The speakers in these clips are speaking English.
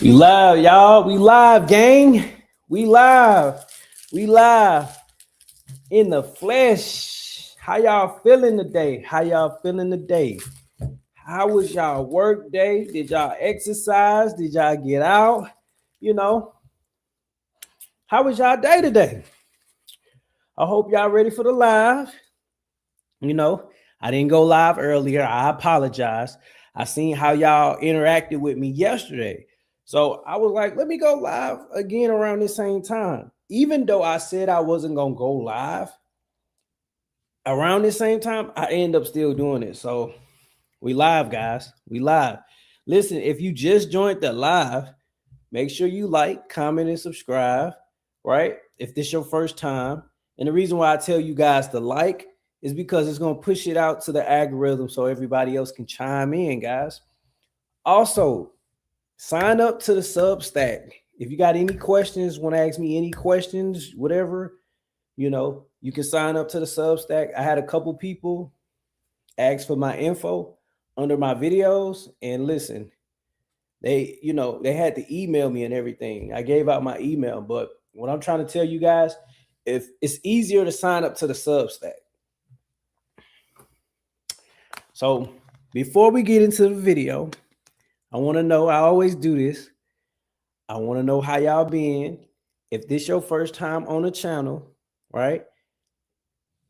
We live, y'all. We live, gang. We live. We live in the flesh. How y'all feeling today? How y'all feeling today? How was y'all work day? Did y'all exercise? Did y'all get out? You know, how was y'all day today? I hope y'all ready for the live. You know, I didn't go live earlier. I apologize. I seen how y'all interacted with me yesterday. So I was like, let me go live again around the same time. Even though I said I wasn't going to go live around the same time, I end up still doing it. So we live, guys. We live. Listen, if you just joined the live, make sure you like, comment, and subscribe, right? If this your first time. And the reason why I tell you guys to like is because it's going to push it out to the algorithm so everybody else can chime in, guys. Also, sign up to the Substack. If you got any questions, want to ask me any questions, whatever, you know, you can sign up to the Substack. I had a couple people ask for my info under my videos, and listen, they had to email me and everything. I gave out my email, but what I'm trying to tell you guys, if it's easier to sign up to the Substack. So before we get into the video, I want to know, I always do this. I want to know how y'all been. If this your first time on the channel, right?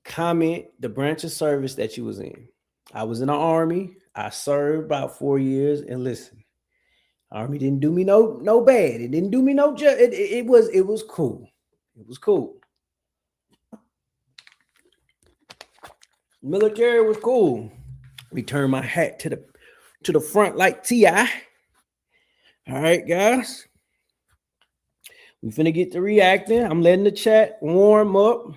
Comment the branch of service that you was in. I was in the Army. I served about 4 years. And listen, Army didn't do me no bad. It didn't do me no it was cool. It was cool. Military was cool. Return my hat to the front like T.I. All right, guys. We finna get to reacting. I'm letting the chat warm up.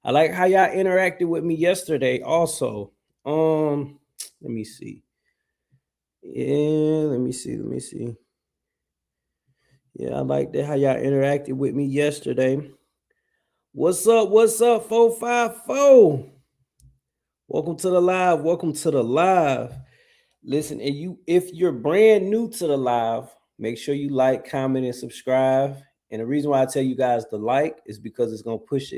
I like how y'all interacted with me yesterday also. Let me see. Yeah, let me see. Yeah, I like that how y'all interacted with me yesterday. What's up? 454? Welcome to the live. Listen, and if you're brand new to the live, make sure you like, comment, and subscribe. And the reason why I tell you guys to like is because it's gonna push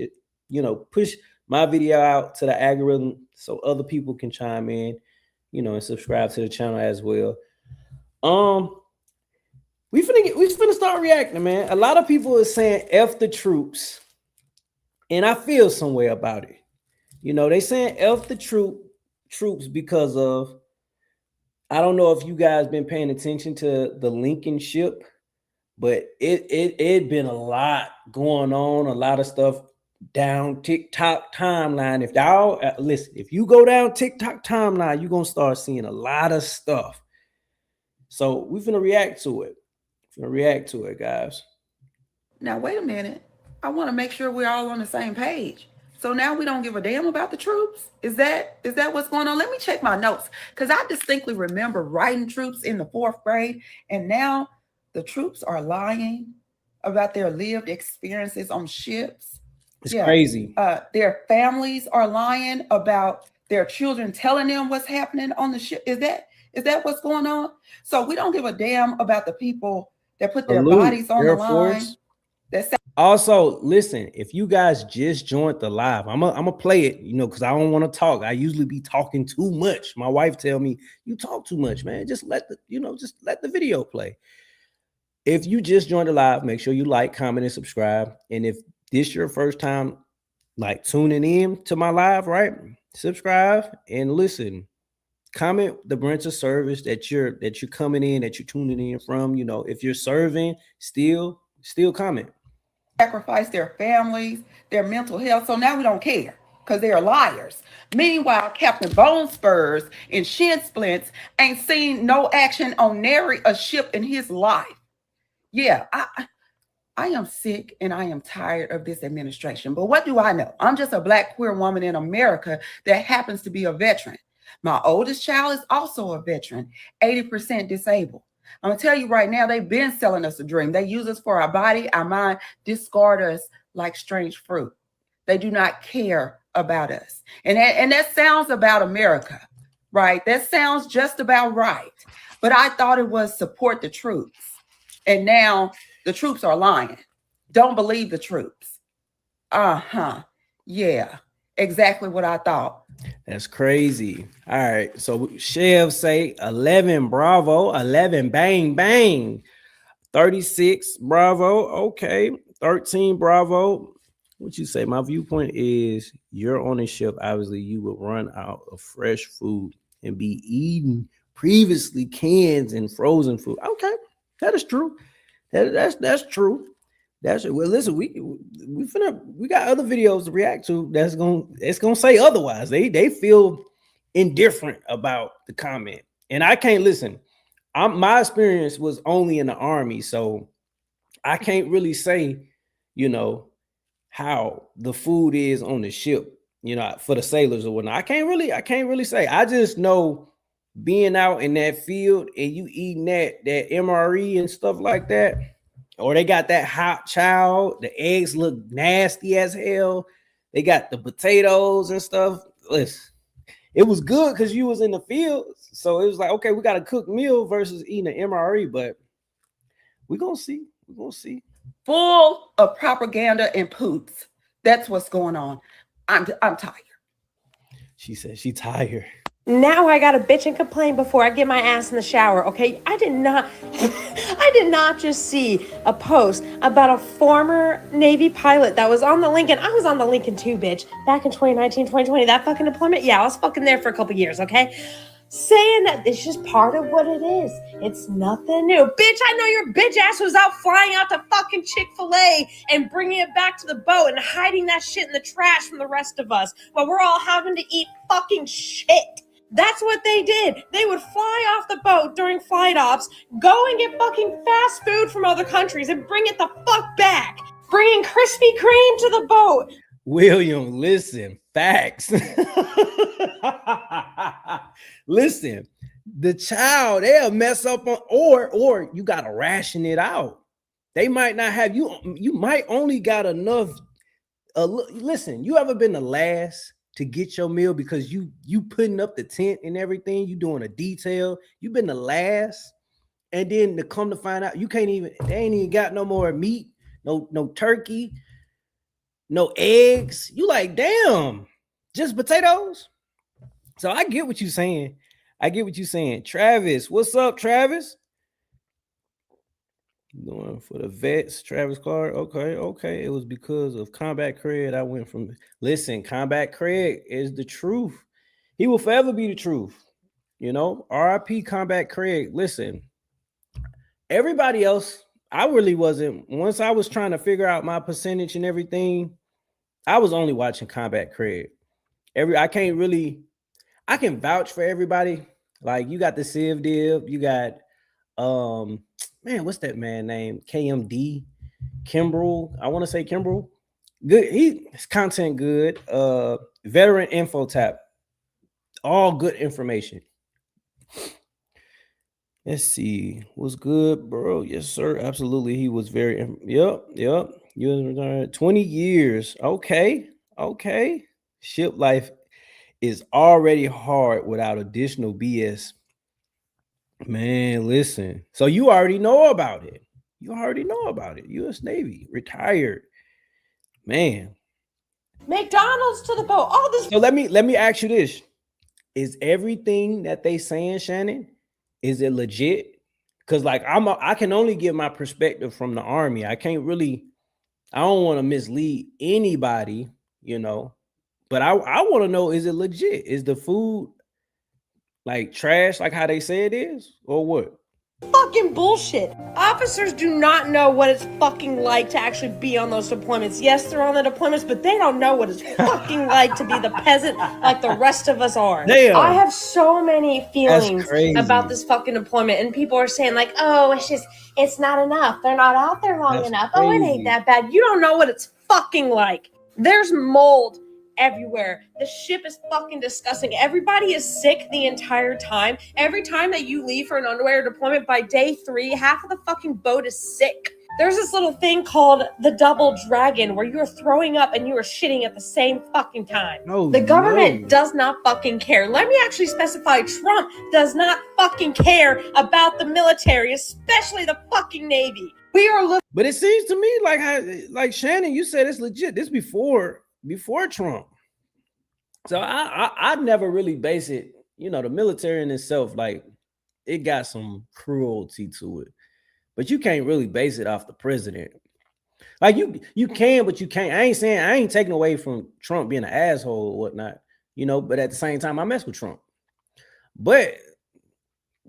my video out to the algorithm so other people can chime in, and subscribe to the channel as well. We finna start reacting, man. A lot of people are saying F the troops, and I feel some way about it. They saying F the troops because of, I don't know if you guys been paying attention to the Lincoln ship, but it been a lot going on, a lot of stuff down TikTok timeline. If y'all listen, if you go down TikTok timeline, you're gonna start seeing a lot of stuff. So we're gonna react to it. Guys. Now wait a minute. I want to make sure we're all on the same page. So now we don't give a damn about the troops? Is that what's going on? Let me check my notes, because I distinctly remember writing troops in the 4th grade, and now the troops are lying about their lived experiences on ships. It's crazy. Their families are lying about their children telling them what's happening on the ship. Is that what's going on? So we don't give a damn about the people that put their bodies on the line. Also, listen, if you guys just joined the live, I'm gonna play it, because I don't want to talk. I usually be talking too much. My wife tell me, you talk too much, man. Just let the video play. If you just joined the live, make sure you like, comment, and subscribe. And if this your first time like tuning in to my live, right? Subscribe and listen. Comment the branch of service that you're coming in, that you're tuning in from. If you're serving, still comment. Sacrifice their families, their mental health. So now we don't care because they are liars. Meanwhile, Captain Bone Spurs and Shin Splints ain't seen no action on nary a ship in his life. Yeah, I am sick and I am tired of this administration. But what do I know? I'm just a Black queer woman in America that happens to be a veteran. My oldest child is also a veteran, 80% disabled. I'm going to tell you right now, they've been selling us a dream. They use us for our body, our mind, discard us like strange fruit. They do not care about us. And that sounds about America, right? That sounds just about right. But I thought it was support the troops. And now the troops are lying. Don't believe the troops. Yeah, exactly what I thought. That's crazy. All right. So Chev say 11 Bravo, 11 bang bang, 36 Bravo. Okay. 13 Bravo. What you say? My viewpoint is you're on a ship. Obviously, you will run out of fresh food and be eating previously cans and frozen food. Okay. That is true. That's true. That's well. Listen, we got other videos to react to. It's gonna say otherwise. They feel indifferent about the comment, and I can't listen. My experience was only in the Army, so I can't really say, you know, how the food is on the ship. You know, for the sailors or whatnot. I can't really say. I just know being out in that field and you eating that MRE and stuff like that, or they got that hot chow. The eggs look nasty as hell. They got the potatoes and stuff. Listen, it was good because you was in the field, so it was like, okay, we got a cooked meal versus eating an MRE. But we're gonna see. We're gonna see. Full of propaganda and poops. That's what's going on. I'm tired. She said she tired. Now I gotta bitch and complain before I get my ass in the shower, okay? I did not just see a post about a former Navy pilot that was on the Lincoln. I was on the Lincoln too, bitch. Back in 2019, 2020, that fucking deployment. Yeah, I was fucking there for a couple years, okay? Saying that it's just part of what it is. It's nothing new. Bitch, I know your bitch ass was out flying out to fucking Chick-fil-A and bringing it back to the boat and hiding that shit in the trash from the rest of us while we're all having to eat fucking shit. That's what they did. They would fly off the boat during flight ops, go and get fucking fast food from other countries and bring it the fuck back. Bringing Krispy Kreme to the boat. William, listen, facts. Listen, the child, they'll mess up on, or you gotta ration it out. They might not have you might only got enough. Listen, you ever been the last to get your meal because you putting up the tent and everything, you doing a detail, you've been the last, and then to come to find out you can't even, they ain't even got no more meat, no turkey, no eggs. You like, damn, just potatoes. So I get what you're saying. Travis, what's up, Travis? Going for the vets, Travis Clark. Okay. It was because of Combat Craig. I went from, listen, Combat Craig is the truth. He will forever be the truth. You know, RIP Combat Craig. Listen, everybody else, I really wasn't. Once I was trying to figure out my percentage and everything, I was only watching Combat Craig. I can vouch for everybody. Like, you got the Civ Div, you got man, what's that man name? KMD, Kimbrel. I want to say Kimbrel. Good, his content good. Veteran info tap. All good information. Let's see. What's good, bro? Yes, sir. Absolutely. He was very yep. You was retired 20 years. Okay. Ship life is already hard without additional BS. Man, listen. So you already know about it. U.S. Navy, retired. Man. McDonald's to the boat. All this. So let me ask you this. Is everything that they saying, Shannon, is it legit? Because like I can only give my perspective from the Army. I don't want to mislead anybody, you know. But I want to know, is it legit? Is the food like trash, like how they say it is, or what? Fucking bullshit. Officers do not know what it's fucking like to actually be on those deployments. Yes, they're on the deployments, but they don't know what it's fucking like to be the peasant like the rest of us are. Damn. I have so many feelings about this fucking deployment, and people are saying like, oh, it's not enough. They're not out there long enough. Crazy. Oh, it ain't that bad. You don't know what it's fucking like. There's mold everywhere. The ship is fucking disgusting. Everybody is sick the entire time. Every time that you leave for an underwear deployment, by day 3, half of the fucking boat is sick. There's this little thing called the double dragon where you're throwing up and you are shitting at the same fucking time. Oh, The government no. does not fucking care. Let me actually specify, Trump does not fucking care about the military, especially the fucking Navy. We are looking. But it seems to me like Shannon, you said it's legit. This before Trump. So I never really base it, the military in itself, like it got some cruelty to it. But you can't really base it off the president. Like you can, but you can't. I ain't taking away from Trump being an asshole or whatnot, but at the same time, I mess with Trump. But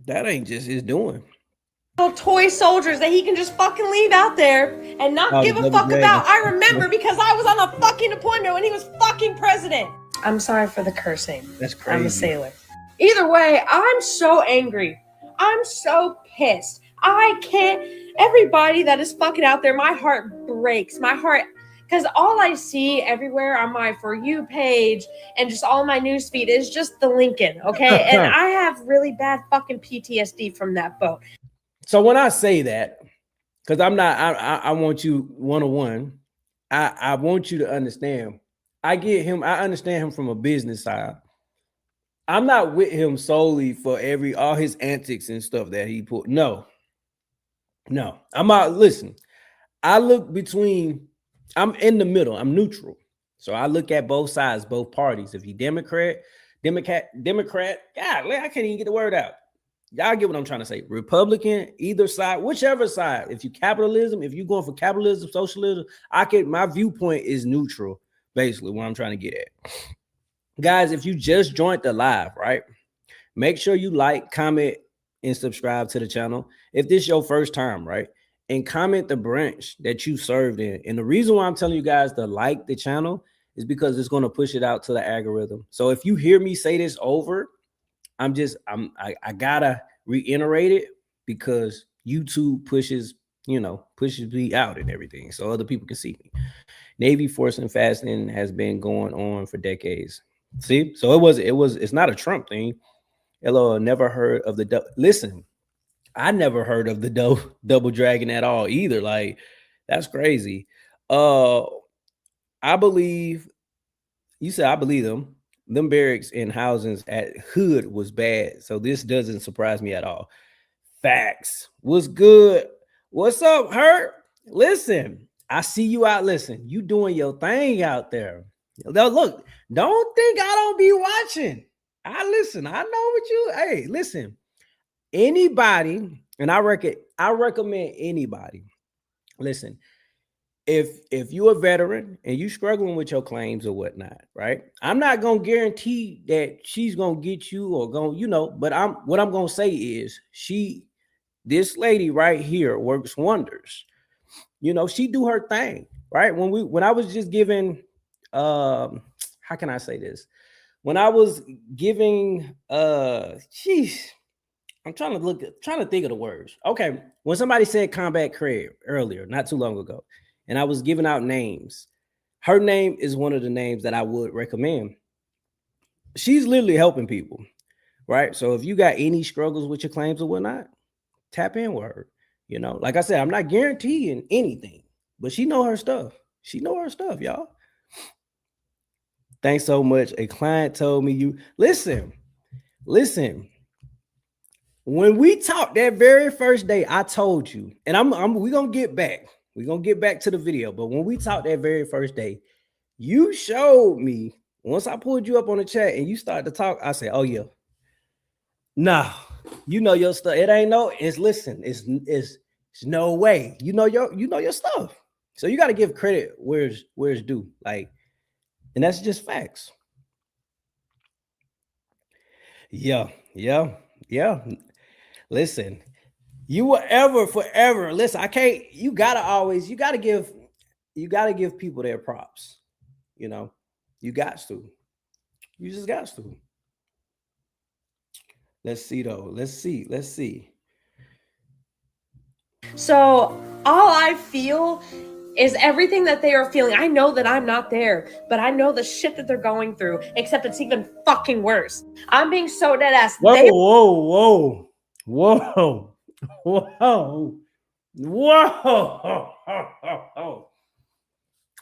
that ain't just his doing. Little toy soldiers that he can just fucking leave out there and not give a fuck about. I remember because I was on a fucking deployment when he was fucking president. I'm sorry for the cursing. That's crazy. I'm a sailor. Either way, I'm so angry. I'm so pissed. I can't. Everybody that is fucking out there, my heart breaks. My heart, because all I see everywhere on my For You page and just all my newsfeed is just the Lincoln, okay? And I have really bad fucking PTSD from that boat. So when I say that, because I want you one-on-one, I want you to understand. I understand him from a business side. I'm not with him solely for all his antics and stuff that he put. No. I'm out. Listen, I'm in the middle. I'm neutral. So I look at both sides, both parties. If you Democrat, God, I can't even get the word out. Y'all get what I'm trying to say. Republican, either side, whichever side. If you're going for capitalism, socialism, my viewpoint is neutral, basically, what I'm trying to get at. Guys, if you just joined the live, right? Make sure you like, comment, and subscribe to the channel. If this is your first time, right? And comment the branch that you served in. And the reason why I'm telling you guys to like the channel is because it's going to push it out to the algorithm. So if you hear me say this over, I gotta reiterate it because YouTube pushes me out and everything so other people can see me. Navy forcing fasting has been going on for decades. See, so it's not a Trump thing. Hello, never heard of listen, I never heard of the double dragon at all either. Like, that's crazy. I believe them. Them barracks and housings at Hood was bad. So this doesn't surprise me at all. Facts. What's good? What's up, Hurt? Listen, I see you out. Listen, you doing your thing out there. Look, don't think I don't be watching. I listen. I know what you. Hey, listen. Anybody, and I recommend anybody. Listen, if you're a veteran and you struggling with your claims or whatnot, right? I'm not gonna guarantee that she's gonna get you or but what I'm gonna say is this lady right here works wonders. She do her thing, right? When I was just giving, how can I say this? When I was giving, I'm trying to think of the words. Okay, when somebody said combat cred earlier, not too long ago, and I was giving out names, her name is one of the names that I would recommend. She's literally helping people, right? So if you got any struggles with your claims or whatnot, tap in with her. Like I said, I'm not guaranteeing anything, but she know her stuff. She know her stuff, y'all. Thanks so much. A client told me you listen. When we talked that very first day, I told you, and we're gonna get back. We're gonna get back to the video. But when we talked that very first day, you showed me, once I pulled you up on the chat and you started to talk, I said, oh yeah. Nah, you know your stuff. It ain't no, it's no way. You know your stuff. So you got to give credit where it's due. Like, and that's just facts. Yeah. Listen, you will forever. Listen, I can't. You gotta give people their props. You got to. You just got to. Let's see though. Let's see. So all I feel is everything that they are feeling. I know that I'm not there, but I know the shit that they're going through, except it's even fucking worse. I'm being so dead ass. Whoa. Whoa.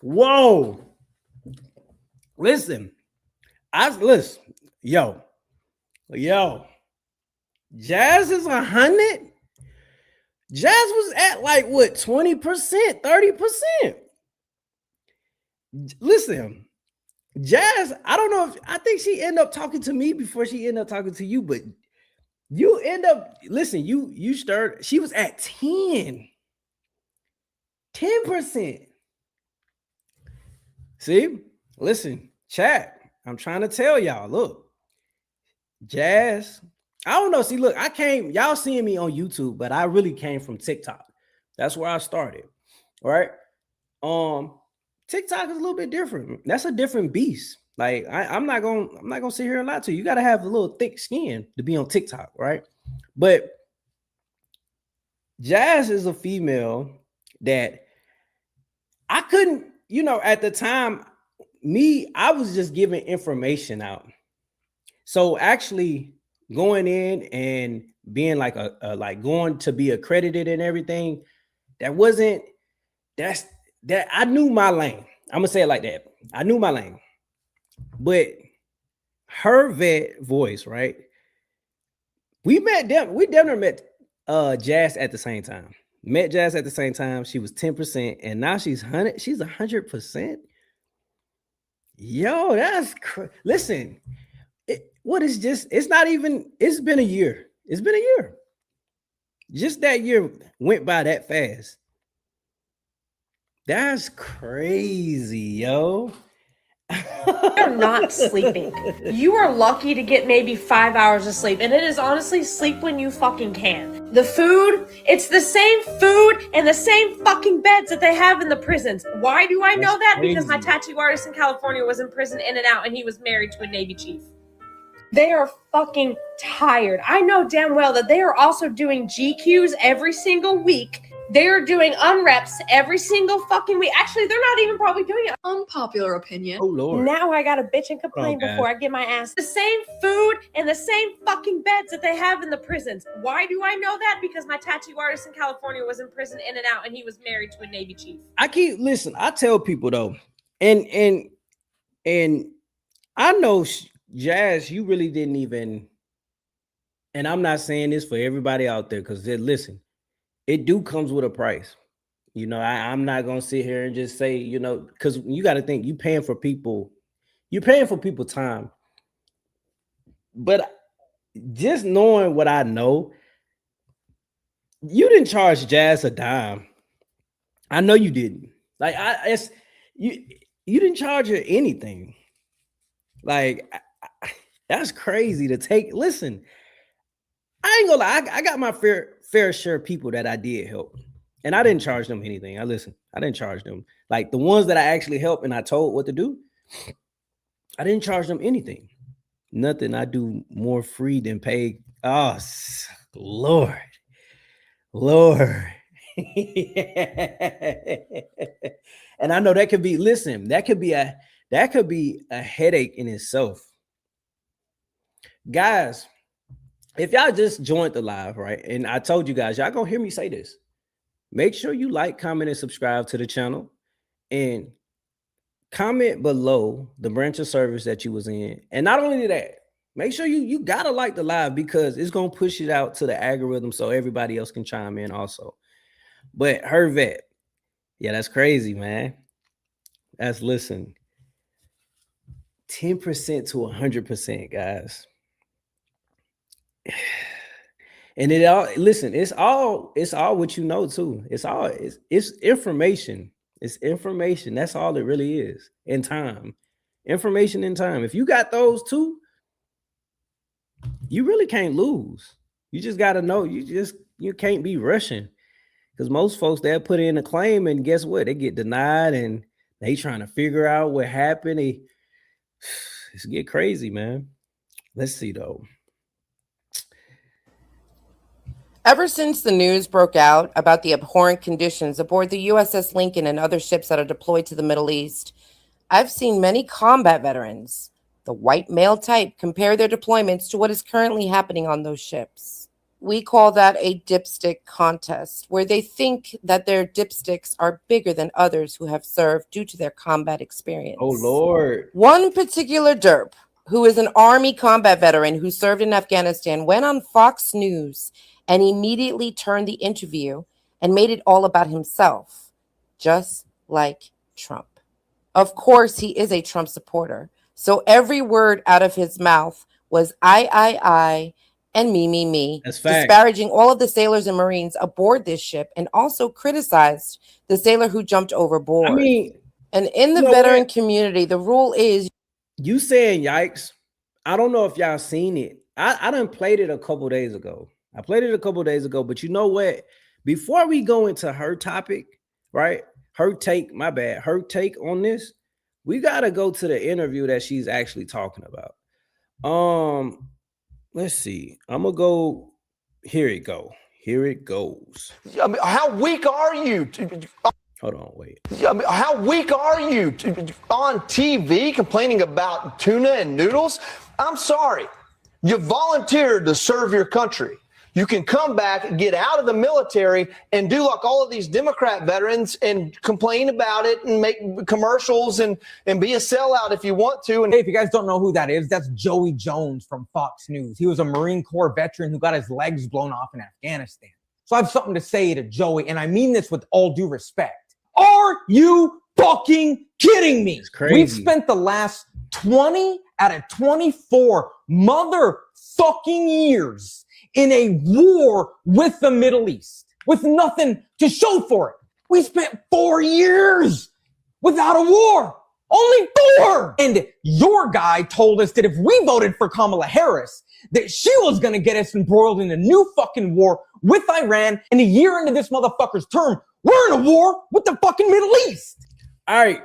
Whoa. Listen, listen, yo, Jazz is 100. Jazz was at like what 20%, 30%. Listen, Jazz, I don't know if I think she ended up talking to me before she ended up talking to you, but you end up listen, you stirred, she was at 10%. See, listen, chat. I'm trying to tell y'all, look, Jazz. I don't know. See, look, y'all seeing me on YouTube, but I really came from TikTok. That's where I started. All right. TikTok is a little bit different. That's a different beast. Like, I'm not gonna sit here and lie to you. You gotta have a little thick skin to be on TikTok, right? But Jazz is a female that I couldn't, at the time, I was just giving information out. So actually going in and being like like going to be accredited and everything, that I knew my lane. I'm gonna say it like that. I knew my lane. But her vet voice, right? We definitely met Jazz at the same time. Met Jazz at the same time. She was 10%, and now she's 100%. Yo, that's listen. It's not even, it's been a year. It's been a year. Just that year went by that fast. That's crazy, yo. You're not sleeping. You are lucky to get maybe 5 hours of sleep, and it is honestly sleep when you fucking can. The food, it's the same food and the same fucking beds that they have in the prisons. Why do I know that? crazy. Because my tattoo artist in California was in prison in and out, and he was married to a Navy chief. They are fucking tired. I know damn well that they are also doing GQs every single week. They're doing unreps every single fucking week. Actually, they're not even probably doing it. Unpopular opinion. Oh, Lord. Now I gotta bitch and complain before I get my ass. The same food and the same fucking beds that they have in the prisons. Why do I know that? Because my tattoo artist in California was in prison in and out, and he was married to a Navy chief. I tell people though, and I know Jazz, you really didn't even, and I'm not saying this for everybody out there, because listen, it comes with a price. I'm not gonna sit here and just say, because you got to think, you're paying for people time. But just knowing what I know, you didn't charge Jazz a dime. I know you didn't. Like, you didn't charge her anything. Like, that's crazy to take. Listen, I ain't gonna lie. I got my fair share of people that I did help, and I didn't charge them anything. I didn't charge them. Like, the ones that I actually helped and I told what to do, I didn't charge them anything. Nothing. I do more free than paid. Oh, Lord. And I know that could be, listen, that could be a headache in itself. Guys, if y'all just joined the live, right? And I told you guys, y'all gonna hear me say this. Make sure you like, comment, and subscribe to the channel. And comment below the branch of service that you was in. And not only that, make sure you gotta like the live, because it's gonna push it out to the algorithm so everybody else can chime in also. But her vet, yeah, that's crazy, man. Listen, 10% to 100%, guys. And it's all what you know too. It's information. It's information. That's all it really is. In time. Information in time. If you got those two, you really can't lose. You just got to know. You can't be rushing. Because most folks, they'll put in a claim, and guess what? They get denied, and they trying to figure out what happened. It's get crazy, man. Let's see though. Ever since the news broke out about the abhorrent conditions aboard the USS Lincoln and other ships that are deployed to the Middle East, I've seen many combat veterans, the white male type, compare their deployments to what is currently happening on those ships. We call that a dipstick contest, where they think that their dipsticks are bigger than others who have served due to their combat experience. Oh, Lord. One particular derp, who is an Army combat veteran who served in Afghanistan, went on Fox News and immediately turned the interview and made it all about himself, just like Trump. Of course, he is a Trump supporter, so every word out of his mouth was I, and me, That's fact. disparaging all of the sailors and Marines aboard this ship, and also criticized the sailor who jumped overboard. I mean, and in the veteran community, the rule is you saying yikes. I don't know if y'all seen it. I done played it a couple days ago. But you know what? Before we go into her topic, right? Her take on this, we gotta go to the interview that she's actually talking about. Let's see. I'm gonna go. Here it goes. I mean, how weak are you? Hold on, wait. I mean, how weak are you on TV complaining about tuna and noodles? I'm sorry. You volunteered to serve your country. You can come back, get out of the military, and do like all of these Democrat veterans and complain about it and make commercials and be a sellout if you want to. And hey, if you guys don't know who that is, that's Joey Jones from Fox News. He was a Marine Corps veteran who got his legs blown off in Afghanistan. So I have something to say to Joey, and I mean this with all due respect. Are you fucking kidding me? It's crazy. We've spent the last 20 out of 24 motherfucking years in a war with the Middle East with nothing to show for it. We spent 4 years without a war. Only 4. And your guy told us that if we voted for Kamala Harris, that she was going to get us embroiled in a new fucking war with Iran. And a year into this motherfucker's term, we're in a war with the fucking Middle East. All right.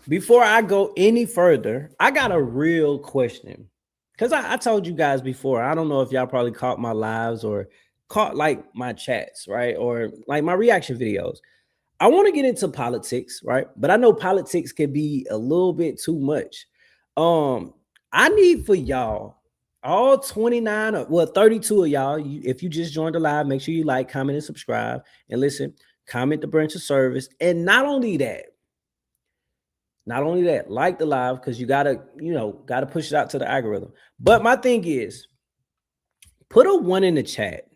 Before I go any further, I got a real question. Because I told you guys before, I don't know if y'all probably caught my lives or caught like my chats, right? Or like my reaction videos. I want to get into politics, right? But I know politics can be a little bit too much. I need for y'all, all 29, or well, 32 of y'all, if you just joined the live, make sure you like, comment, and subscribe. And listen, comment the branch of service. And not only that, like the live, because you gotta push it out to the algorithm. But my thing is, put a 1 in the chat.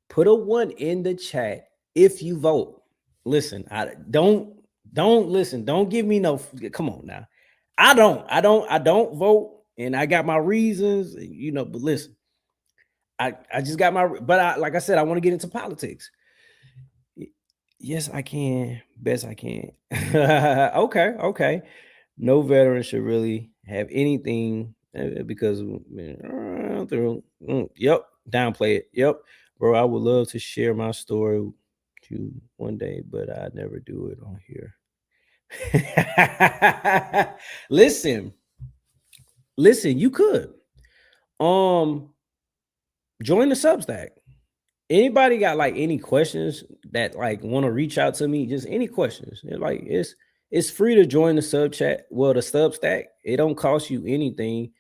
Put a 1 in the chat if you vote. Listen, don't listen. Don't give me no. Come on now. I don't vote, and I got my reasons. But listen, I just got my. But like I said, I want to get into politics. Yes, I can. Best I can. Okay. No veteran should really have anything because yep, downplay it. Yep, bro. I would love to share my story with you one day, but I never do it on here. Listen, you could join the Substack. Anybody got like any questions that like want to reach out to me? Just any questions. It's free to join the Substack. It don't cost you anything.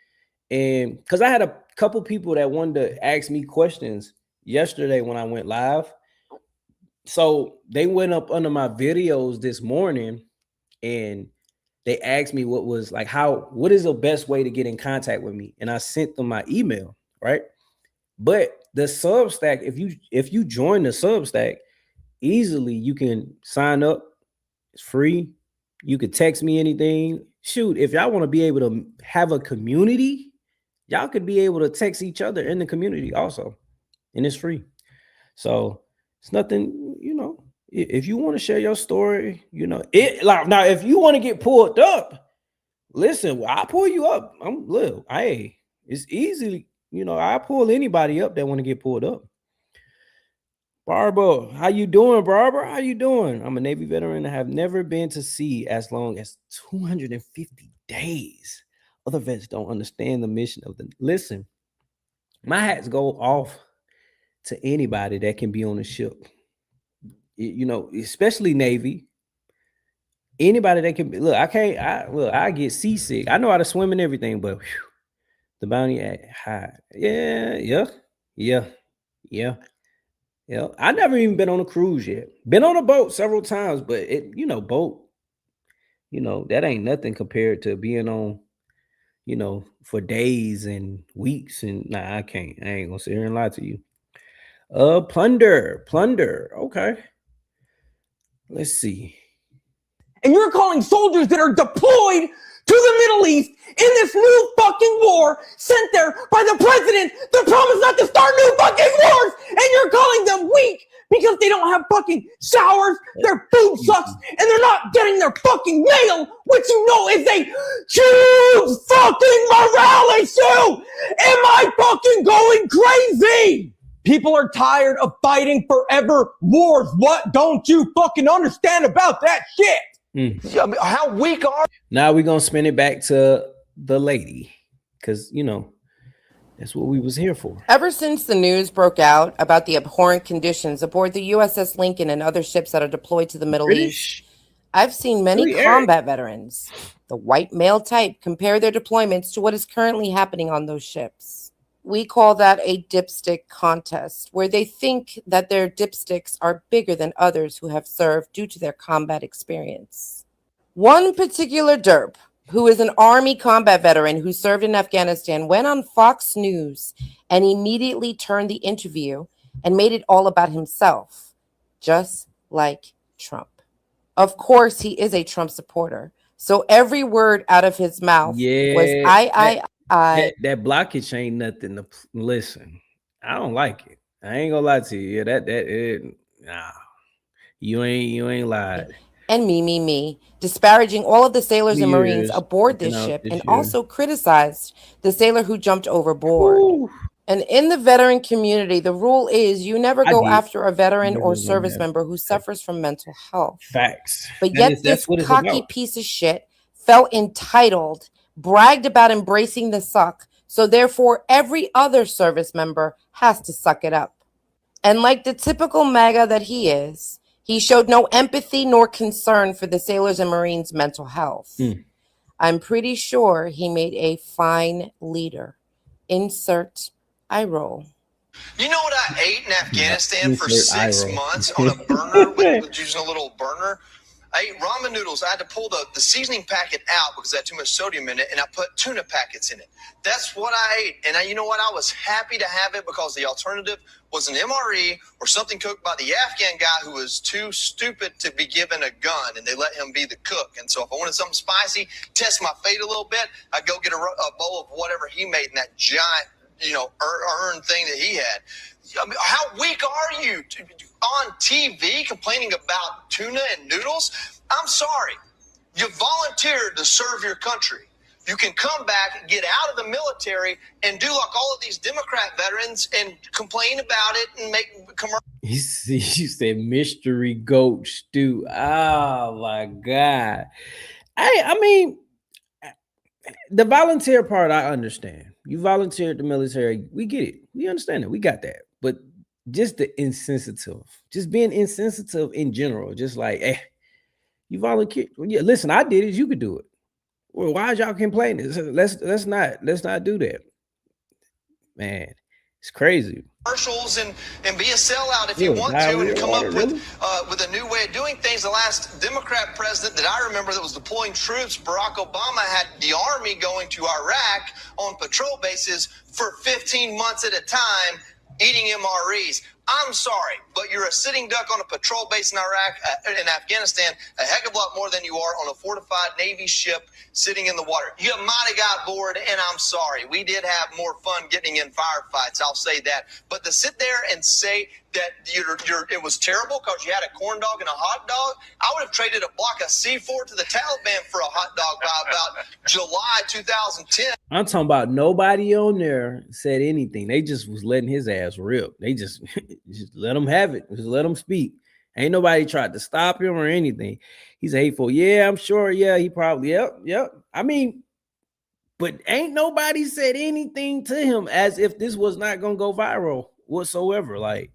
And because I had a couple people that wanted to ask me questions yesterday when I went live. So they went up under my videos this morning and they asked me what is the best way to get in contact with me? And I sent them my email, right? But the Substack, if you join the Substack, easily you can sign up. It's free. You could text me anything. Shoot, if y'all want to be able to have a community, y'all could be able to text each other in the community also. And it's free. So it's nothing, if you want to share your story, now if you want to get pulled up, listen, I'll pull you up. It's easy. I pull anybody up that want to get pulled up. Barbara, how you doing, Barbara? How you doing? I'm a Navy veteran and have never been to sea as long as 250 days. Other vets don't understand the mission of the. Listen, my hats go off to anybody that can be on a ship. Especially Navy. Anybody that can be. Look, I get seasick. I know how to swim and everything, but. The bounty at high. Yeah. Yeah. Yeah. I never even been on a cruise yet. Been on a boat several times, but boat, that ain't nothing compared to being on, for days and weeks. And nah, I can't. I ain't gonna sit here and lie to you. Plunder. Okay. Let's see. And you're calling soldiers that are deployed to the Middle East in this new fucking war sent there by the president that promised not to start new fucking wars, and you're calling them weak because they don't have fucking showers, their food sucks, and they're not getting their fucking mail, which is a huge fucking morale issue. Am I fucking going crazy? People are tired of fighting forever wars. What don't you fucking understand about that shit? I mean, how weak are Now we're gonna spin it back to the lady, because that's what we was here for. Ever since the news broke out about the abhorrent conditions aboard the USS Lincoln and other ships that are deployed to the Middle East, I've seen many combat veterans, the white male type, compare their deployments to what is currently happening on those ships. We call that a dipstick contest, where they think that their dipsticks are bigger than others who have served due to their combat experience. One particular derp, who is an Army combat veteran who served in Afghanistan, went on Fox News and immediately turned the interview and made it all about himself, just like Trump. Of course, he is a Trump supporter, so every word out of his mouth was I. That blockage ain't nothing to listen. I don't like it. I ain't gonna lie to you. Nah, you ain't lied. And me, disparaging all of the sailors and Marines aboard this ship, and also criticized the sailor who jumped overboard. Ooh. And in the veteran community, the rule is you never go after a veteran or service member who suffers from mental health. Facts. But yet this cocky piece of shit felt entitled, bragged about embracing the suck, so therefore every other service member has to suck it up. And like the typical MAGA that he is, he showed no empathy nor concern for the sailors and Marines' mental health. I'm pretty sure he made a fine leader. Insert eye roll. You know what I ate in Afghanistan for 6 months on a burner with using a little burner? I ate ramen noodles. I had to pull the seasoning packet out because it had too much sodium in it, and I put tuna packets in it. That's what I ate. And you know what? I was happy to have it because the alternative was an MRE or something cooked by the Afghan guy who was too stupid to be given a gun, and they let him be the cook. And so if I wanted something spicy, test my fate a little bit, I'd go get a bowl of whatever he made in that giant, urn thing that he had. I mean, how weak are you on TV complaining about tuna and noodles? I'm sorry. You volunteered to serve your country. You can come back, get out of the military, and do like all of these Democrat veterans and complain about it and make commercials. You said mystery goat stew. Oh my God. I mean, the volunteer part, I understand. You volunteered the military. We get it. We understand it. We got that. But just the insensitive, just being insensitive in general, just like, you volunteer. Yeah, listen, I did it. You could do it. Well, why is y'all complaining? Let's not do that, man. It's crazy. Commercials and be a sellout if you want to, and come up with a new way of doing things. The last Democrat president that I remember that was deploying troops, Barack Obama, had the army going to Iraq on patrol bases for 15 months at a time, eating MREs. I'm sorry, but you're a sitting duck on a patrol base in Iraq, in Afghanistan, a heck of a lot more than you are on a fortified Navy ship sitting in the water. You might have got bored, and I'm sorry. We did have more fun getting in firefights, I'll say that. But to sit there and say that it was terrible because you had a corn dog and a hot dog, I would have traded a block of C4 to the Taliban for a hot dog by about July 2010. I'm talking about nobody on there said anything. They just was letting his ass rip. They just let him have it. Just let him speak. Ain't nobody tried to stop him or anything. He's hateful. Yeah, I'm sure. Yeah, he probably. Yep. I mean, but ain't nobody said anything to him as if this was not gonna go viral whatsoever. Like,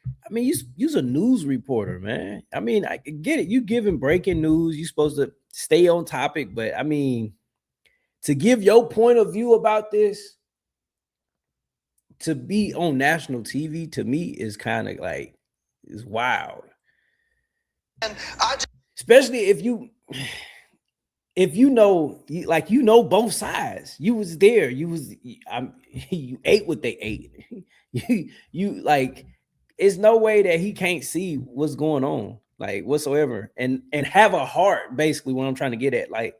I mean, you's a news reporter, man. I mean, I get it. You giving breaking news. You're supposed to stay on topic, but I mean, to give your point of view about this, to be on national TV to me is kind of like is wild. And I just Especially if you know like you know both sides. You was there. You ate what they ate. You like it's no way that he can't see what's going on like whatsoever and have a heart basically what I'm trying to get at like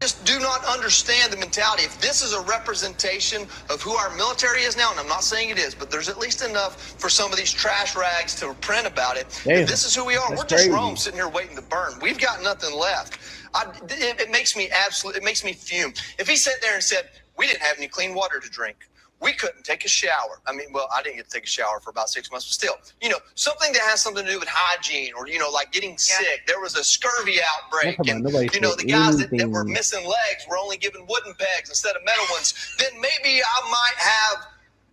just do not understand the mentality. If this is a representation of who our military is now, and I'm not saying it is, but there's at least enough for some of these trash rags to print about it. Damn, if this is who we are, that's we're just crazy. Rome sitting here waiting to burn. We've got nothing left. It makes me it makes me fume. If he sat there and said, we didn't have any clean water to drink, we couldn't take a shower. I mean, well, I didn't get to take a shower for about 6 months, but still, something that has something to do with hygiene or, like getting sick. There was a scurvy outbreak and, the guys that were missing legs were only given wooden pegs instead of metal ones. Then maybe I might have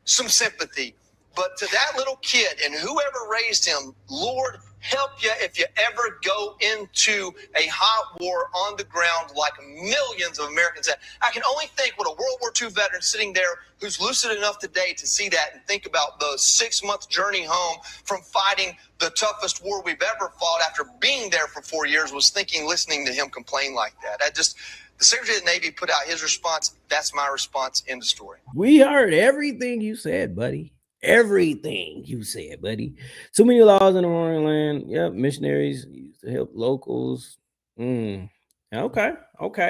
some sympathy. But to that little kid and whoever raised him, Lord, help you if you ever go into a hot war on the ground like millions of Americans have. I can only think what a World War II veteran sitting there who's lucid enough today to see that and think about the 6-month journey home from fighting the toughest war we've ever fought after being there for 4 years was thinking, listening to him complain like that. The Secretary of the Navy put out his response. That's my response. End of story. We heard everything you said, buddy. Everything you said, buddy. Too many laws in the foreign land. Yep, missionaries used to help locals. Okay.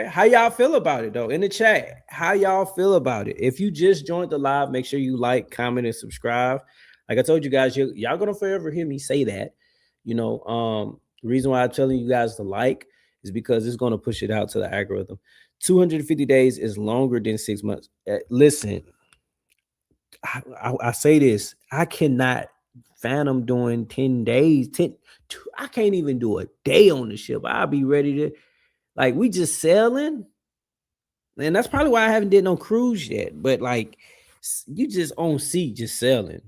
How y'all feel about it though? In the chat, how y'all feel about it? If you just joined the live, make sure you like, comment, and subscribe. Like I told you guys, y'all gonna forever hear me say that. The reason why I'm telling you guys to like is because it's gonna push it out to the algorithm. 250 days is longer than 6 months. Listen. I say this, I cannot fathom doing 10 days. I can't even do a day on the ship. I'll be ready to, like, we just sailing. And that's probably why I haven't did no cruise yet. But like, you just on sea, just sailing.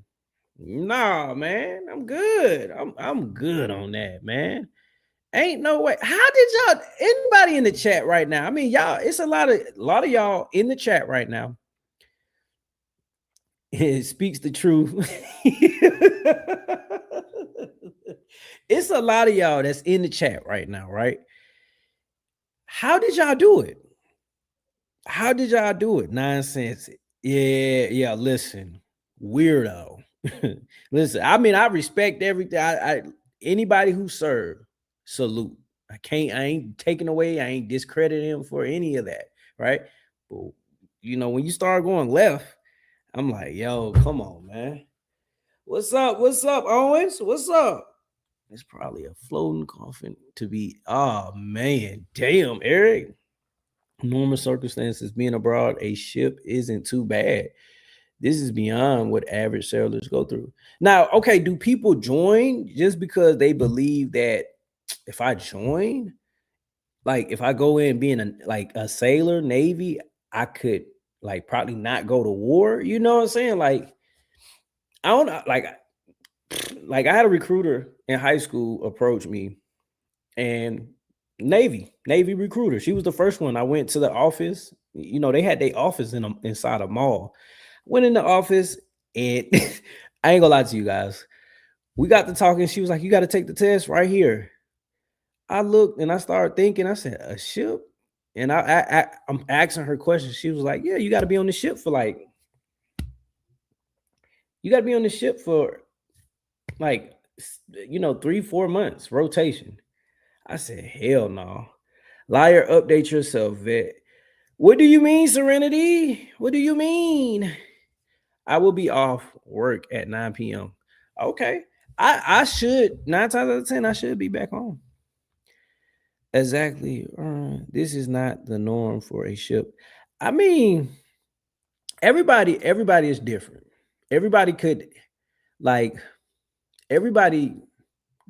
Nah, man, I'm good. I'm good on that, man. Ain't no way. How did y'all? Anybody in the chat right now? I mean, y'all, it's a lot of y'all in the chat right now. It speaks the truth. It's a lot of y'all that's in the chat right now, right? How did y'all do it? How did y'all do it? Nonsense. Yeah. Listen, weirdo. Listen, I mean, I respect everything. I anybody who served, salute. I ain't taking away. I ain't discrediting him for any of that, right? But when you start going left, I'm like, yo, come on, man. What's up? What's up, Owens? What's up? It's probably a floating coffin to be. Oh, man. Damn, Eric. Normal circumstances, being abroad, a ship isn't too bad. This is beyond what average sailors go through. Now, okay, do people join just because they believe that if I join, like if I go in being a sailor, Navy, I could like probably not go to war, you know what I'm saying? Like, I don't know, like I had a recruiter in high school approach me, and Navy recruiter. She was the first one. I went to the office. They had their office inside a mall. Went in the office, and I ain't gonna lie to you guys. We got to talking. She was like, "You got to take the test right here." I looked and I started thinking. I said, "A ship?" And I'm asking her questions. She was like, "Yeah, you got to be on the ship for like 3-4 months rotation." I said, "Hell no." Liar, update yourself, vet. What do you mean, Serenity? What do you mean? I will be off work at 9 p.m. Okay. I should, 9 times out of 10, I should be back home. Exactly. This is not the norm for a ship. I mean, everybody is different. Everybody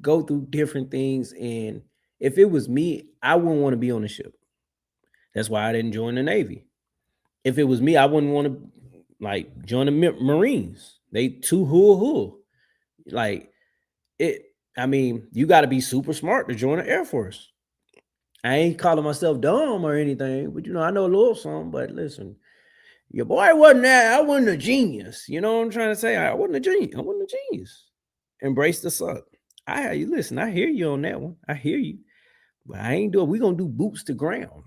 go through different things. And if it was me, I wouldn't want to be on the ship. That's why I didn't join the Navy. If it was me, I wouldn't want to join the Marines. They too hool. You got to be super smart to join the Air Force. I ain't calling myself dumb or anything, but I know a little something. But listen, Your boy wasn't that. I wasn't a genius. You know what I'm trying to say? I wasn't a genius. I wasn't a genius. Embrace the suck. Listen, I hear you on that one. I hear you. But I ain't doing, we're gonna do boots to ground.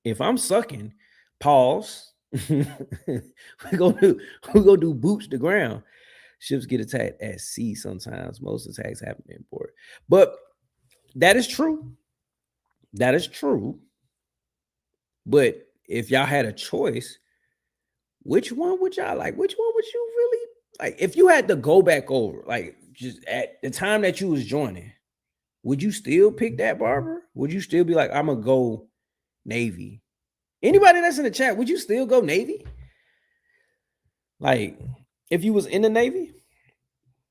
If I'm sucking, pause. we're gonna do boots to ground. Ships get attacked at sea sometimes. Most attacks happen in port. But that is true. That is true. But if y'all had a choice, which one would y'all like? Which one would you really like? If you had to go back over, like just at the time that you was joining, would you still pick that barber? Would you still be like, I'm gonna go Navy? Anybody that's in the chat, would you still go Navy? Like, if you was in the Navy?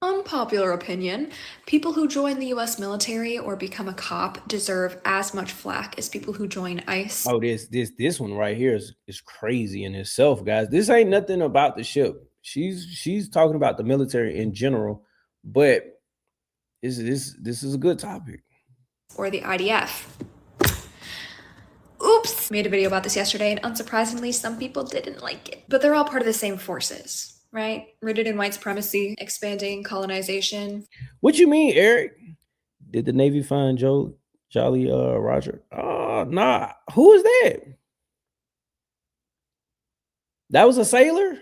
Unpopular opinion, people who join the US military or become a cop deserve as much flack as people who join ICE. Oh, this one right here is crazy in itself, guys. This ain't nothing about the ship. She's talking about the military in general, but this is a good topic. Or the IDF. Oops! Made a video about this yesterday, and unsurprisingly, some people didn't like it. But they're all part of the same forces, right? Rooted in white supremacy, expanding colonization. What you mean, Eric? Did the Navy find Jolly Roger? Nah. Who is that? That was a sailor?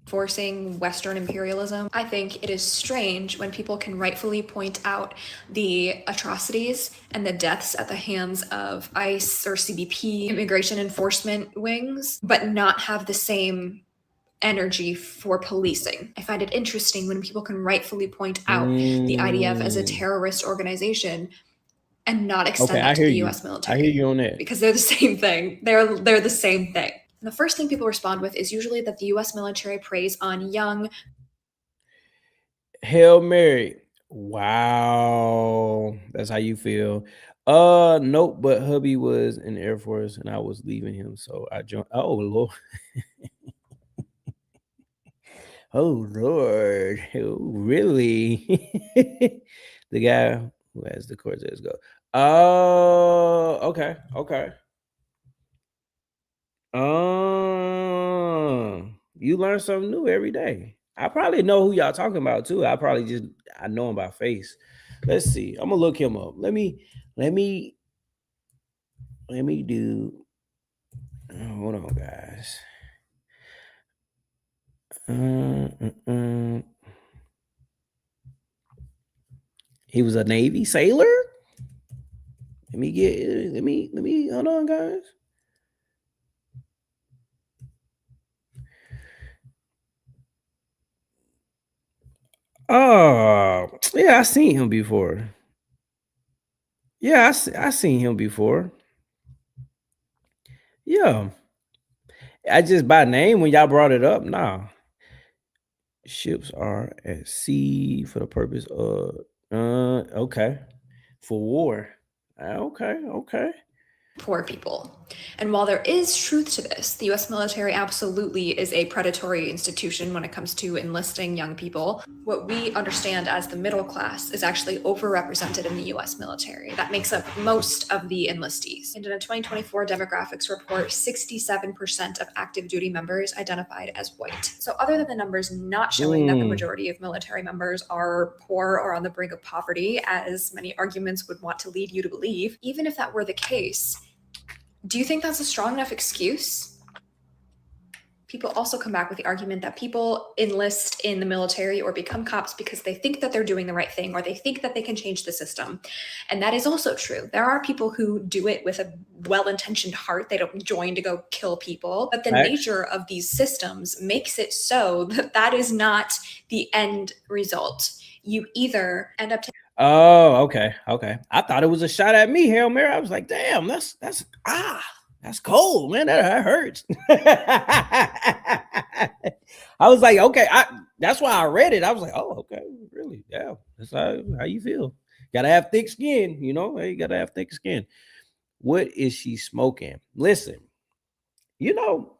Forcing Western imperialism. I think it is strange when people can rightfully point out the atrocities and the deaths at the hands of ICE or CBP, immigration enforcement wings, but not have the same energy for policing. I find it interesting when people can rightfully point out the IDF as a terrorist organization and not extend that to the US military. I hear you on that. Because they're the same thing. They're the same thing. And the first thing people respond with is usually that the US military preys on young. Hail Mary. Wow. That's how you feel. Nope, but hubby was in the Air Force and I was leaving him. So I joined. Oh, Lord. Oh, Lord. Oh, really? The guy who has the Cortez go. Oh, okay. Okay. You learn something new every day. I probably know who y'all talking about too. I know him by face. Let's see. I'm gonna look him up. Let me do. Hold on, guys. He was a Navy sailor. Let me hold on, guys. Oh, yeah, I seen him before. Yeah, I seen him before. Yeah. I just by name when y'all brought it up, nah. Ships are at sea for the purpose of okay. For war. Okay. Poor people. And while there is truth to this, the US military absolutely is a predatory institution when it comes to enlisting young people. What we understand as the middle class is actually overrepresented in the US military. That makes up most of the enlistees. And in a 2024 demographics report, 67% of active duty members identified as white. So other than the numbers not showing that the majority of military members are poor or on the brink of poverty, as many arguments would want to lead you to believe, even if that were the case, do you think that's a strong enough excuse? People also come back with the argument that people enlist in the military or become cops because they think that they're doing the right thing or they think that they can change the system. And that is also true. There are people who do it with a well-intentioned heart. They don't join to go kill people. But the nature of these systems makes it so that that is not the end result. You either end up Oh, okay. I thought it was a shot at me, Hail Mary. I was like, damn, that's cold, man. That hurts. I was like, okay, that's why I read it. I was like, oh, okay, really? Yeah, that's how you feel. Gotta have thick skin, you know. Hey, you gotta have thick skin. What is she smoking? Listen, you know,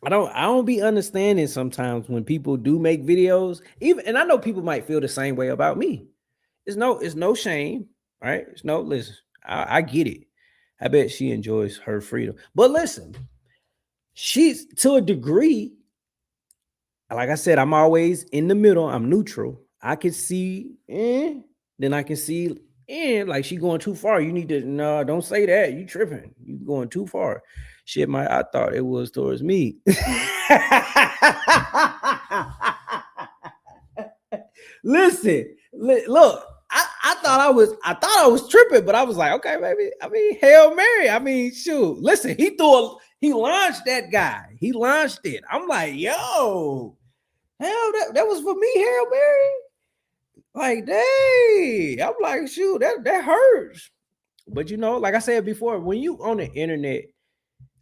I don't be understanding sometimes when people do make videos, and I know people might feel the same way about me. It's no shame, right? Listen, I get it. I bet she enjoys her freedom. But listen, she's to a degree, like I said, I'm always in the middle. I'm neutral. I can see, then I can see, like she going too far. You need to no, don't say that. You tripping. You going too far. Shit, I thought it was towards me. Listen, look. I thought I was tripping, but I was like, okay, baby. I mean, Hail Mary. I mean, shoot. Listen, he launched that guy. He launched it. I'm like, yo, hell, that was for me, Hail Mary. Like, dang. I'm like, shoot, that hurts. But like I said before, when you on the internet,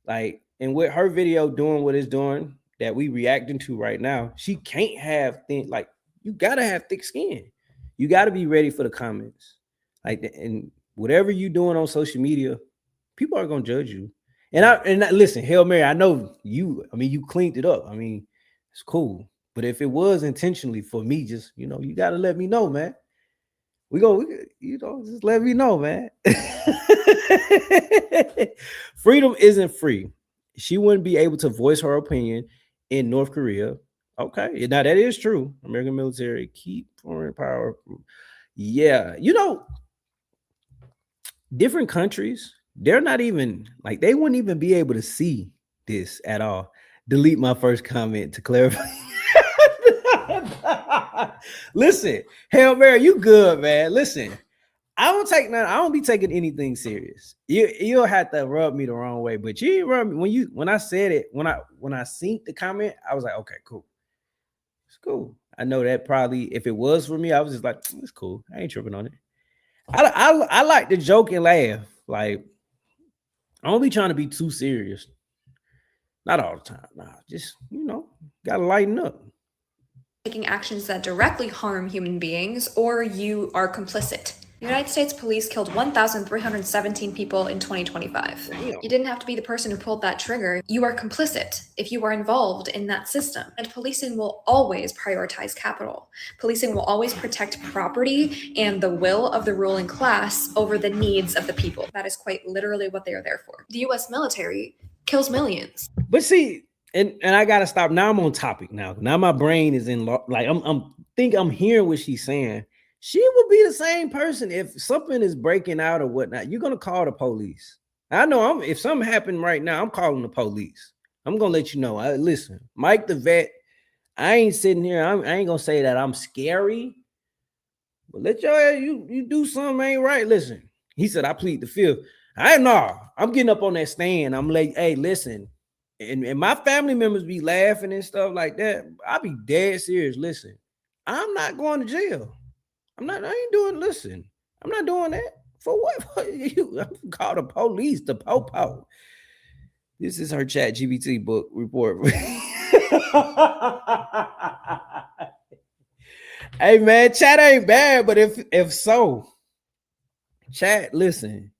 like, and with her video doing what it's doing that we reacting to right now, she can't have things like you gotta have thick skin. You got to be ready for the comments. Like, and whatever you doing on social media, people are gonna judge you. And listen, Hail Mary, I know you. I mean, you cleaned it up. I mean, it's cool. But if it was intentionally for me, just you got to let me know, man. Just let me know, man. Freedom isn't free. She wouldn't be able to voice her opinion in North Korea. Okay, now that is true. American military keep foreign power. Yeah, different countries, they're not even like they wouldn't even be able to see this at all. Delete my first comment to clarify. Listen, Hail Mary, you good, man. Listen, I don't be taking anything serious. You'll have to rub me the wrong way, but you didn't rub me when I said it, when I seen the comment, I was like, okay, cool. It's cool. I know that probably if it was for me, I was just like, it's cool. I ain't tripping on it. I like to joke and laugh. Like, I don't be trying to be too serious. Not all the time. Nah, just gotta lighten up. Taking actions that directly harm human beings, or you are complicit. The United States police killed 1,317 people in 2025. Damn. You didn't have to be the person who pulled that trigger. You are complicit if you are involved in that system. And policing will always prioritize capital. Policing will always protect property and the will of the ruling class over the needs of the people. That is quite literally what they are there for. The US military kills millions. But see, and I gotta stop. Now I'm on topic now. Now my brain is in like I'm hearing what she's saying. She would be the same person if something is breaking out or whatnot. You're gonna call the police. I know if something happened right now, I'm calling the police. I'm gonna let you know. Listen, Mike the vet. I ain't sitting here. I ain't gonna say that I'm scary, but let you do something ain't right. Listen, he said I plead the fifth. I'm getting up on that stand. I'm like, hey, listen, and my family members be laughing and stuff like that. I be dead serious. Listen, I'm not going to jail. I'm not doing that. For what? I'm called the police, the po-po. This is her chat GPT book report. Hey man, chat ain't bad, but if so, chat, listen.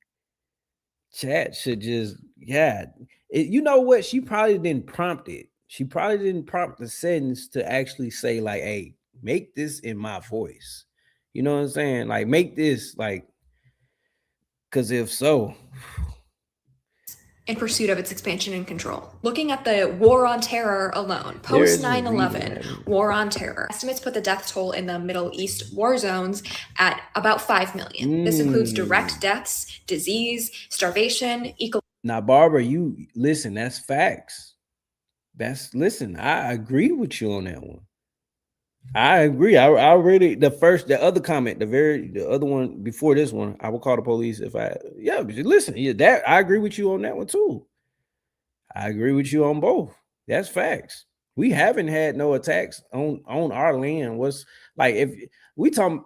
Chat should just, you know what? She probably didn't prompt it. She probably didn't prompt the sentence to actually say, like, hey, make this in my voice. You know what I'm saying? Like, make this like, because if so, in pursuit of its expansion and control. Looking at the war on terror alone, post 9/11, war on terror. Estimates put the death toll in the Middle East war zones at about 5 million. This includes direct deaths, disease, starvation, Now, Barbara, you listen, that's facts. Listen, I agree with you on that one. I agree. I already the other comment, the other one before this one, I will call the police if listen, that I agree with you on that one too. I agree with you on both. That's facts. We haven't had no attacks on our land. What's like if we talk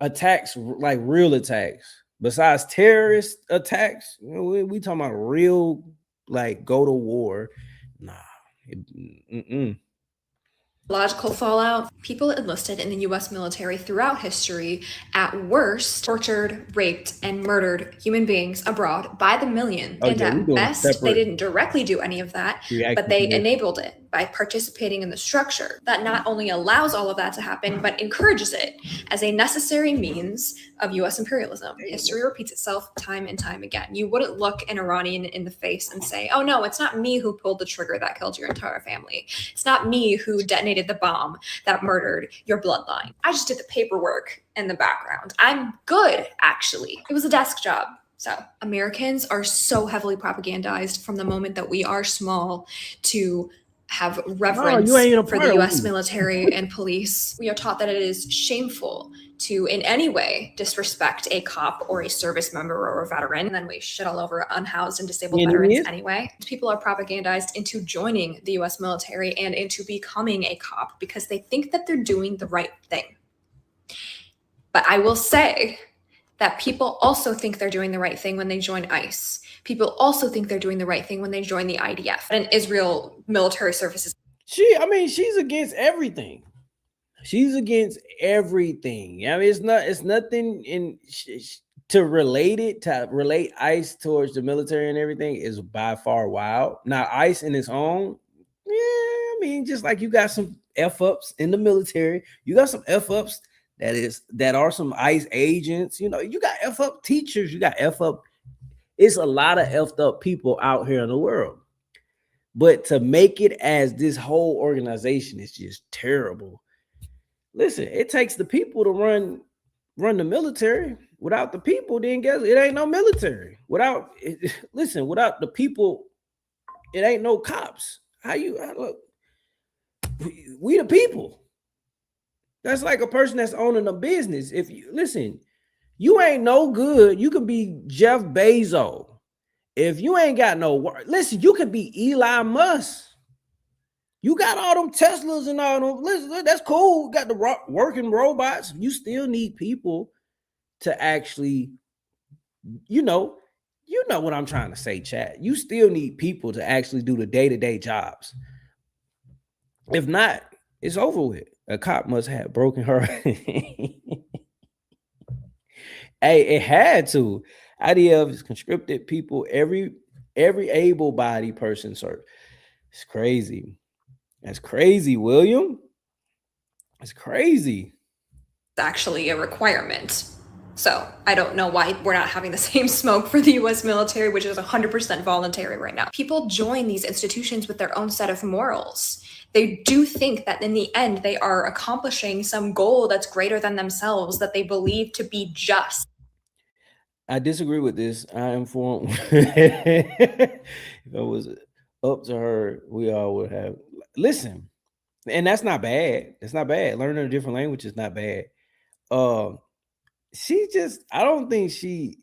attacks like real attacks besides terrorist attacks, we talking about real like go to war. Nah. Logical fallout. People enlisted in the US military throughout history at worst tortured, raped, and murdered human beings abroad by the million. And at best, they didn't directly do any of that, but they enabled it. by participating in the structure that not only allows all of that to happen, but encourages it as a necessary means of US imperialism. History repeats itself time and time again. You wouldn't look an Iranian in the face and say, oh no, it's not me who pulled the trigger that killed your entire family. It's not me who detonated the bomb that murdered your bloodline. I just did the paperwork in the background. I'm good, actually. It was a desk job. So Americans are so heavily propagandized from the moment that we are small to have reverence for the US military and police. We are taught that it is shameful to in any way disrespect a cop or a service member or a veteran, and then we shit all over unhoused and disabled veterans anyway. People are propagandized into joining the US military and into becoming a cop because they think that they're doing the right thing. But I will say that people also think they're doing the right thing when they join ICE. People also think they're doing the right thing when they join the IDF and Israel military services. She's against everything. She's against everything. I mean, it's nothing in to relate ICE towards the military and everything is by far wild. Now, ICE in its own, yeah, I mean, just like you got some F-ups in the military, you got some F-ups that are some ICE agents, you know, you got F-up teachers, you got F-up. It's a lot of F'd up people out here in the world. But to make it as this whole organization is just terrible. Listen, it takes the people to run the military. Without the people, then guess it ain't no military. Without the people, it ain't no cops. Look, we the people. That's like a person that's owning a business. If you listen, you ain't no good. You can be Jeff Bezos. If you ain't got no work, listen, you could be Elon Musk. You got all them Teslas and all them. Listen, that's cool. Got the working robots. You still need people to actually, you know what I'm trying to say, chat. You still need people to actually do the day-to-day jobs. If not, it's over with. A cop must have broken her. Hey, it had to. IDF is conscripted people, every able-bodied person served. It's crazy. That's crazy, William. It's crazy. It's actually a requirement. So I don't know why we're not having the same smoke for the US military, which is 100% voluntary right now. People join these institutions with their own set of morals. They do think that in the end, they are accomplishing some goal that's greater than themselves, that they believe to be just. I disagree with this. I am for if it was up to her, we all would have listen. And that's not bad. It's not bad. Learning a different language is not bad. I don't think she's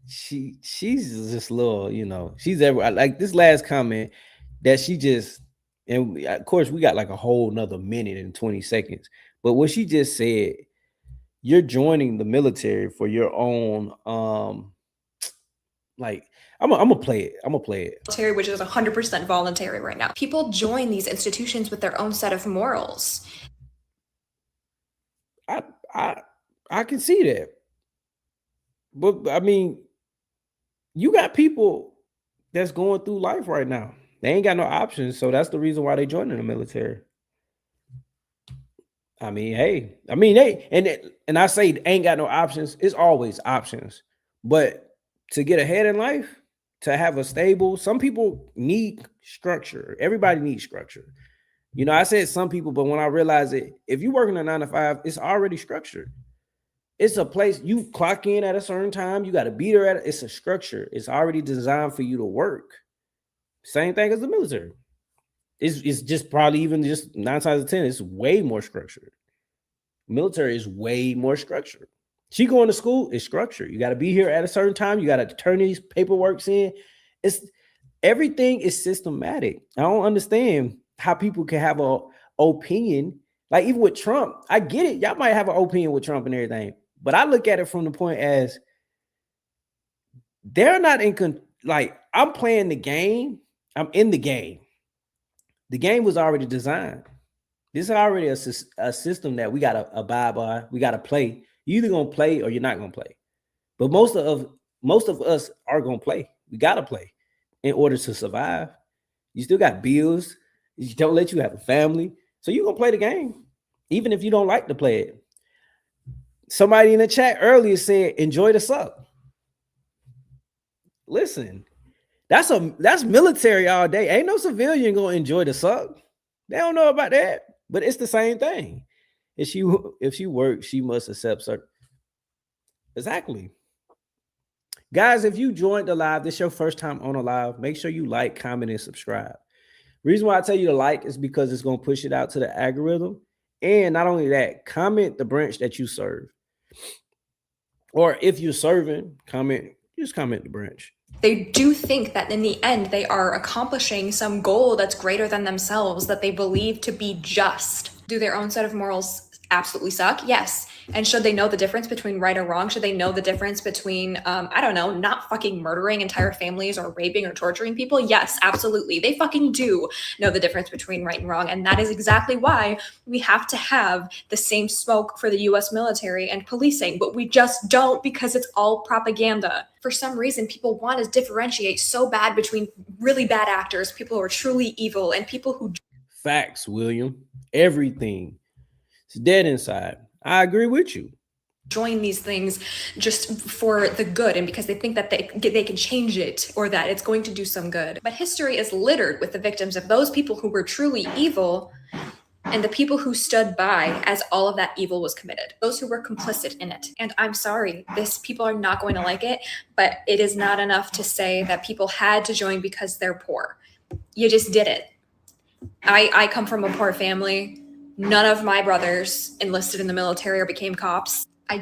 just little, you know, she's ever like this last comment that she just, and of course we got like a whole nother minute and 20 seconds, but what she just said, you're joining the military for your own, like, I'm gonna play it. Military, which is 100% voluntary right now. People join these institutions with their own set of morals. I can see that, but I mean, you got people that's going through life right now. They ain't got no options, so that's the reason why they joining the military. I mean, hey, and I say ain't got no options. It's always options, but to get ahead in life, to have a stable, some people need structure. Everybody needs structure. You know, I said some people, but when I realized it, if you working a 9 to 5, it's already structured. It's a place you clock in at a certain time. You got to be there at it. It's a structure. It's already designed for you to work. Same thing as the military. It's just probably even just 9 times out of 10. It's way more structured. Military is way more structured. She going to school is structured. You got to be here at a certain time. You got to turn these paperworks in. Everything is systematic. I don't understand how people can have an opinion. Like even with Trump, I get it. Y'all might have an opinion with Trump and everything, but I look at it from the point as they're not like I'm playing the game. I'm in the game. The game was already designed. This is already a system that we got to abide by. We got to play. You're either going to play or you're not going to play. But most of us are going to play. We got to play in order to survive. You still got bills. You don't let you have a family. So you're gonna play the game, even if you don't like to play it. Somebody in the chat earlier said, enjoy the suck. Listen, that's military all day. Ain't no civilian gonna enjoy the suck. They don't know about that, but it's the same thing. If she works, she must accept certain. Exactly. Guys, if you joined the live, this is your first time on a live, make sure you like, comment, and subscribe. Reason why I tell you to like is because it's going to push it out to the algorithm. And not only that, comment the branch that you serve. Or if you're serving, just comment the branch. They do think that in the end, they are accomplishing some goal that's greater than themselves, that they believe to be just. Do their own set of morals absolutely suck? Yes. And should they know the difference between right or wrong? Should they know the difference between, I don't know, not fucking murdering entire families or raping or torturing people? Yes, absolutely. They fucking do know the difference between right and wrong. And that is exactly why we have to have the same smoke for the US military and policing, but we just don't, because it's all propaganda. For some reason, people want to differentiate so bad between really bad actors, people who are truly evil, and people who... Facts, William. Everything. It's dead inside. I agree with you. Join these things just for the good and because they think that they can change it or that it's going to do some good. But history is littered with the victims of those people who were truly evil and the people who stood by as all of that evil was committed, those who were complicit in it. And I'm sorry, people are not going to like it, but it is not enough to say that people had to join because they're poor. You just did it. I come from a poor family. None of my brothers enlisted in the military or became cops. I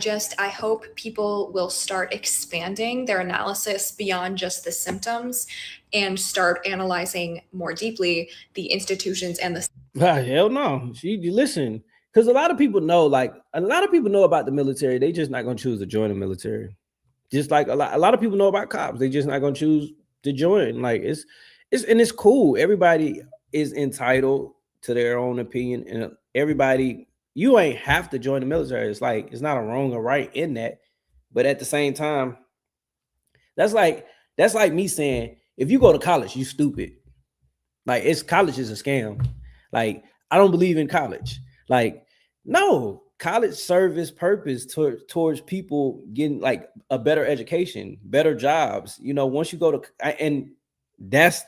hope people will start expanding their analysis beyond just the symptoms and start analyzing more deeply the institutions and the... Hell no. Listen, because a lot of people know about the military. They just not going to choose to join the military. Just like a lot of people know about cops. They just not going to choose to join. Like it's cool. Everybody is entitled to their own opinion, and everybody, you ain't have to join the military. It's like, it's not a wrong or right in that, but at the same time, that's like me saying, if you go to college, you stupid. Like, college is a scam. Like, I don't believe in college. Like, no, college serves its purpose towards people getting like a better education, better jobs. You know, once you go to, and that's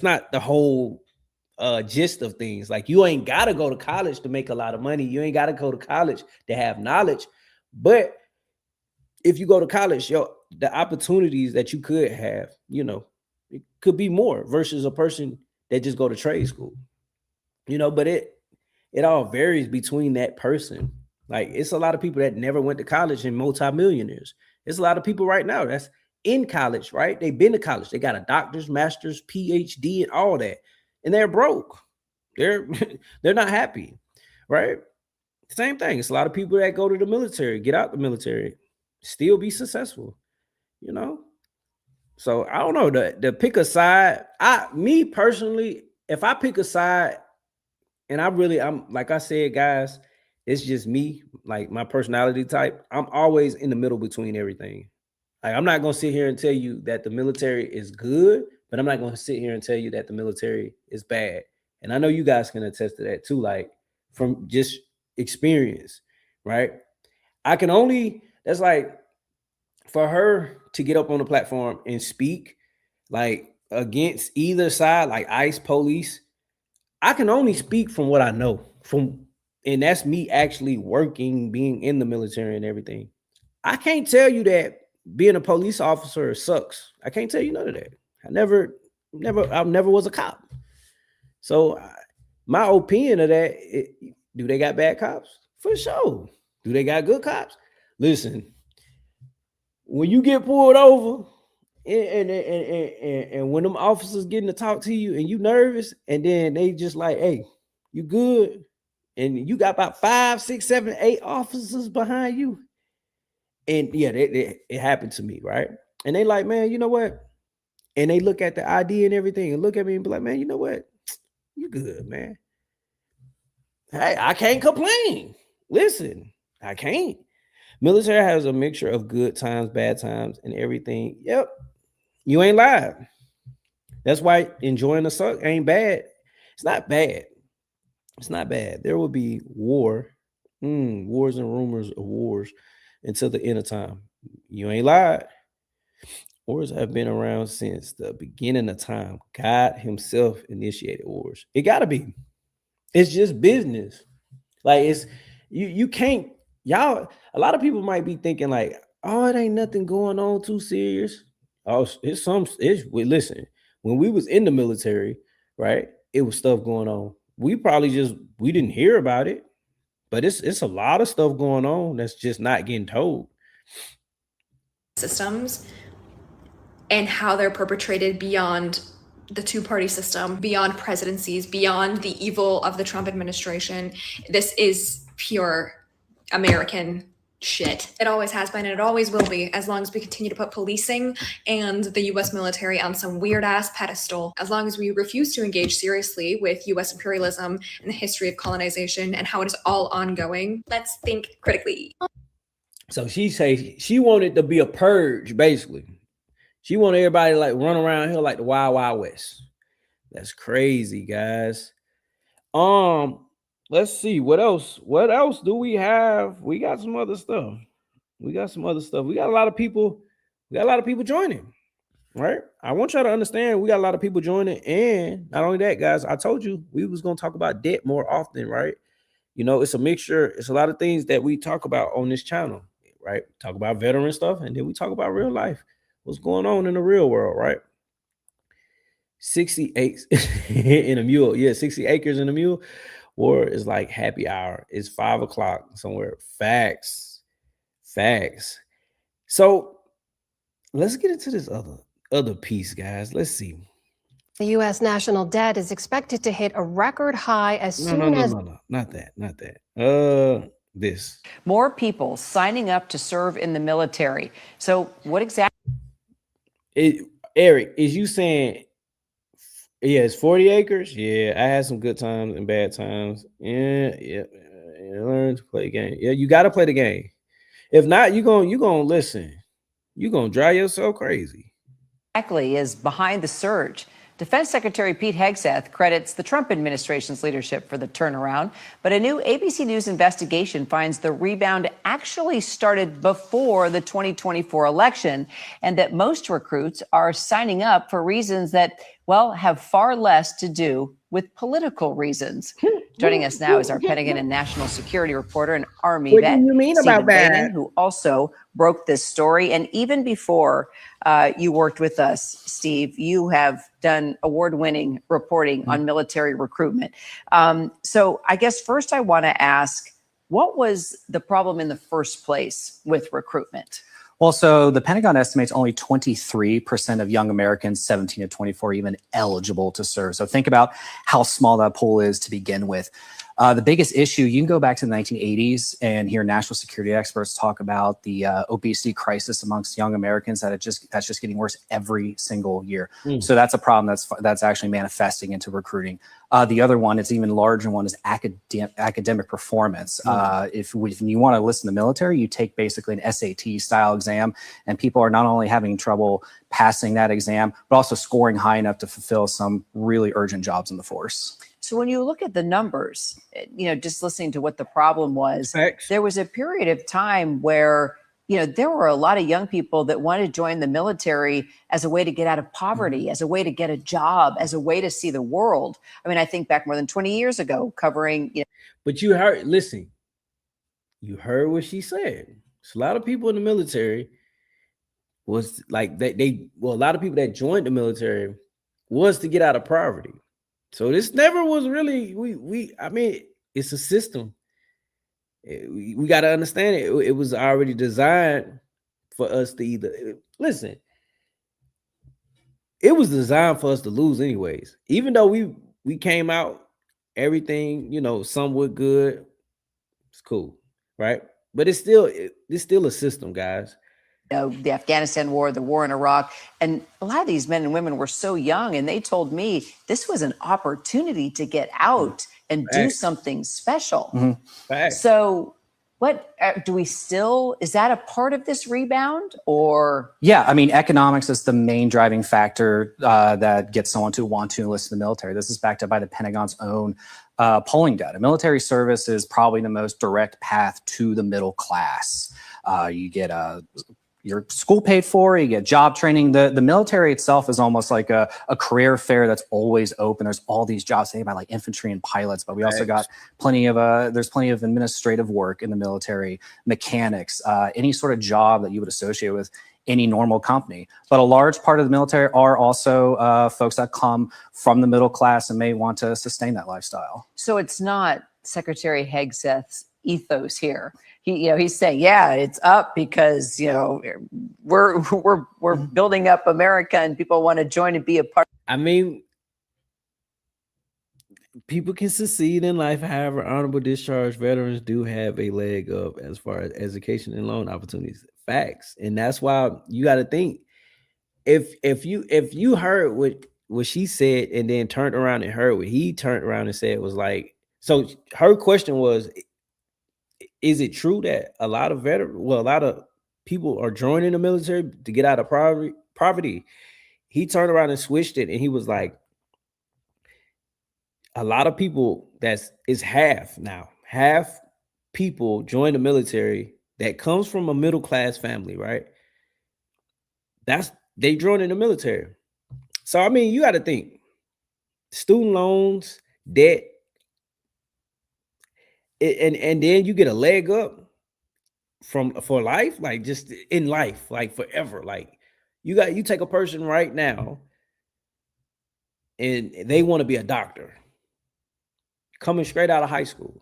not the whole gist of things. Like, you ain't got to go to college to make a lot of money. You ain't got to go to college to have knowledge. But if you go to college, the opportunities that you could have, you know, it could be more versus a person that just go to trade school, you know. But it all varies between that person. Like, it's a lot of people that never went to college and multimillionaires. There's a lot of people right now that's in college, right? They've been to college. They got a doctor's, master's, PhD, and all that. And they're broke. They're not happy, right? Same thing. It's a lot of people that go to the military, get out the military, still be successful, you know? So I don't know, the pick a side. Me personally, if I pick a side, and I'm like I said, guys, it's just me, like my personality type. I'm always in the middle between everything. Like, I'm not gonna sit here and tell you that the military is good, but I'm not gonna sit here and tell you that the military is bad. And I know you guys can attest to that too, like from just experience, right? That's like, for her to get up on the platform and speak like against either side, like ICE, police, I can only speak from what I know and that's me actually working, being in the military and everything. I can't tell you that being a police officer sucks. I can't tell you none of that. I never was a cop. So my opinion of that, do they got bad cops? For sure. Do they got good cops? Listen, when you get pulled over and when them officers getting to talk to you and you nervous, and then they just like, hey, you good? And you got about 5, 6, 7, 8 officers behind you. And yeah, it happened to me, right? And they like, man, you know what? And they look at the ID and everything and look at me and be like, man, you know what? You good, man. Hey, I can't complain. Listen, I can't. Military has a mixture of good times, bad times, and everything. Yep. You ain't lied. That's why enjoying the suck ain't bad. It's not bad. It's not bad. There will be wars and rumors of wars until the end of time. You ain't lied. Wars have been around since the beginning of time. God himself initiated wars. It gotta be. It's just business. Like it's you can't y'all. A lot of people might be thinking like, oh, it ain't nothing going on too serious. Oh, listen. When we was in the military, right? It was stuff going on. We didn't hear about it, but it's a lot of stuff going on that's just not getting told. Systems and how they're perpetrated beyond the two-party system, beyond presidencies, beyond the evil of the Trump administration. This is pure American shit. It always has been and it always will be, as long as we continue to put policing and the US military on some weird ass pedestal. As long as we refuse to engage seriously with US imperialism and the history of colonization and how it is all ongoing, let's think critically. So she wanted to be a purge, basically. She wanted everybody to like run around here like the Wild Wild West. That's crazy, guys. Let's see what else. What else do we have? We got some other stuff. We got a lot of people. We got a lot of people joining. Right? I want y'all to understand we got a lot of people joining, and not only that, guys. I told you we was gonna talk about debt more often, right? You know, it's a mixture. It's a lot of things that we talk about on this channel, right? Talk about veteran stuff, and then we talk about real life. What's going on in the real world, right? 68 in a mule. Yeah, 60 acres in a mule. War is like happy hour. It's 5 o'clock somewhere. Facts. So let's get into this other piece, guys. Let's see. The U.S. national debt is expected to hit a record high as soon as... No, not that. This. More people signing up to serve in the military. So what exactly... Eric, is you saying, yeah, it's 40 acres? Yeah, I had some good times and bad times. Yeah. Learn to play a game. Yeah, you got to play the game. If not, you're gonna listen. You're gonna drive yourself crazy. Exactly is behind the surge. Defense Secretary Pete Hegseth credits the Trump administration's leadership for the turnaround, but a new ABC News investigation finds the rebound actually started before the 2024 election, and that most recruits are signing up for reasons that, well, have far less to do with political reasons. Joining us now is our Pentagon and national security reporter and Army vet, Stephen Baiman, who also broke this story. And even before you worked with us, Steve, you have done award-winning reporting on military recruitment. So I guess first I want to ask, what was the problem in the first place with recruitment? Well, so the Pentagon estimates only 23% of young Americans 17 to 24 are even eligible to serve. So think about how small that pool is to begin with. The biggest issue, you can go back to the 1980s and hear national security experts talk about the obesity crisis amongst young Americans that's just getting worse every single year. So that's a problem that's actually manifesting into recruiting. The other one, it's even larger one, is academic performance. If you want to listen to the military, you take basically an SAT style exam, and people are not only having trouble passing that exam, but also scoring high enough to fulfill some really urgent jobs in the force. So when you look at the numbers, just listening to what the problem was, there was a period of time where, there were a lot of young people that wanted to join the military as a way to get out of poverty, as a way to get a job, as a way to see the world. I mean, I think back more than 20 years ago covering. But you heard what she said. It's a lot of people in the military was like, a lot of people that joined the military was to get out of poverty. So this never was really, I mean, it's a system. We got to understand it. It was already designed for us to listen. It was designed for us to lose anyways. Even though we came out, everything, somewhat good. It's cool, right? But it's still a system, guys. The Afghanistan war, the war in Iraq, and a lot of these men and women were so young, and they told me this was an opportunity to get out and do something special. So What do we still, is that a part of this rebound or? Yeah, I mean, economics is the main driving factor that gets someone to want to enlist in the military. This is backed up by the Pentagon's own polling data. Military service is probably the most direct path to the middle class. You get your school paid for, you get job training. The military itself is almost like a career fair that's always open. There's all these jobs, say about like infantry and pilots, but we also got plenty of there's plenty of administrative work in the military, mechanics, any sort of job that you would associate with any normal company. But a large part of the military are also folks that come from the middle class and may want to sustain that lifestyle. So it's not Secretary Hegseth's ethos here. He's saying, yeah, it's up because, we're building up America and people want to join and be a part. I mean, people can succeed in life. However, honorable discharge veterans do have a leg up as far as education and loan opportunities. Facts. And that's why you got to think, if you heard what she said and then turned around and heard what he turned around and said, was like, so her question was, is it true that a lot of people are joining the military to get out of poverty? He turned around and switched it, and he was like, a lot of people, it's half now. Half people join the military that comes from a middle class family, right? They join in the military. So I mean, you got to think, student loans, debt, and then you get a leg up for life, like just in life, like forever. Like you take a person right now and they want to be a doctor coming straight out of high school.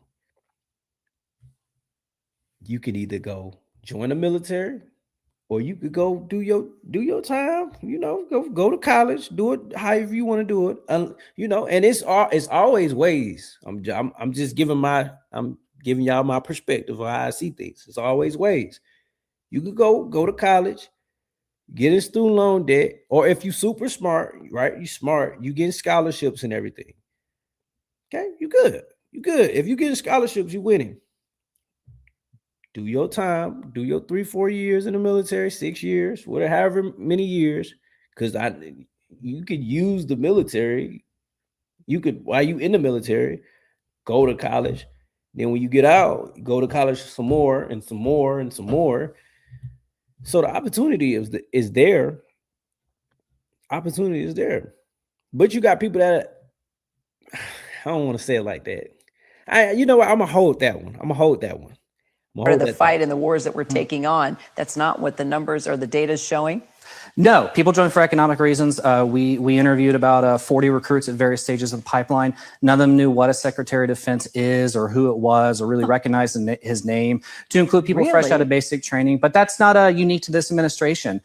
You could either go join the military, or you could go do your time, go to college, do it however you want to do it. And it's always ways. I'm just giving y'all my perspective of how I see things. It's always ways. You could go to college, get in student loan debt, or if you super smart, right? You smart, you getting scholarships and everything. Okay, you good. If you getting scholarships, you winning. Do your time, do your 3-4 years in the military, 6 years, whatever, however many years, because you could use the military. You could, while you in the military, go to college. Then when you get out, go to college some more and some more and some more. So the opportunity is there. Opportunity is there. But you got people that, I don't want to say it like that. You know what? I'm gonna hold that one. Part of the fight and the wars that we're taking on. That's not what the numbers or the data is showing. No, people join for economic reasons. We interviewed about 40 recruits at various stages of the pipeline. None of them knew what a Secretary of Defense is or who it was or really recognized his name, to include people fresh out of basic training. But that's not unique to this administration.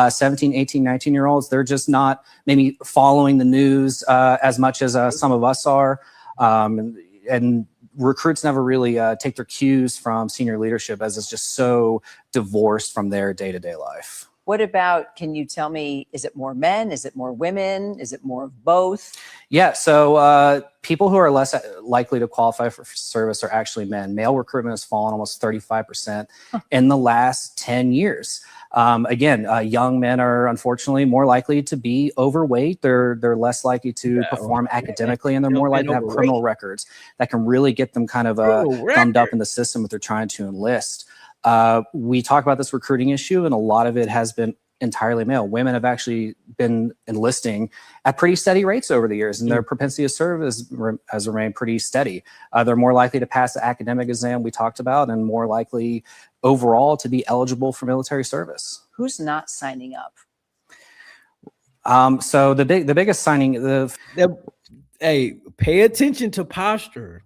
17, 18, 19-year-olds, they're just not maybe following the news as much as some of us are. And recruits never really take their cues from senior leadership, as it's just so divorced from their day-to-day life. What about, can you tell me, is it more men? Is it more women? Is it more of both? Yeah, so people who are less likely to qualify for service are actually men. Male recruitment has fallen almost 35% in the last 10 years. Again, young men are unfortunately more likely to be overweight. They're less likely to perform academically, and they're more likely to have criminal records that can really get them kind of thumbed up in the system if they're trying to enlist. We talk about this recruiting issue, and a lot of it has been entirely male. Women have actually been enlisting at pretty steady rates over the years, and their propensity to serve has remained pretty steady. They're more likely to pass the academic exam we talked about, and more likely overall to be eligible for military service. Who's not signing up? So the biggest signing, hey, pay attention to posture.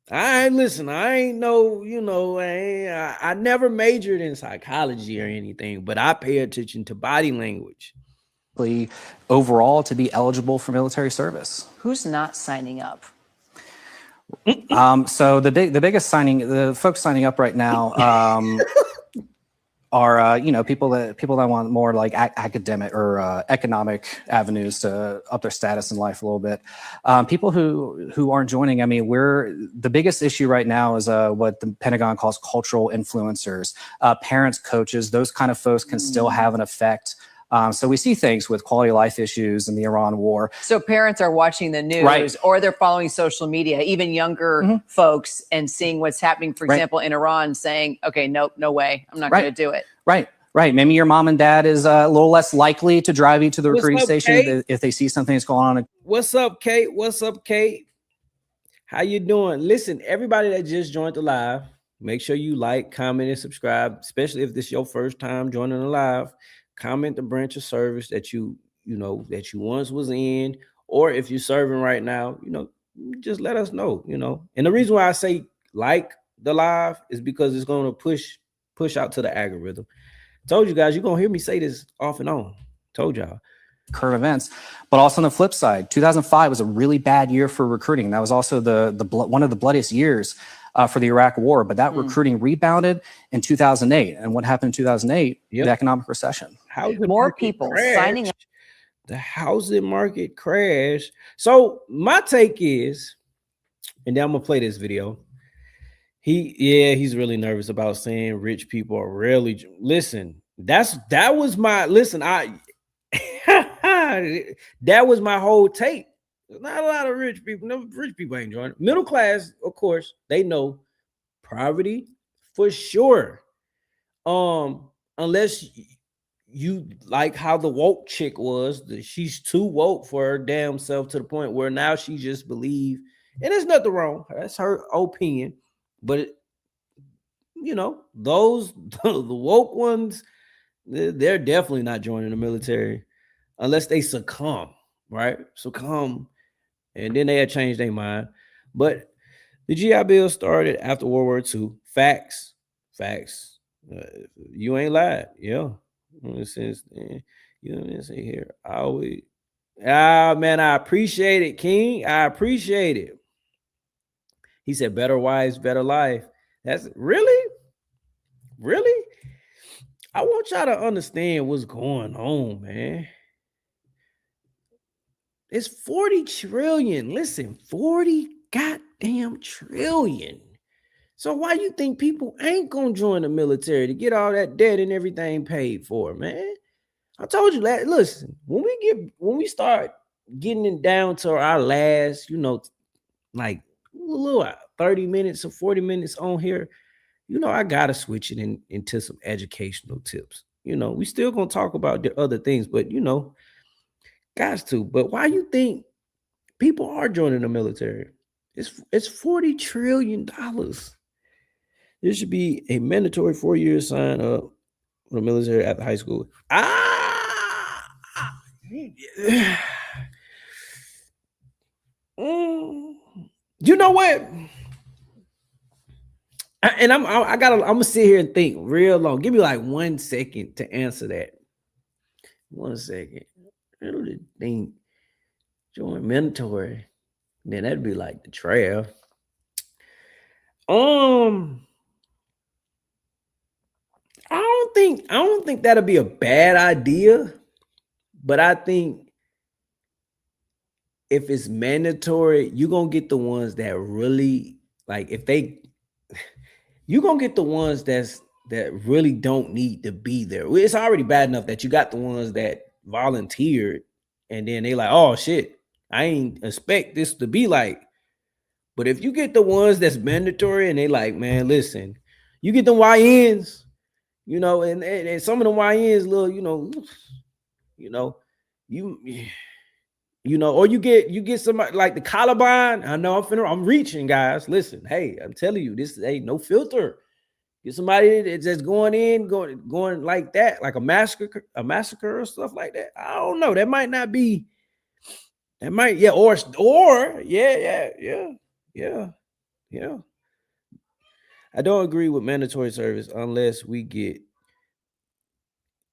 I ain't know, I never majored in psychology or anything, but I pay attention to body language. Overall to be eligible for military service. Who's not signing up? So the biggest signing, the folks signing up right now, are people that want more like academic or economic avenues to up their status in life a little bit. People who aren't joining. I mean, the biggest issue right now is what the Pentagon calls cultural influencers, parents, coaches. Those kind of folks can still have an effect. So we see things with quality of life issues in the Iran war. So parents are watching the news, Right. or they're following social media, even younger folks, and seeing what's happening, for example, in Iran, saying, okay, no way, I'm not going to do it. Right. Maybe your mom and dad is a little less likely to drive you to the recruiting station Kate? if they see something that's going on. What's up, Kate? How you doing? Listen, everybody that just joined the live, make sure you like, comment, and subscribe, especially if this is your first time joining the live. Comment the branch of service that you once was in, or if you're serving right now, just let us know, And the reason why I say like the live is because it's going to push out to the algorithm. Told you guys, you're going to hear me say this off and on. Told y'all. Current events, but also on the flip side, 2005 was a really bad year for recruiting. That was also one of the bloodiest years for the Iraq War. But that recruiting rebounded in 2008, and what happened in 2008? The economic recession. More people signing up. The housing market crashed. So my take is, and then I'm gonna play this video. He's really nervous about saying rich people are rarely. Listen, that was my that was my whole take. There's not a lot of rich people. No, rich people ain't joining. Middle class, of course, they know poverty for sure. Unless you like how the woke chick was, she's too woke for her damn self to the point where now she just believe, and there's nothing wrong. That's her opinion, but those the woke ones, they're definitely not joining the military unless they succumb, right? And then they had changed their mind. But the GI Bill started after World War II. Facts. You ain't lied. Yeah. Since then, say here. Man, I appreciate it, King. I appreciate it. He said, better wives, better life. That's really? I want y'all to understand what's going on, man. It's 40 trillion. Listen, 40 goddamn trillion. So why you think people ain't gonna join the military to get all that debt and everything paid for, man? I told you that. Listen, when we start getting it down to our last, like a little 30 minutes or 40 minutes on here, I gotta switch it into some educational tips. We still gonna talk about the other things, but guys too. But why you think people are joining the military? It's $40 trillion. There should be a mandatory 4-year sign up for the military after high school. You know what? And I'm gonna sit here and think real long. Give me like 1 second to answer that. 1 second. I don't think join mandatory. Then that'd be like the trail. I don't think that'll be a bad idea, but I think if it's mandatory, you're gonna get the ones that really like you're gonna get the ones that really don't need to be there. It's already bad enough that you got the ones that volunteered and then they like, oh shit, I ain't expect this to be like. But if you get the ones that's mandatory and they like, man, listen, you get the YNs, and some of the YNs, little, or you get somebody like the Columbine. I know I'm reaching, guys. Listen, hey, I'm telling you, this ain't no filter. Get somebody that's just going like that, like a massacre or stuff like that. I don't know. That might not be. That might, yeah, or yeah. I don't agree with mandatory service unless we get.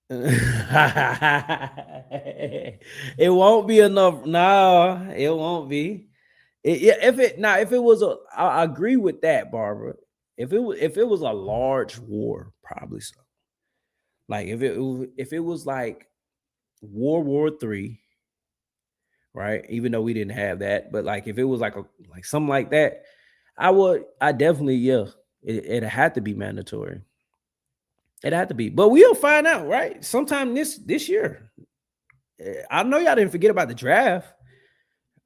It won't be enough. No, it won't be. If it was I agree with that, Barbara. If it was a large war, probably so. Like if it was like World War III, right? Even though we didn't have that, but like if it was like something like that, I definitely, yeah, it had to be mandatory. It had to be, but we'll find out, right? Sometime this year. I know y'all didn't forget about the draft.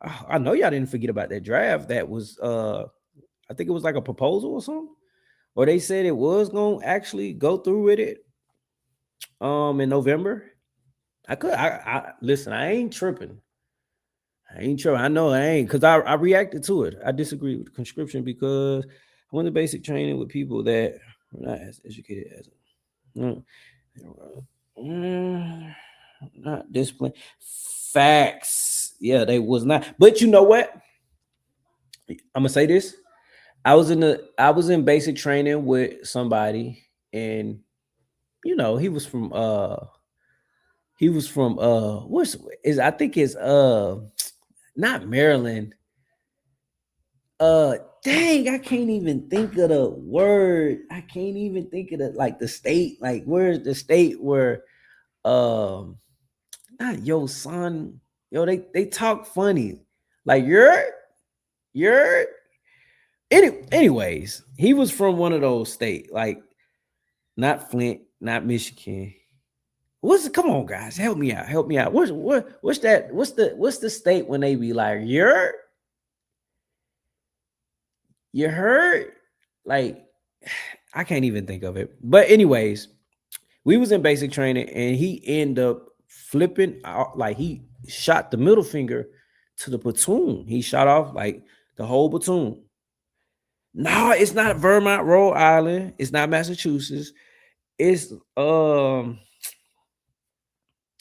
I know y'all didn't forget about that draft. That was I think it was like a proposal or something, or they said it was gonna actually go through with it in November. I listen, I ain't tripping. I know I ain't, because I reacted to it. I disagree with the conscription because I went to basic training with people that were not as educated as not disciplined. Facts. Yeah, they was not. But you know what? I'm gonna say this. I was in basic training with somebody, and he was from what's is I think it's not Maryland. Dang, I can't even think of the word. I can't even think of the state. Like, where's the state where not yo son, they talk funny. Like you're anyways, he was from one of those states, like not Flint, not Michigan. Come on, guys, help me out. What's that? What's the state when they be like, you heard? Like, I can't even think of it. But anyways, we was in basic training and he ended up flipping out, like he shot the middle finger to the platoon. He shot off like the whole platoon. No, it's not Vermont, Rhode Island. It's not Massachusetts. It's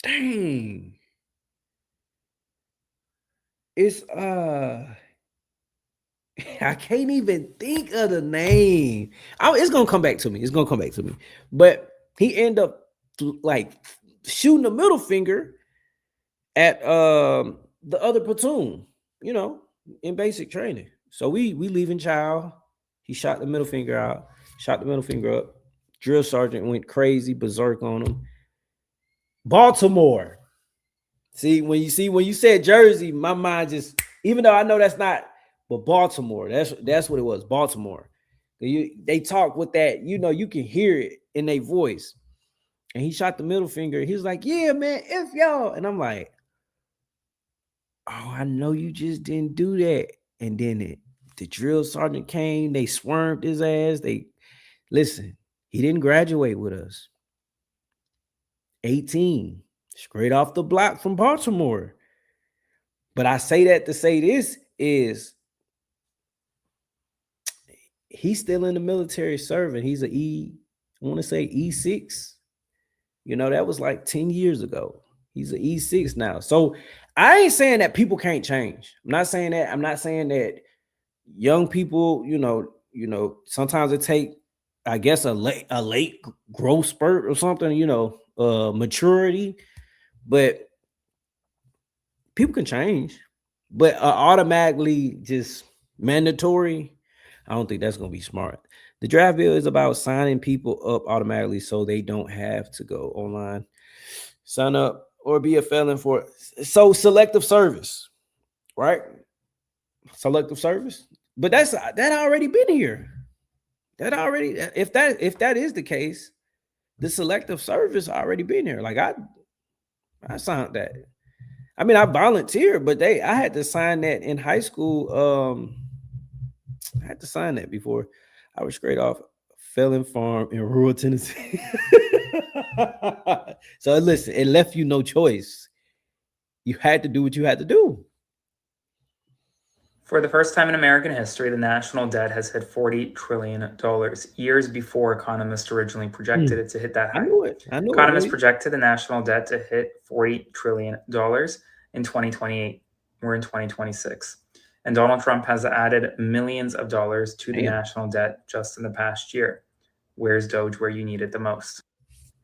dang. It's I can't even think of the name. It's gonna come back to me. But he ended up like shooting the middle finger at the other platoon, in basic training. So we leaving child. He shot the middle finger out, shot the middle finger up. Drill sergeant went crazy, berserk on him. Baltimore. When you said Jersey, my mind just, even though I know that's not, but Baltimore, that's what it was, Baltimore. They talk with that, you can hear it in their voice. And he shot the middle finger. He was like, yeah, man, F y'all. And I'm like, oh, I know you just didn't do that. And then the drill sergeant came, they swerved his ass. Listen, he didn't graduate with us. 18, straight off the block from Baltimore. But I say that to say this is he's still in the military serving. He's I want to say E6. That was like 10 years ago. He's an E6 now. So I ain't saying that people can't change. I'm not saying that. I'm not saying that young people, sometimes it take, I guess, a late growth spurt or something, maturity. But people can change. But automatically just mandatory, I don't think that's going to be smart. The draft bill is about signing people up automatically so they don't have to go online, sign up, or be a felon for it. So selective service, right? Selective service. But that already been here. If that is the case, the selective service already been here. Like I signed that. I mean, I volunteered, but I had to sign that in high school. I had to sign that before I was straight off Felon Farm in rural Tennessee. So listen, it left you no choice. You had to do what you had to do. For the first time in American history, the national debt has hit $40 trillion, years before economists originally projected it to hit that high. I knew it. Economists projected the national debt to hit $40 trillion in 2028. We're in 2026. And Donald Trump has added millions of dollars to the national debt just in the past year. Where's Doge where you need it the most?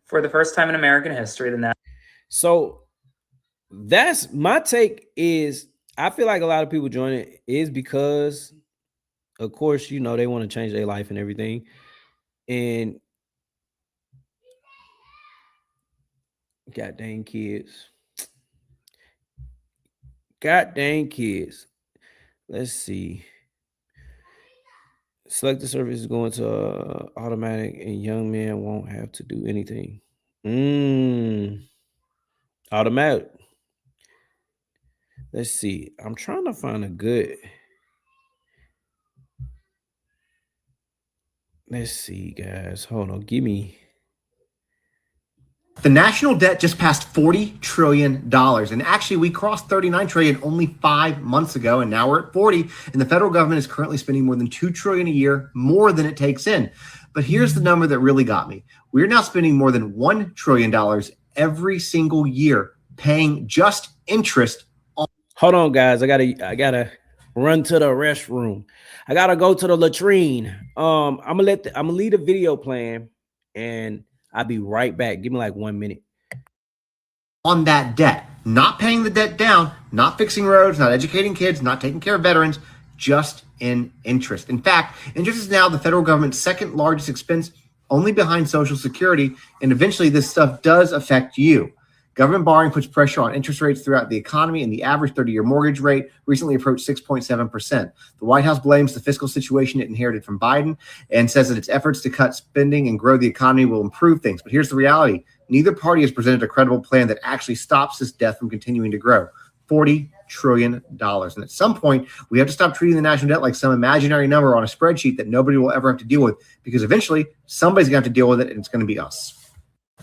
For the first time in American history, So that's my take is, I feel like a lot of people join it is because, of course, they want to change their life and everything. And God dang kids. God dang kids. Let's see. Select the service is going to automatic, and young men won't have to do anything. Automatic. Let's see. I'm trying to find a good. Let's see, guys. Hold on. Give me. The national debt just passed $40 trillion. And actually, we crossed $39 trillion only 5 months ago, and now we're at 40. And the federal government is currently spending more than $2 trillion a year, more than it takes in. But here's the number that really got me. We're now spending more than $1 trillion every single year paying just interest on. Hold on, guys. I gotta run to the restroom. I gotta go to the latrine. I'm gonna leave the video playing, and I'll be right back. Give me like 1 minute. On that debt, not paying the debt down, not fixing roads, not educating kids, not taking care of veterans, just in interest. In fact, interest is now the federal government's second largest expense, only behind Social Security, and eventually this stuff does affect you. Government borrowing puts pressure on interest rates throughout the economy, and the average 30-year mortgage rate recently approached 6.7%. The White House blames the fiscal situation it inherited from Biden and says that its efforts to cut spending and grow the economy will improve things. But here's the reality. Neither party has presented a credible plan that actually stops this debt from continuing to grow. $40 trillion. And at some point, we have to stop treating the national debt like some imaginary number on a spreadsheet that nobody will ever have to deal with, because eventually somebody's going to have to deal with it, and it's going to be us.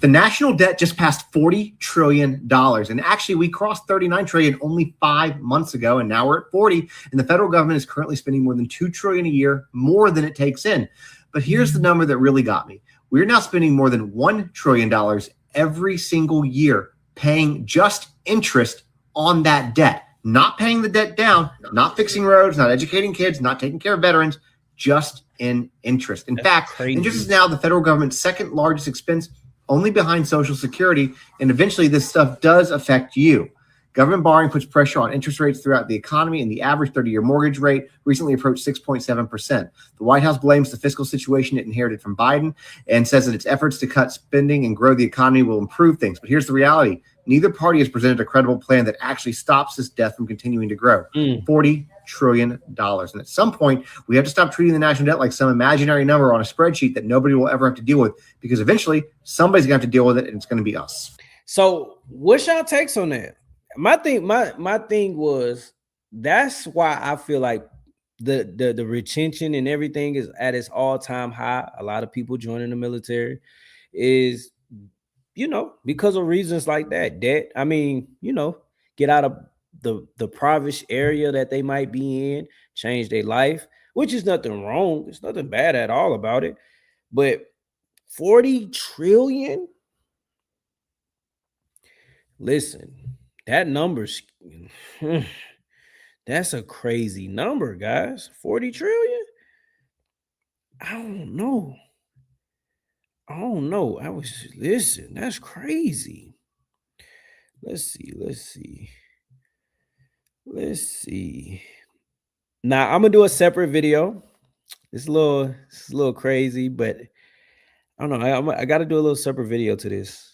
The national debt just passed $40 trillion. And actually, we crossed $39 trillion only 5 months ago, and now we're at 40. And the federal government is currently spending more than $2 trillion a year, more than it takes in. But here's the number that really got me. We're now spending more than $1 trillion every single year paying just interest on that debt, not paying the debt down, not fixing roads, not educating kids, not taking care of veterans, just in interest. In fact, interest is now the federal government's second largest expense, only behind Social Security, and eventually this stuff does affect you. Government borrowing puts pressure on interest rates throughout the economy, and the average 30-year mortgage rate recently approached 6.7%. The White House blames the fiscal situation it inherited from Biden and says that its efforts to cut spending and grow the economy will improve things. But here's the reality. Neither party has presented a credible plan that actually stops this debt from continuing to grow. $40 trillion. And at some point, we have to stop treating the national debt like some imaginary number on a spreadsheet that nobody will ever have to deal with, because eventually somebody's going to have to deal with it, and it's going to be us. So what's y'all takes on that? My thing was, that's why I feel like the retention and everything is at its all-time high. A lot of people joining the military is, because of reasons like that. Debt. I mean, get out of the private area that they might be in, change their life, which is nothing wrong. There's nothing bad at all about it. But 40 trillion? Listen, that number's that's a crazy number, guys. 40 trillion? I don't know. Listen, that's crazy. Let's see. Now I'm gonna do a separate video. It's a little crazy, but I don't know. I gotta do a little separate video to this.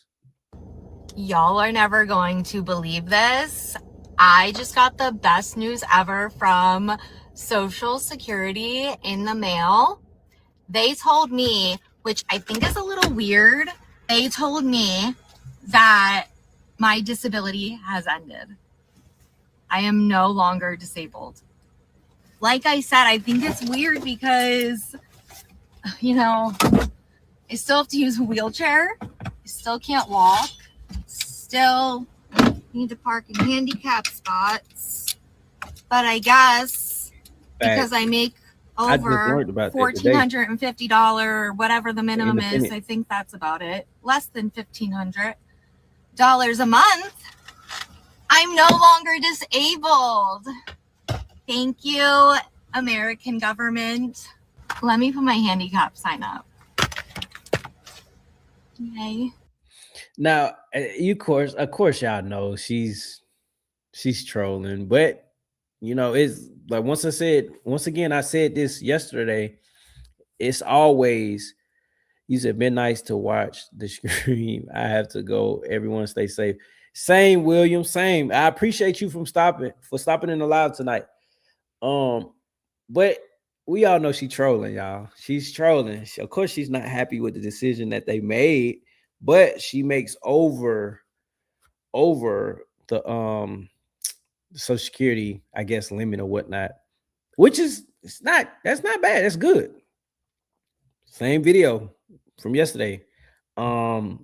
Y'all are never going to believe this. I just got the best news ever from Social Security in the mail. They told me, which I think is a little weird, they told me that my disability has ended. I am no longer disabled. Like I said, I think it's weird because, I still have to use a wheelchair. I still can't walk. Still need to park in handicap spots. But I guess because I make over $1,450, whatever the minimum is, I think that's about it. Less than $1,500 a month. I'm no longer disabled. Thank you, American government. Let me put my handicap sign up. Okay. Now, of course, y'all know she's trolling, but it's like once again, I said this yesterday. It's always, You said been nice to watch the stream. I have to go. Everyone stay safe. Same, William. Same. I appreciate you for stopping in the live tonight. But we all know she's trolling, y'all. She's trolling. Of course, she's not happy with the decision that they made, but she makes over the Social Security, I guess, limit or whatnot, which is that's not bad. That's good. Same video from yesterday. Well,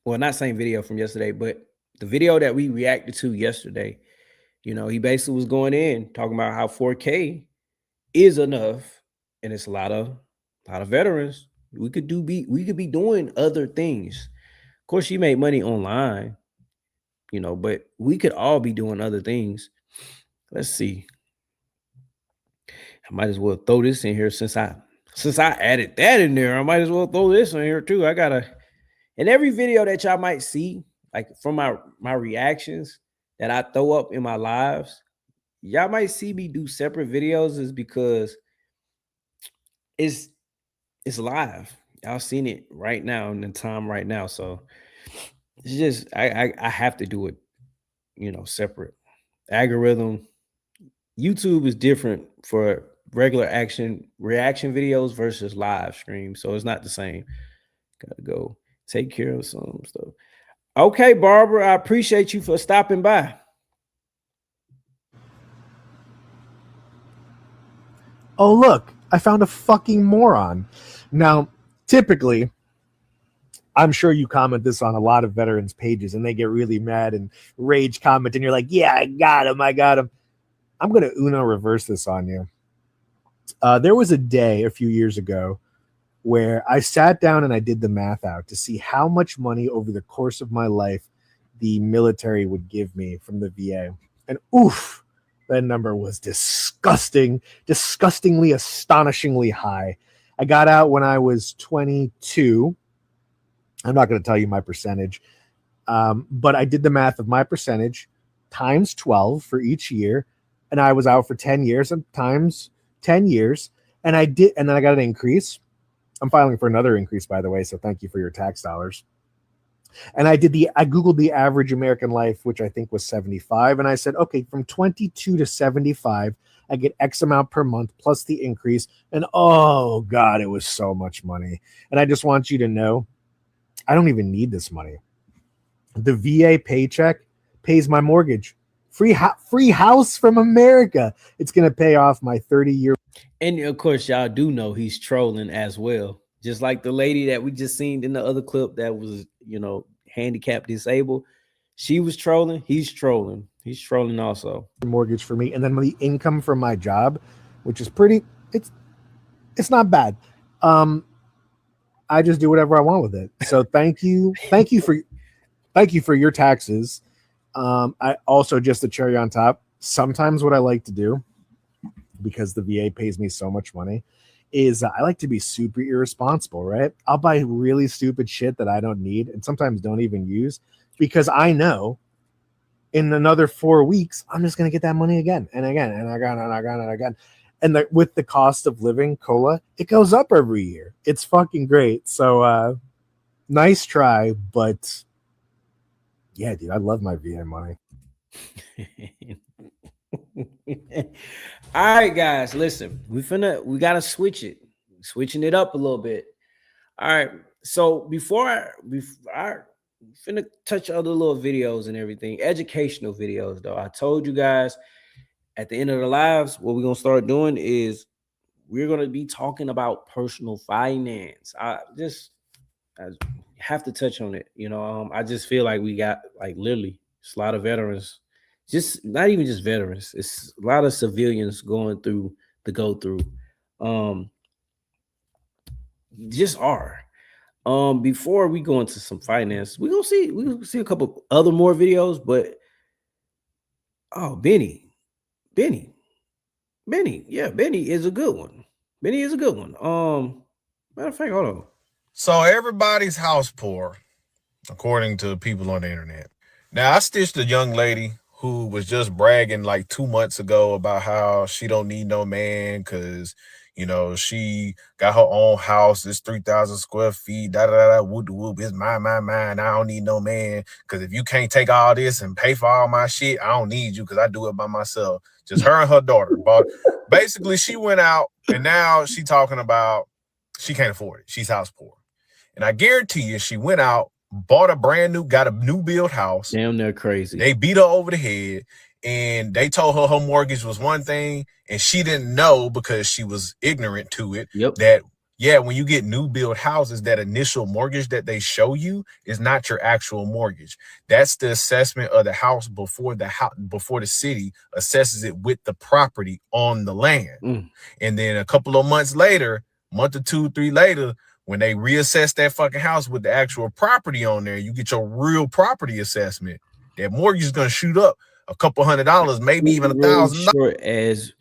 not same video from yesterday, but the video that we reacted to yesterday, he basically was going in talking about how 4K is enough, and it's a lot of veterans. We could be doing other things. Of course, she made money online, but we could all be doing other things. Let's see. I might as well throw this in here since I added that in there. I might as well throw this in here too. In every video that y'all might see, like from my reactions that I throw up in my lives, y'all might see me do separate videos is because it's live. Y'all seen it right now in the time right now. So it's just I have to do it, separate. Algorithm. YouTube is different for regular reaction videos versus live stream. So it's not the same. Gotta go take care of some stuff. Okay, Barbara, I appreciate you for stopping by. Oh, look, I found a fucking moron. Now, typically, I'm sure you comment this on a lot of veterans' pages and they get really mad and rage comment and you're like, yeah, I got him. I'm going to Uno reverse this on you. There was a day a few years ago where I sat down and I did the math out to see how much money over the course of my life the military would give me from the VA. And oof, that number was disgustingly, astonishingly high. I got out when I was 22. I'm not going to tell you my percentage, but I did the math of my percentage times 12 for each year. And I was out for 10 years and times 10 years. And then I got an increase. I'm filing for another increase, by the way. So thank you for your tax dollars. And I Googled the average American life, which I think was 75. And I said, okay, from 22 to 75, I get X amount per month plus the increase. And oh God, it was so much money. And I just want you to know, I don't even need this money. The VA paycheck pays my mortgage. Free house from America. It's going to pay off my 30-year. And of course, y'all do know he's trolling as well. Just like the lady that we just seen in the other clip that was, handicapped disabled. She was trolling. He's trolling. He's trolling also. Mortgage for me. And then the income from my job, which is it's not bad. I just do whatever I want with it. So thank you for your taxes. I also, just the cherry on top, sometimes what I like to do, because the VA pays me so much money, is I like to be super irresponsible, right? I'll buy really stupid shit that I don't need and sometimes don't even use, because I know in another 4 weeks, I'm just going to get that money again and again and again and again and again. And with the cost of living, COLA, it goes up every year. It's fucking great. So nice try, but yeah, dude, I love my VA money. All right, guys, listen, we gotta switching it up a little bit. All right, so before I finna touch other little videos and everything, educational videos though. I told you guys at the end of the lives, what we're gonna start doing is we're gonna be talking about personal finance. I have to touch on it. I just feel like we got literally a lot of veterans, just not even just veterans. It's a lot of civilians going through the go through. Just are. Before we go into some finance, we're gonna see a couple other more videos, but Benny. Yeah, Benny is a good one. Matter of fact, hold on. So everybody's house poor, according to people on the internet. Now, I stitched a young lady who was just bragging 2 months ago about how she don't need no man because, You know, she got her own house. It's 3,000 square feet. Da da da. Whoop whoop. It's mine. I don't need no man. Because if you can't take all this and pay for all my shit, I don't need you because I do it by myself. Just her and her daughter. But basically, she went out and now she talking about she can't afford it. She's house poor. And I guarantee you, she went out, got a new build house. Damn, they're crazy. They beat her over the head. And they told her mortgage was one thing, and she didn't know because she was ignorant to it. Yep. That, yeah, when you get new build houses, that initial mortgage that they show you is not your actual mortgage. That's the assessment of the house before the city assesses it with the property on the land. And then a couple of months later, month or 2, 3 later, when they reassess that fucking house with the actual property on there, you get your real property assessment. That mortgage is going to shoot up a couple $100, maybe even $1,000. Sure, as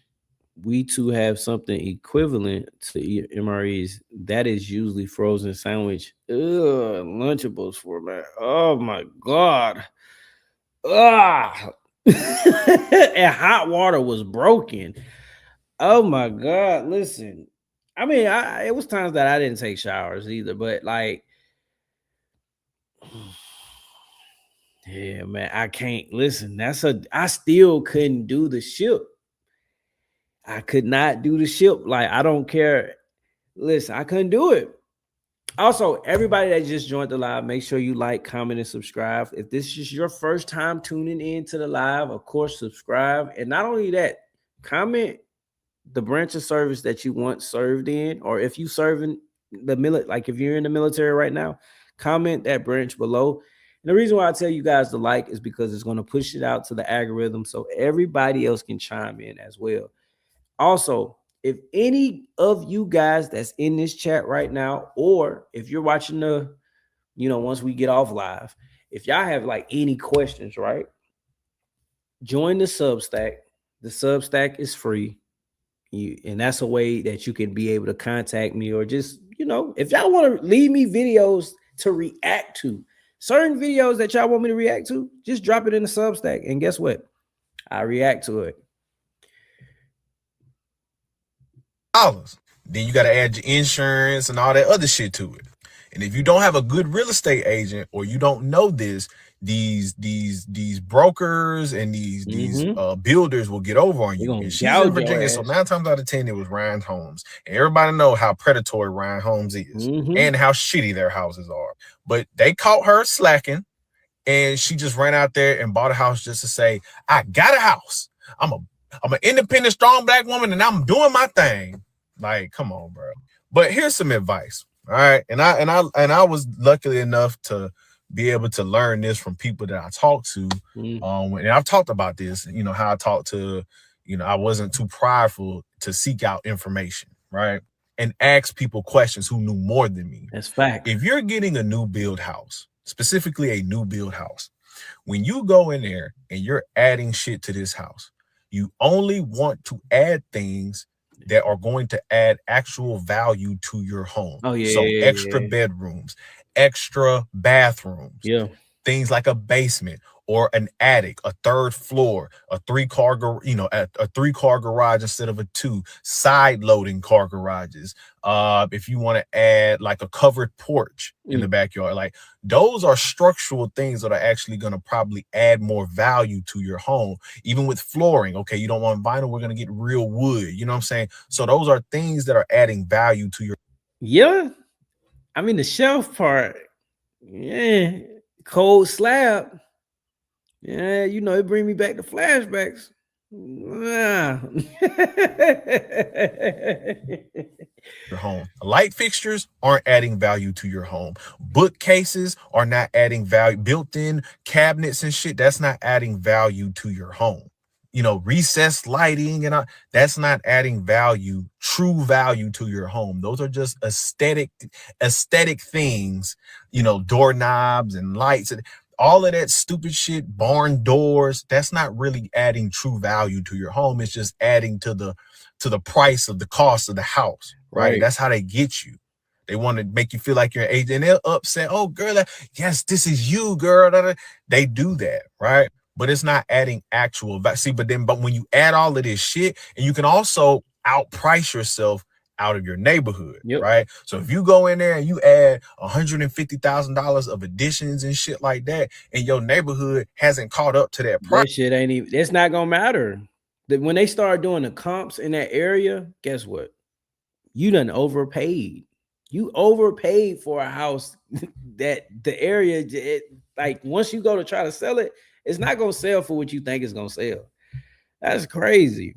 we too have something equivalent to MREs, that is usually frozen sandwich. Lunchables format. Oh my God. And hot water was broken. Oh my God. Listen, I mean, it was times that I didn't take showers either, but like, yeah, man, I can't listen. I still couldn't do the ship. I could not do the ship. Like, I don't care. Listen, I couldn't do it. Also, everybody that just joined the live, make sure you like, comment, and subscribe. If this is your first time tuning in to the live, of course, subscribe. And not only that, comment the branch of service that you want served in, or if you serve in the military, like if you're in the military right now, comment that branch below. And the reason why I tell you guys to like is because it's going to push it out to the algorithm so everybody else can chime in as well. Also, if any of you guys that's in this chat right now, or if you're watching once we get off live, if y'all have like any questions, right? Join the Substack. The Substack is free. And that's a way that you can be able to contact me, or just, if y'all want to leave me videos to react to, certain videos that y'all want me to react to, just drop it in the Substack. And guess what? I react to it. Then you got to add your insurance and all that other shit to it. And if you don't have a good real estate agent, or you don't know this, these brokers and these builders will get over on you. And she's in Virginia, so 9 times out of 10 it was Ryan Homes. And everybody know how predatory Ryan Homes is and how shitty their houses are. But they caught her slacking, and she just ran out there and bought a house just to say, I got a house. I'm an independent, strong black woman, and I'm doing my thing. Like, come on, bro. But here's some advice. All right. And I was lucky enough to be able to learn this from people that I talked to. And I've talked about this, how I talked to, I wasn't too prideful to seek out information, right? And ask people questions who knew more than me. That's fact. If you're getting a new build house, specifically a new build house, when you go in there and you're adding shit to this house, you only want to add things that are going to add actual value to your home. Oh, yeah. So extra bedrooms, extra bathrooms, things like a basement or an attic, a third floor, a 3-car, a 3-car garage instead of a 2, side loading car garages. If you want to add like a covered porch in the backyard, like those are structural things that are actually going to probably add more value to your home. Even with flooring, okay, you don't want vinyl, we're going to get real wood. You know what I'm saying? So those are things that are adding value to your. Yeah. I mean, the shelf part, cold slab. Yeah, it bring me back to flashbacks. Your home. Light fixtures aren't adding value to your home. Bookcases are not adding value. Built-in cabinets and shit, that's not adding value to your home. Recessed lighting and that's not adding value, true value to your home. Those are just aesthetic things, doorknobs and lights and all of that stupid shit, barn doors. That's not really adding true value to your home. It's just adding to the price of the cost of the house, right? That's how they get you. They want to make you feel like you're an agent, and they're upset. Oh, girl, yes, this is you, girl. They do that, right? But it's not adding actual value. See, but when you add all of this shit, and you can also outprice yourself out of your neighborhood, Yep. right? So if you go in there and you add $150,000 of additions and shit like that, and your neighborhood hasn't caught up to that price, that shit ain't even. It's not gonna matter. When they start doing the comps in that area, guess what? You done overpaid. You overpaid for a house that the area, like once you go to try to sell it, it's not gonna sell for what you think it's gonna sell. That's crazy.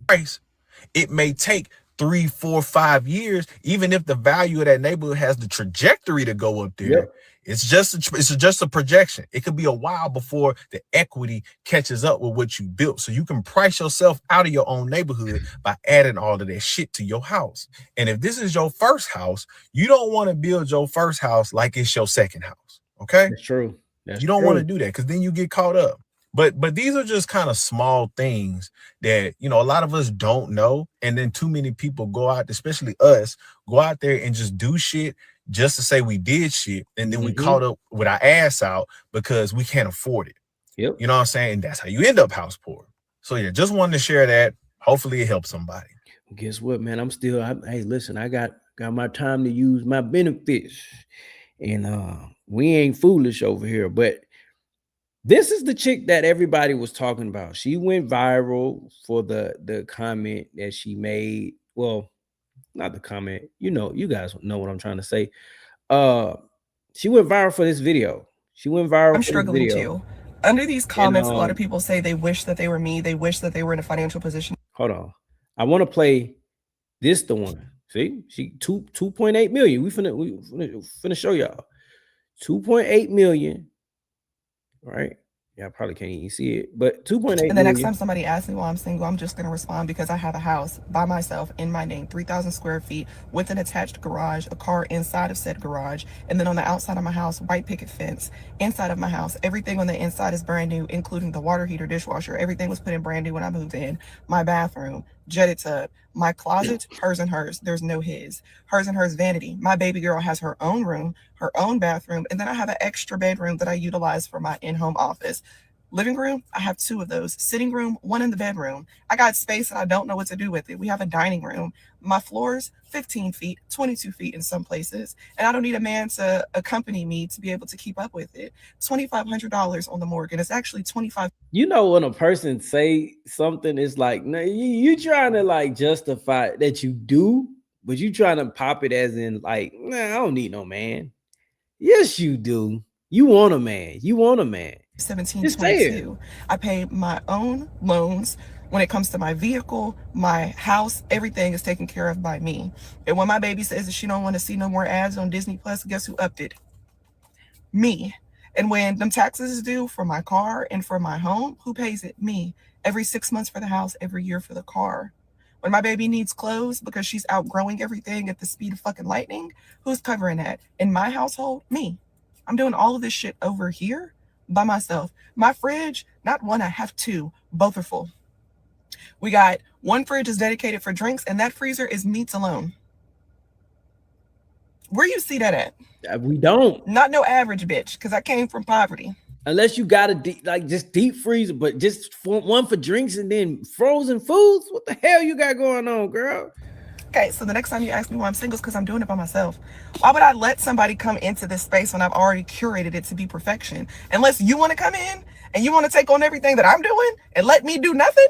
It may take 3, 4, 5 years, even if the value of that neighborhood has the trajectory to go up there. Yep. It's just a projection. It could be a while before the equity catches up with what you built. So you can price yourself out of your own neighborhood by adding all of that shit to your house. And if this is your first house, you don't want to build your first house like it's your second house. Okay? That's true. You don't want to do that because then you get caught up. But these are just kind of small things that, you know, a lot of us don't know. And then too many people go out, especially us, go out there and just do shit just to say we did shit. And then we caught up with our ass out because we can't afford it. Yep. You know what I'm saying? And that's how you end up house poor. So yeah, just wanted to share that. Hopefully it helps somebody. Guess what, man? Hey, listen, I got my time to use my benefits. And we ain't foolish over here, but this is the chick that everybody was talking about. She went viral for the comment that she made. Well, not the comment. You know, you guys know what I'm trying to say. She went viral for this video. She went viral. I'm for struggling this video. too. Under these comments, And, a lot of people say they wish that they were me. They wish that they were in a financial position. Hold on. I want to play this the one. See? She 2.8 million. We finna show y'all. 2.8 million. Right? Yeah, I probably can't even see it, but 2.8 And the next million. time somebody asks me why I'm single, I'm just going to respond because I have a house by myself in my name, 3,000 square feet with an attached garage, a car inside of said garage. And then on the outside of my house, white picket fence. Inside of my house, everything on the inside is brand new, including the water heater, dishwasher. Everything was put in brand new when I moved in. My bathroom, jetted tub, my closet, hers and hers. There's no his. Hers and hers vanity. My baby girl has her own room, her own bathroom. And then I have an extra bedroom that I utilize for my in-home office. Living room, I have 2 of those. Sitting room, 1 in the bedroom. I got space and I don't know what to do with it. We have a dining room. My floors, 15 feet, 22 feet in some places. And I don't need a man to accompany me to be able to keep up with it. $2,500 on the mortgage. It's actually $25. You know, when a person say something, it's like, no, you trying to like justify that you do, but you trying to pop it as in like, nah, I don't need no man. Yes, you do. You want a man. You want a man. 1722. I pay my own loans when it comes to my vehicle, my house, everything is taken care of by me. And when my baby says that she don't want to see no more ads on Disney Plus, guess who upped it? Me. And when them taxes is due for my car and for my home, who pays it? Me. Every 6 months for the house, every year for the car. When my baby needs clothes because she's outgrowing everything at the speed of fucking lightning, who's covering that? In my household, me. I'm doing all of this shit over here by myself. My fridge, not one, I have 2. Both are full. We got one fridge is dedicated for drinks, and that freezer is meats alone. Where you see that at? We don't. Not no average bitch, because I came from poverty. Unless you got just deep freezer, but just one for drinks and then frozen foods. What the hell you got going on, girl? Okay, so the next time you ask me why I'm single is because I'm doing it by myself. Why would I let somebody come into this space when I've already curated it to be perfection? Unless you want to come in and you want to take on everything that I'm doing and let me do nothing,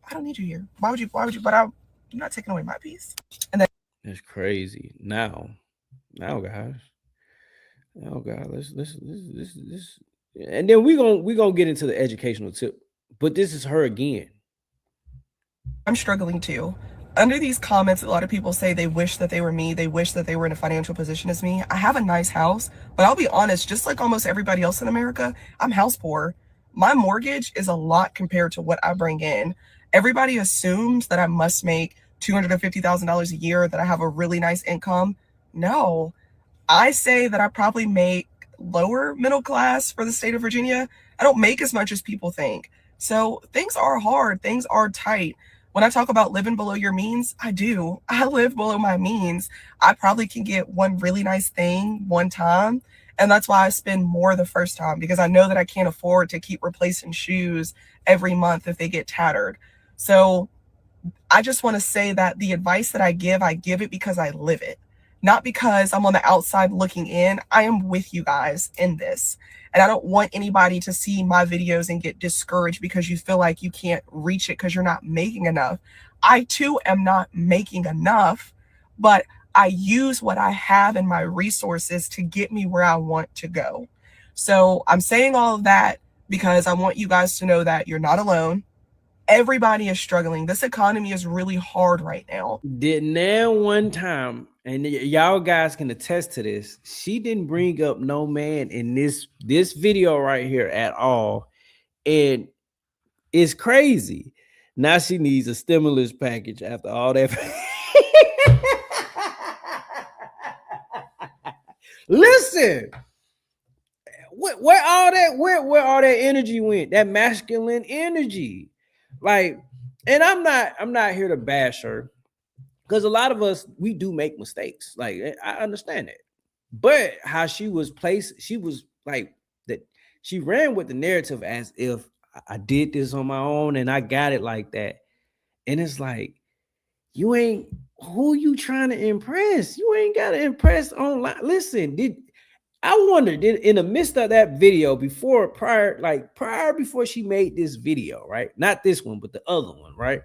I don't need you here. Why would you? But you're not taking away my peace. And that's crazy. Now, guys. Oh God, let's and then we're gonna get into the educational tip. But this is her again. I'm struggling too. Under these comments, a lot of people say they wish that they were me. They wish that they were in a financial position as me. I have a nice house, but I'll be honest, just like almost everybody else in America, I'm house poor. My mortgage is a lot compared to what I bring in. Everybody assumes that I must make $250,000 a year, that I have a really nice income. No, I say that I probably make lower middle class for the state of Virginia. I don't make as much as people think. So things are hard. Things are tight. When I talk about living below your means, I do. I live below my means. I probably can get one really nice thing one time. And that's why I spend more the first time, because I know that I can't afford to keep replacing shoes every month if they get tattered. So I just want to say that the advice that I give it because I live it. Not because I'm on the outside looking in. I am with you guys in this. And I don't want anybody to see my videos and get discouraged because you feel like you can't reach it because you're not making enough. I too am not making enough, but I use what I have in my resources to get me where I want to go. So I'm saying all of that because I want you guys to know that you're not alone. Everybody is struggling. This economy is really hard right now. Did now one time, and y'all guys can attest to this, she didn't bring up no man in this video right here at all. And it's crazy. Now she needs a stimulus package after all that. Listen, where all that energy went? That masculine energy. Like, and I'm not here to bash her, because a lot of us, we do make mistakes. Like, I understand that. But how she was placed, she was like that. She ran with the narrative as if I did this on my own and I got it like that. And it's like, you ain't, who you trying to impress? You ain't got to impress online. Listen, I wondered in the midst of that video prior before she made this video, right? Not this one, but the other one, right?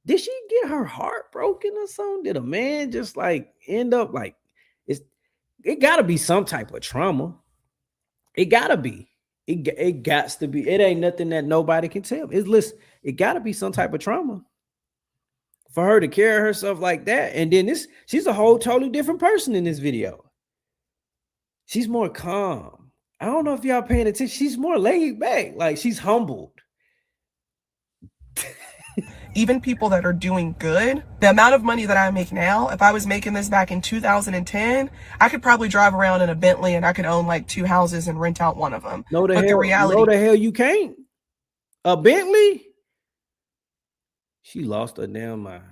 Did she get her heart broken or something? Did a man just like end up like, it gotta be some type of trauma. It gotta be. It gots to be. It ain't nothing that nobody can tell. Listen, it gotta be some type of trauma for her to carry herself like that. And then she's a whole totally different person in this video. She's more calm. I don't know if y'all paying attention. She's more laid back. Like, she's humbled. Even people that are doing good, the amount of money that I make now, if I was making this back in 2010, I could probably drive around in a Bentley and I could own like 2 houses and rent out one of them. No, the hell you can't. A Bentley? She lost her damn mind.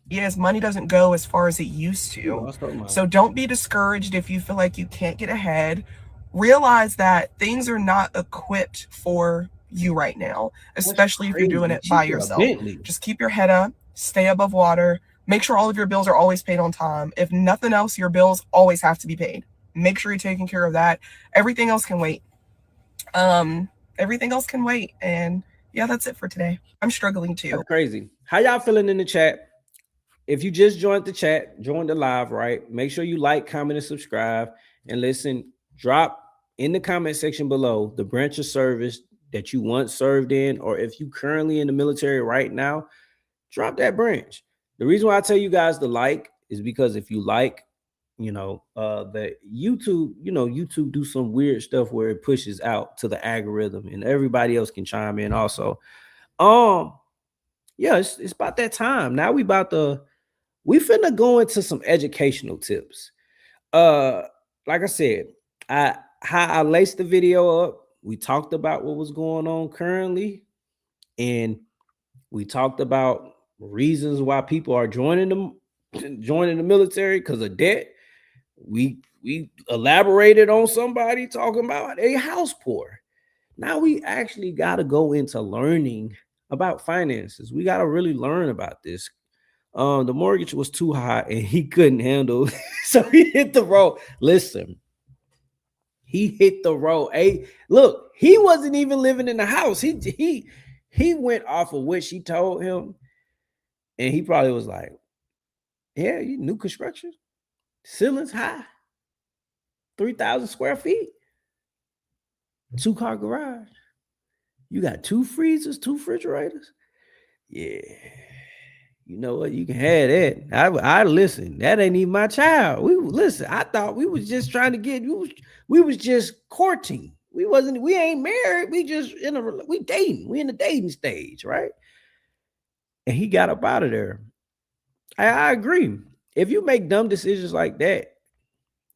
Yes, money doesn't go as far as it used to. So don't be discouraged if you feel like you can't get ahead. Realize that things are not equipped for you right now, especially if you're doing it by yourself. Just keep your head up, stay above water, make sure all of your bills are always paid on time. If nothing else, your bills always have to be paid. Make sure you're taking care of that. Everything else can wait. Everything else can wait. And yeah, that's it for today. I'm struggling too. That's crazy. How y'all feeling in the chat? If you just joined the chat, joined the live, right? Make sure you like, comment, and subscribe. And listen, drop in the comment section below the branch of service that you once served in, or if you currently in the military right now, drop that branch. The reason why I tell you guys to like is because if you like, the YouTube, YouTube do some weird stuff where it pushes out to the algorithm, and everybody else can chime in also. Yeah, it's about that time. Now we finna go into some educational tips. Like I said, how I laced the video up. We talked about what was going on currently, and we talked about reasons why people are joining the military because of debt. We elaborated on somebody talking about a house poor. Now we actually got to go into learning about finances. We got to really learn about this. The mortgage was too high and he couldn't handle, so he hit the road. Listen, he hit the road. Hey, look, he wasn't even living in the house. He went off of what she told him, and he probably was like, "Yeah, you new construction, ceilings high, 3,000 square feet, 2-car garage. You got 2 freezers, 2 refrigerators. Yeah." You know what? You can have that. I listen. That ain't even my child. Listen. I thought we was just trying to get. We was just courting. We ain't married. We just we dating. We in the dating stage, right? And he got up out of there. I agree. If you make dumb decisions like that,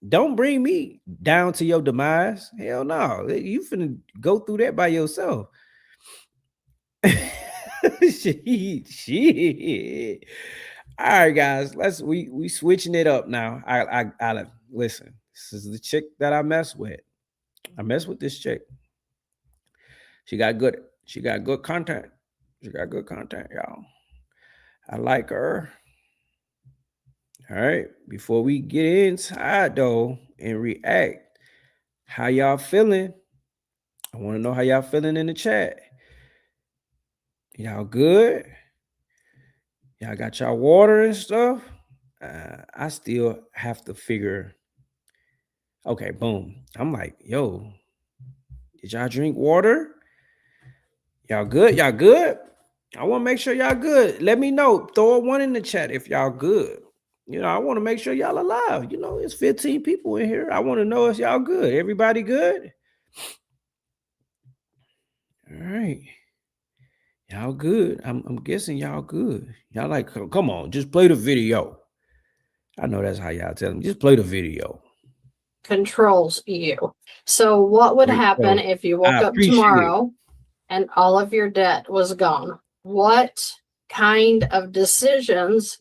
don't bring me down to your demise. Hell no. You finna go through that by yourself. Shit. All right, guys. We switching it up now. I listen. This is the chick that I mess with. I mess with this chick. She got good content. She got good content, y'all. I like her. All right. Before we get inside though and react, how y'all feeling? I want to know how y'all feeling in the chat. Y'all good? Y'all got y'all water and stuff? I still have to figure. Okay, boom. I'm like, yo, did y'all drink water? Y'all good? Y'all good? I want to make sure y'all good. Let me know. Throw a one in the chat if y'all good. I want to make sure y'all alive. It's 15 people in here. I want to know if y'all good. Everybody good? All right. Y'all good. I'm guessing y'all good. Y'all like, come on, just play the video. I know that's how y'all tell them. Just play the video. Controls you. So what would happen if you woke up tomorrow and all of your debt was gone? What kind of decisions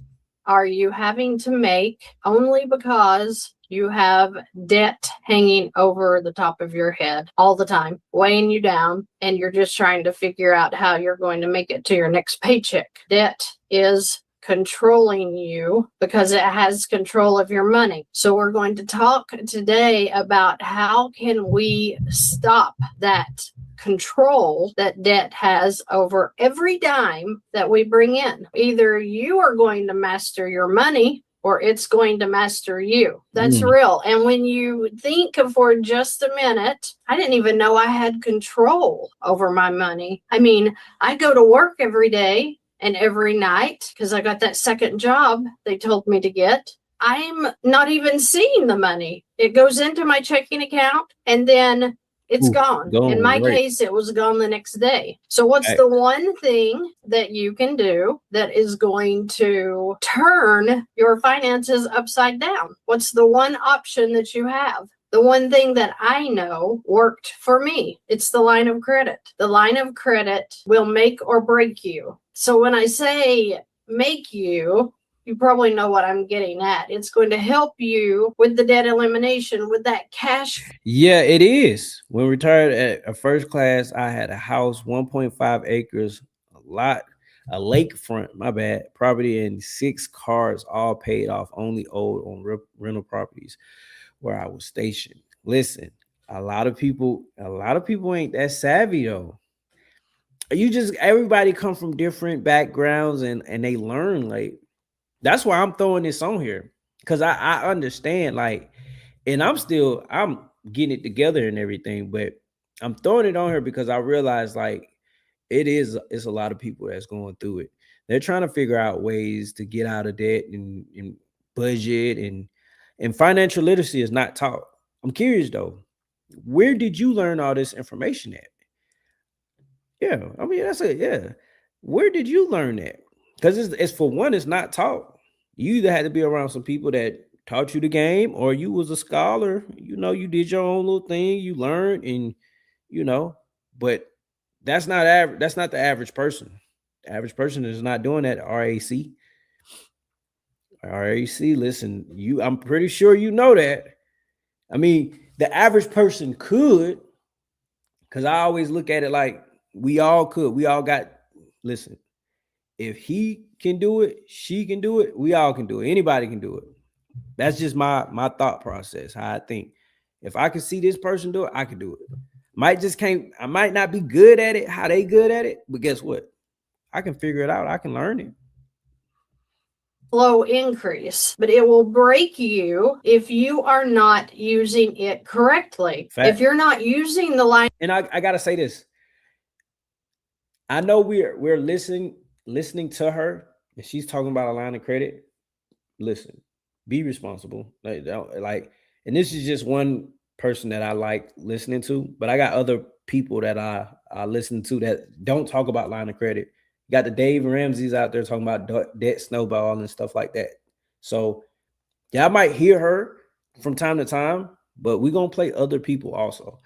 are you having to make only because you have debt hanging over the top of your head all the time, weighing you down, and you're just trying to figure out how you're going to make it to your next paycheck? Debt is controlling you because it has control of your money. So we're going to talk today about how can we stop that control that debt has over every dime that we bring in. Either you are going to master your money or it's going to master you. That's real. And when you think for just a minute, I didn't even know I had control over my money. I mean, I go to work every day and every night because I got that second job they told me to get. I'm not even seeing the money. It goes into my checking account and then it's gone. In my case, it was gone the next day. So what's the one thing that you can do that is going to turn your finances upside down? What's the one option that you have? The one thing that I know worked for me, it's the line of credit. The line of credit will make or break you. So when I say make you probably know what I'm getting at. It's going to help you with the debt elimination, with that cash. Yeah, it is. When retired at a first class, I had a house, 1.5 acres, a lakefront, my bad, property, and 6 cars, all paid off, only owed on rental properties where I was stationed. Listen, a lot of people ain't that savvy though. Everybody come from different backgrounds and they learn like. That's why I'm throwing this on here because I understand and I'm getting it together and everything, but I'm throwing it on here because I realize it's a lot of people that's going through it. They're trying to figure out ways to get out of debt and budget and financial literacy is not taught. I'm curious though, where did you learn all this information at? Yeah, I mean that's it. Yeah, where did you learn that? Because it's for one, it's not taught. You either had to be around some people that taught you the game, or you was a scholar. You did your own little thing. You learned, and but that's not average. That's not the average person. The average person is not doing that. RAC. Listen, I'm pretty sure you know that. I mean, the average person could, because I always look at it like we all could. We all got. Listen. If he can do it, she can do it, we all can do it. Anybody can do it. That's just my thought process, how I think. If I can see this person do it, I can do it. I might not be good at it, how they good at it, but guess what? I can figure it out. I can learn it. Flow increase, but it will break you if you are not using it correctly. Fact. If you're not using the line. And I gotta say this. I know we're listening to her and she's talking about a line of credit. Listen, be responsible. And this is just one person that I like listening to, but I got other people that I listen to that don't talk about line of credit. You got the Dave Ramsey's out there talking about debt snowball and stuff like that. So y'all might hear her from time to time, but we're gonna play other people also.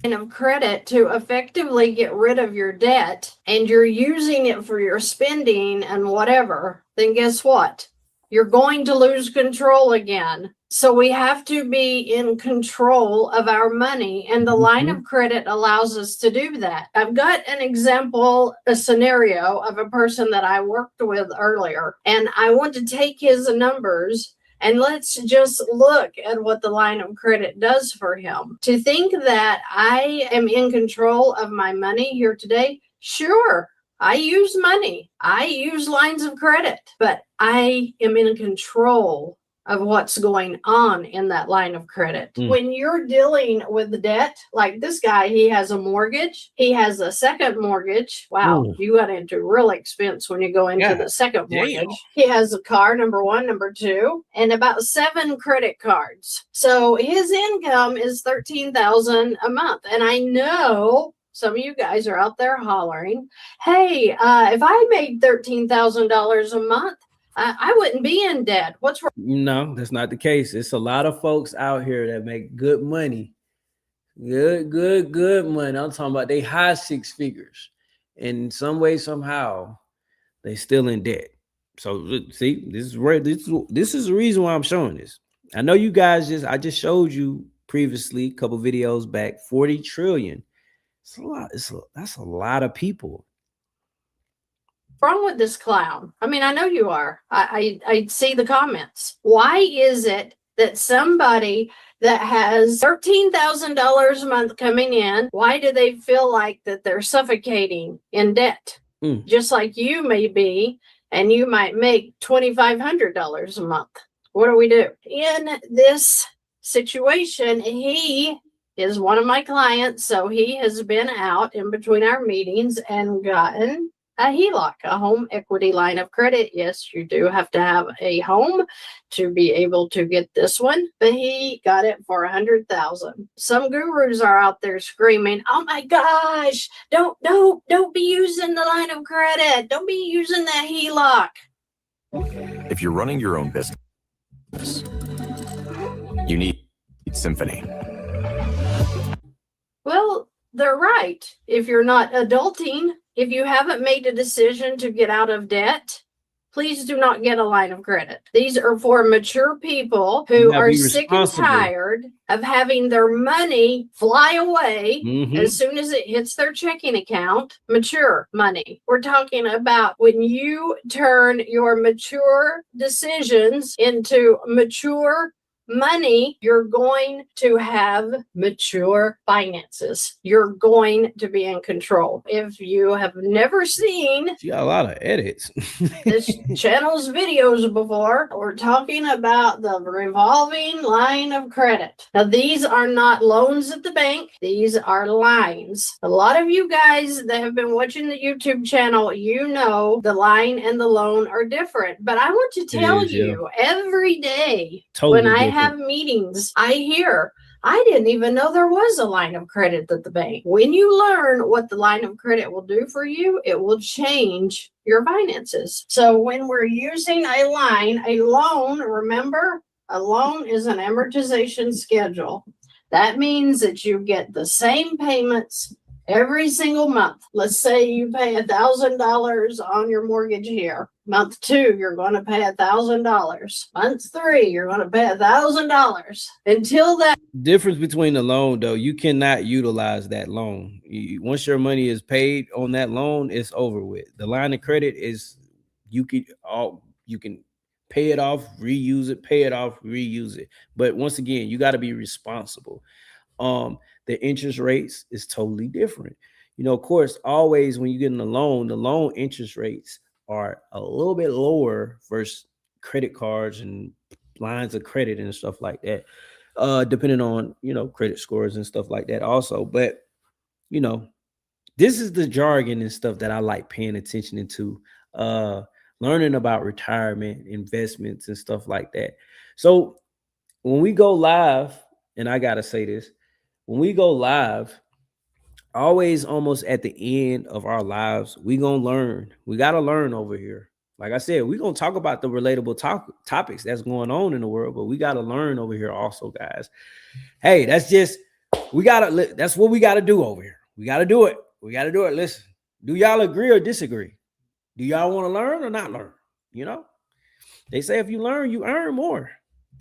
Of credit to effectively get rid of your debt, and you're using it for your spending and whatever, then guess what? you're going to lose control again. So we have to be in control of our money, and the line of credit allows us to do that. I've got an example, a scenario of a person that I worked with earlier, and I want to take his numbers and let's just look at what the line of credit does for him. To think that I am in control of my money here today, sure, I use money. I use lines of credit, but I am in control of what's going on in that line of credit. When you're dealing with the debt, like this guy, he has a mortgage. He has a second mortgage. Wow, you got into real expense when you go into the second mortgage. He has a car, number one, number two, and about 7 credit cards. So his income is $13,000 a month. And I know some of you guys are out there hollering, hey, if I made $13,000 a month, I wouldn't be in debt. What's wrong? No, that's not the case. It's a lot of folks out here that make good money. Good money. I'm talking about they high 6 figures. In some way, somehow, they still in debt. So see, this is the reason why I'm showing this. I know you guys I just showed you previously, a couple videos back, 40 trillion. It's a lot. That's a lot of people. Wrong with this clown? I mean, I know you are. I see the comments. Why is it that somebody that has $13,000 a month coming in, why do they feel like that they're suffocating in debt? Just like you may be, and you might make $2,500 a month. What do we do? In this situation, he is one of my clients, so he has been out in between our meetings and gotten a HELOC, a home equity line of credit. Yes, you do have to have a home to be able to get this one, but he got it for $100,000. Some gurus are out there screaming, "Oh my gosh, don't be using the line of credit. Don't be using that HELOC." If you're running your own business, you need Symphony. Well, they're right. If you're not adulting, if you haven't made a decision to get out of debt, please do not get a line of credit. These are for mature people who are sick and tired of having their money fly away as soon as it hits their checking account. Mature money. We're talking about when you turn your mature decisions into mature money, you're going to have mature finances. You're going to be in control. If you have never seen, you got a lot of edits. this channel's videos before, we're talking about the revolving line of credit. Now, these are not loans at the bank. These are lines. A lot of you guys that have been watching the YouTube channel, you know the line and the loan are different. But I want to tell you, every day when I have meetings, I hear, I didn't even know there was a line of credit at the bank. When you learn what the line of credit will do for you, it will change your finances. So when we're using a line, a loan, remember, a loan is an amortization schedule. That means that you get the same payments every single month. Let's say you pay $1,000 on your mortgage here. Month 2, you're going to pay $1,000. Month 3, you're going to pay $1,000 until that. Difference between the loan, though, you cannot utilize that loan. Once your money is paid on that loan, it's over with. The line of credit is you can pay it off, reuse it, pay it off, reuse it. But once again, you got to be responsible. The interest rates is totally different. You know, of course, always when you get in the loan interest rates are a little bit lower versus credit cards and lines of credit and stuff like that, depending on, you know, credit scores and stuff like that also. But, you know, this is the jargon and stuff that I like paying attention to, learning about retirement, investments and stuff like that. So when we go live, and I got to say this, when we go live, always almost at the end of our lives, we gonna learn. We gotta learn over here. Like I said, we're gonna talk about the relatable topics that's going on in the world, but we gotta learn over here also, guys. Hey, that's what we gotta do over here. We gotta do it. Listen, do y'all agree or disagree? Do y'all want to learn or not learn? You know, They say if you learn, you earn more.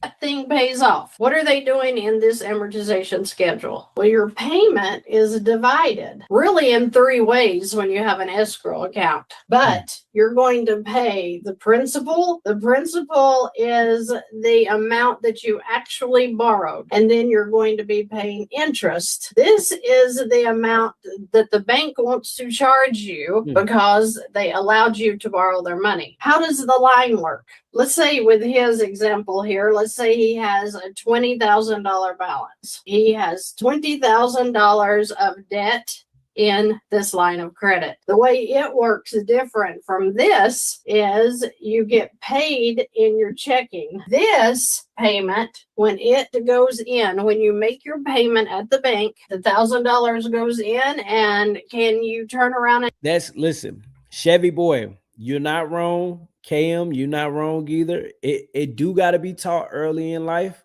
That thing pays off. What are they doing in this amortization schedule? Well, your payment is divided really in 3 ways when you have an escrow account, but you're going to pay the principal. The principal is the amount that you actually borrowed, and then you're going to be paying interest. This is the amount that the bank wants to charge you because they allowed you to borrow their money. How does the line work? Let's say with his example here, let's say he has a $20,000 balance. He has $20,000 of debt in this line of credit. The way it works different from this is you get paid in your checking. This payment, when it goes in, when you make your payment at the bank, the $1,000 goes in, and can you turn around and Listen, Chevy boy, you're not wrong. KM, you're not wrong either. It do got to be taught early in life.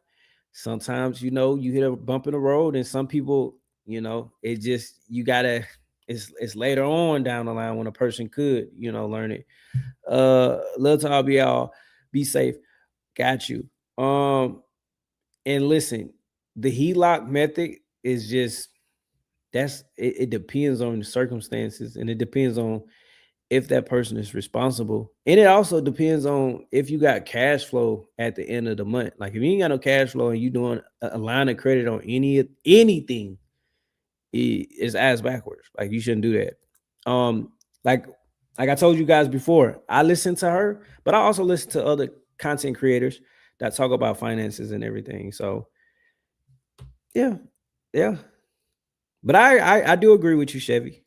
Sometimes, you hit a bump in the road, and some people, it just, it's later on down the line when a person could, learn it. Love to all be all, be safe. Got you. And listen, the HELOC method is just, it depends on the circumstances, and it depends on if that person is responsible. And it also depends on if you got cash flow at the end of the month. Like if you ain't got no cash flow and you doing a line of credit on anything, it's ass backwards. Like you shouldn't do that. Like I told you guys before, I listen to her, but I also listen to other content creators that talk about finances and everything. So yeah. But I do agree with you, Chevy.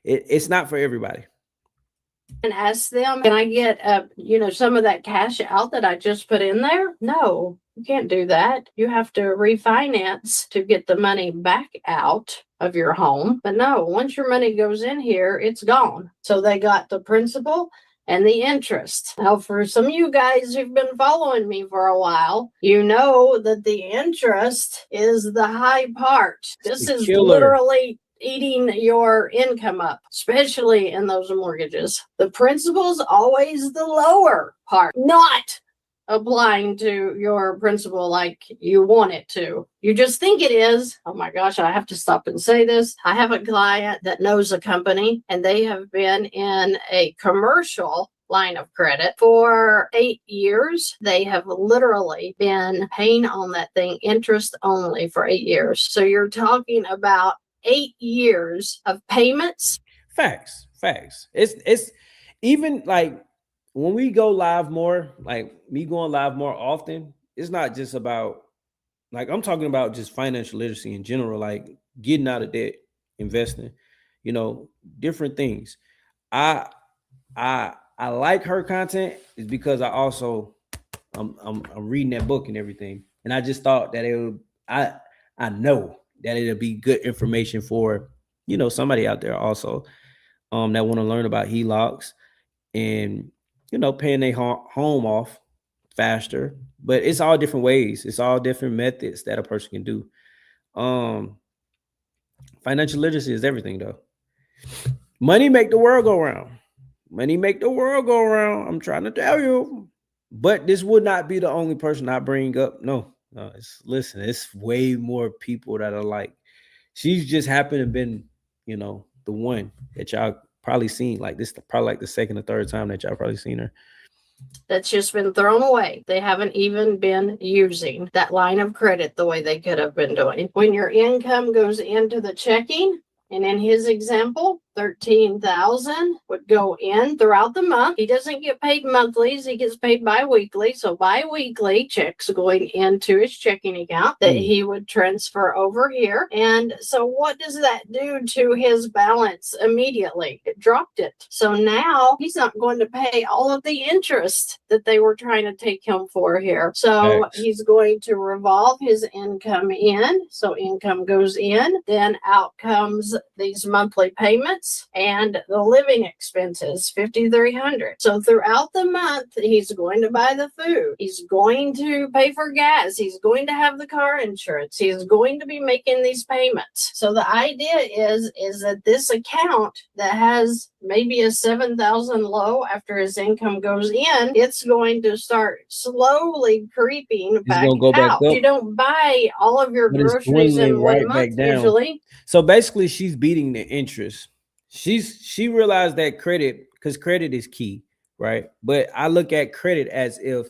It's not for everybody. and ask them, can I get some of that cash out that I just put in there? No, you can't do that. You have to refinance to get the money back out of your home. But no, once your money goes in here, it's gone. So they got the principal and the interest. Now, for some of you guys who've been following me for a while, you know that the interest is the high part. This is literally eating your income up, especially in those mortgages. The principal's always the lower part, not applying to your principal like you want it to. You just think it is. Oh my gosh, I have to stop and say this. I have a client that knows a company, and they have been in a commercial line of credit for 8 years. They have literally been paying on that thing interest only for 8 years. So you're talking about 8 years of payments. Facts. It's even like when we go live more, like me going live more often, it's not just about, like, I'm talking about just financial literacy in general, like getting out of debt, investing, different things. I like her content is because I also I'm reading that book and everything, and I just thought that I know that it'll be good information for somebody out there also that want to learn about HELOCs and paying their home off faster. But it's all different ways. It's all different methods that a person can do. Financial literacy is everything, though. Money make the world go round. I'm trying to tell you. But this would not be the only person I bring up. No, it's way more people that are like, she's just happened to been, the one that y'all probably seen. Like this, probably like the second or third time that y'all probably seen her. That's just been thrown away. They haven't even been using that line of credit the way they could have been doing. When your income goes into the checking, and in his example, $13,000 would go in throughout the month. He doesn't get paid monthlies. He gets paid bi-weekly. So bi-weekly checks going into his checking account that he would transfer over here. And so what does that do to his balance immediately? It dropped it. So now he's not going to pay all of the interest that they were trying to take him for here. So he's going to revolve his income in. So income goes in, then out comes these monthly payments. payments, and the living expenses, $5,300. So throughout the month, he's going to buy the food. He's going to pay for gas. He's going to have the car insurance. He's going to be making these payments. So the idea is that this account that has maybe a 7,000 low after his income goes in, it's going to start slowly creeping back gonna go back out. up. You don't buy all of your But it's groceries in dwindling 1 right month back down. usually. So basically, she's beating the interest. She realized that credit, because credit is key, right? But I look at credit as if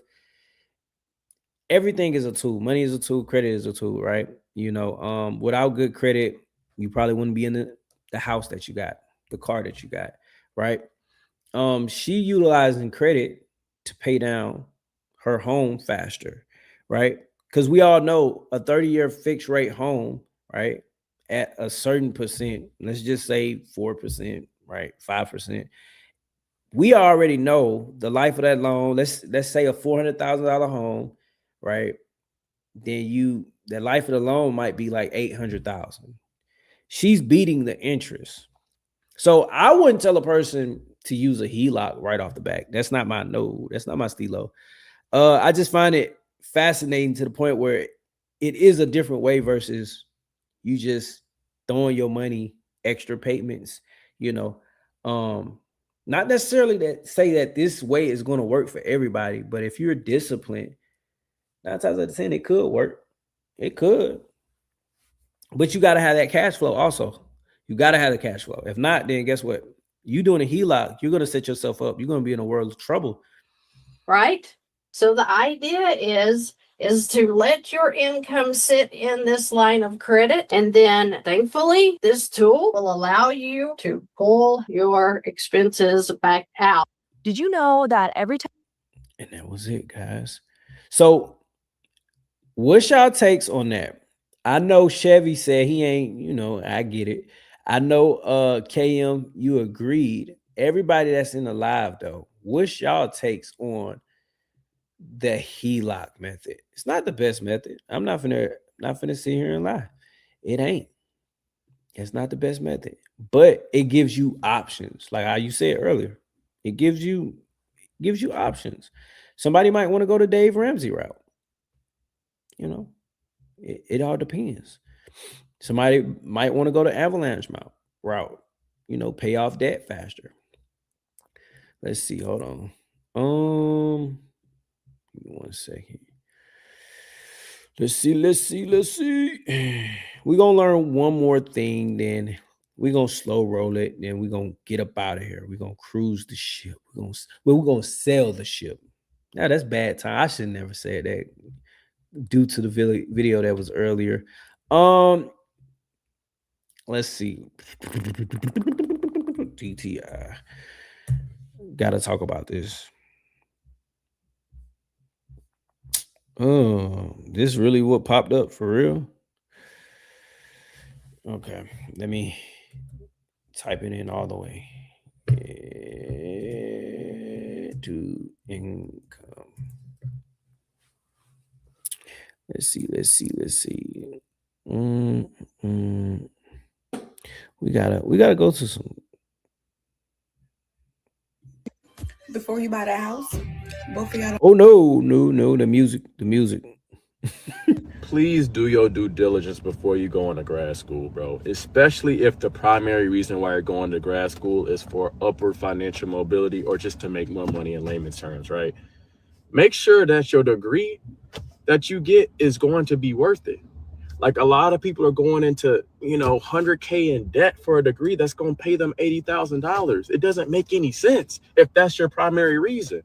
everything is a tool. Money is a tool. Credit is a tool, right? You know, without good credit, you probably wouldn't be in the house that you got, the car that you got, right? She utilizing credit to pay down her home faster, right? Because we all know a 30-year fixed rate home, right, at a certain percent, let's just say 4%, right, 5%. We already know the life of that loan. Let's say a $400,000 home, right? Then the life of the loan might be like $800,000. She's beating the interest. So I wouldn't tell a person to use a HELOC right off the back. That's not my That's not my stilo. I just find it fascinating to the point where it is a different way versus you just throwing your money, extra payments, you know. Not necessarily that say that this way is going to work for everybody, but if you're disciplined, 9 times out of 10, it could work. It could. But you got to have that cash flow also. You got to have the cash flow. If not, then guess what? You doing a HELOC, you're going to set yourself up. You're going to be in a world of trouble. Right? So the idea is to let your income sit in this line of credit. And then thankfully, this tool will allow you to pull your expenses back out. Did you know that every time? And that was it, guys. So what's y'all takes on that? I know Chevy said he ain't, I get it. I know KM, you agreed. Everybody that's in the live though, what's y'all takes on the HELOC method? It's not the best method. I'm not finna sit here and lie. It ain't. It's not the best method, but it gives you options. Like how you said earlier, it gives you options. Somebody might want to go to Dave Ramsey route. It all depends. Somebody might want to go to Avalanche route. Pay off debt faster. Let's see. Hold on. Give me 1 second. Let's see. We're gonna learn one more thing, then we're gonna slow roll it, then we're gonna get up out of here. We're gonna cruise the ship. We're gonna sail the ship. Now that's bad time. I should never say that due to the video that was earlier. Let's see. TTI. Gotta talk about this. Oh, this really what popped up for real? Okay, let me type it in all the way. To income. Let's see. We gotta go to some. Before you buy that house, both of y'all. Oh no, the music. Please do your due diligence before you go into grad school, bro. Especially if the primary reason why you're going to grad school is for upward financial mobility or just to make more money in layman's terms, right? Make sure that your degree that you get is going to be worth it. Like a lot of people are going into, $100K in debt for a degree that's going to pay them $80,000. It doesn't make any sense if that's your primary reason.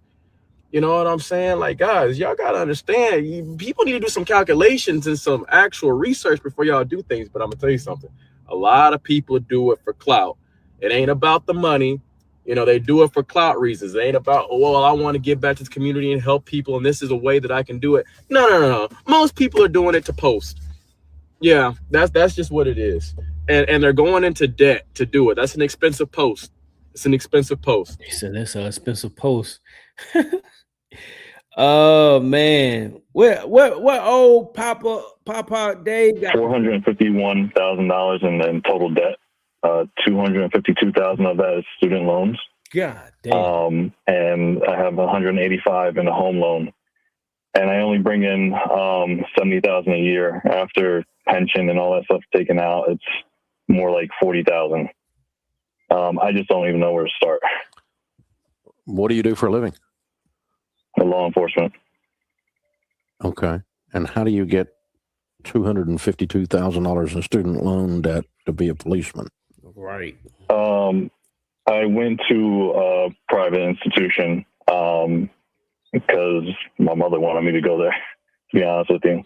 You know what I'm saying? Like, guys, y'all got to understand, people need to do some calculations and some actual research before y'all do things. But I'm going to tell you something. A lot of people do it for clout. It ain't about the money. They do it for clout reasons. It ain't about, well, I want to give back to the community and help people, and this is a way that I can do it. No. Most people are doing it to post. Yeah, that's just what it is. And they're going into debt to do it. That's an expensive post. It's an expensive post. He said that's an expensive post. Oh man, what old Papa Dave got? $451,000 in total debt. 252,000 of that is student loans. God damn. And I have 185 in a home loan, and I only bring in 70,000 a year. After pension and all that stuff taken out, it's more like 40,000. I just don't even know where to start. What do you do for a living? Law enforcement. Okay. And how do you get $252,000 in student loan debt to be a policeman? Right. I went to a private institution because my mother wanted me to go there, to be honest with you.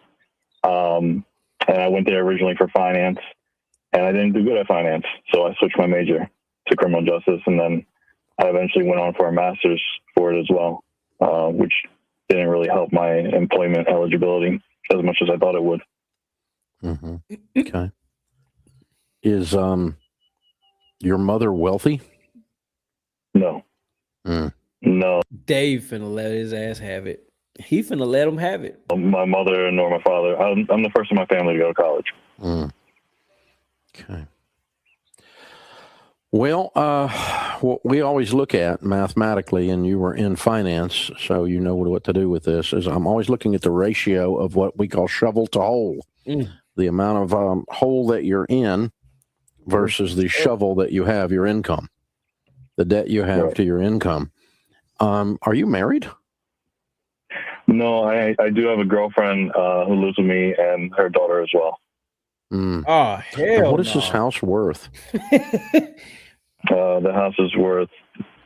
And I went there originally for finance, and I didn't do good at finance, so I switched my major to criminal justice, and then I eventually went on for a master's for it as well, which didn't really help my employment eligibility as much as I thought it would. Mm-hmm. Okay. Is your mother wealthy? No. No. Dave finna let his ass have it. He finna let him have it. My mother nor my father. I'm the first in my family to go to college. Okay. Well, what we always look at mathematically, and you were in finance, so you know what to do with this, is I'm always looking at the ratio of what we call shovel to hole. The amount of hole that you're in versus the shovel that you have, your income, the debt you have to your income. Are you married? No, I do have a girlfriend who lives with me and her daughter as well. Oh, hell And what is this no. house worth? The house is worth,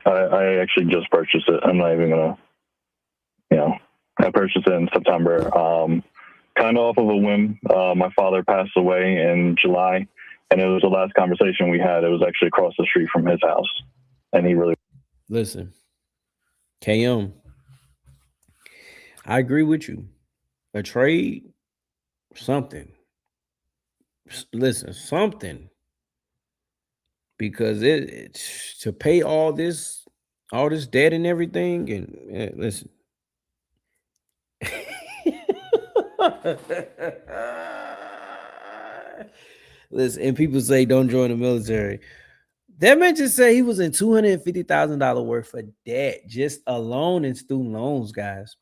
I actually just purchased it. I'm not even going to, I purchased it in September, kind of off of a whim. My father passed away in July, and it was the last conversation we had. It was actually across the street from his house, and he really... Listen, KM, I agree with you. A trade, something. Listen, something. Because it's to pay all this debt and everything, and listen. Listen, and people say don't join the military. That man just said he was in $250,000 worth of debt just alone in student loans, guys.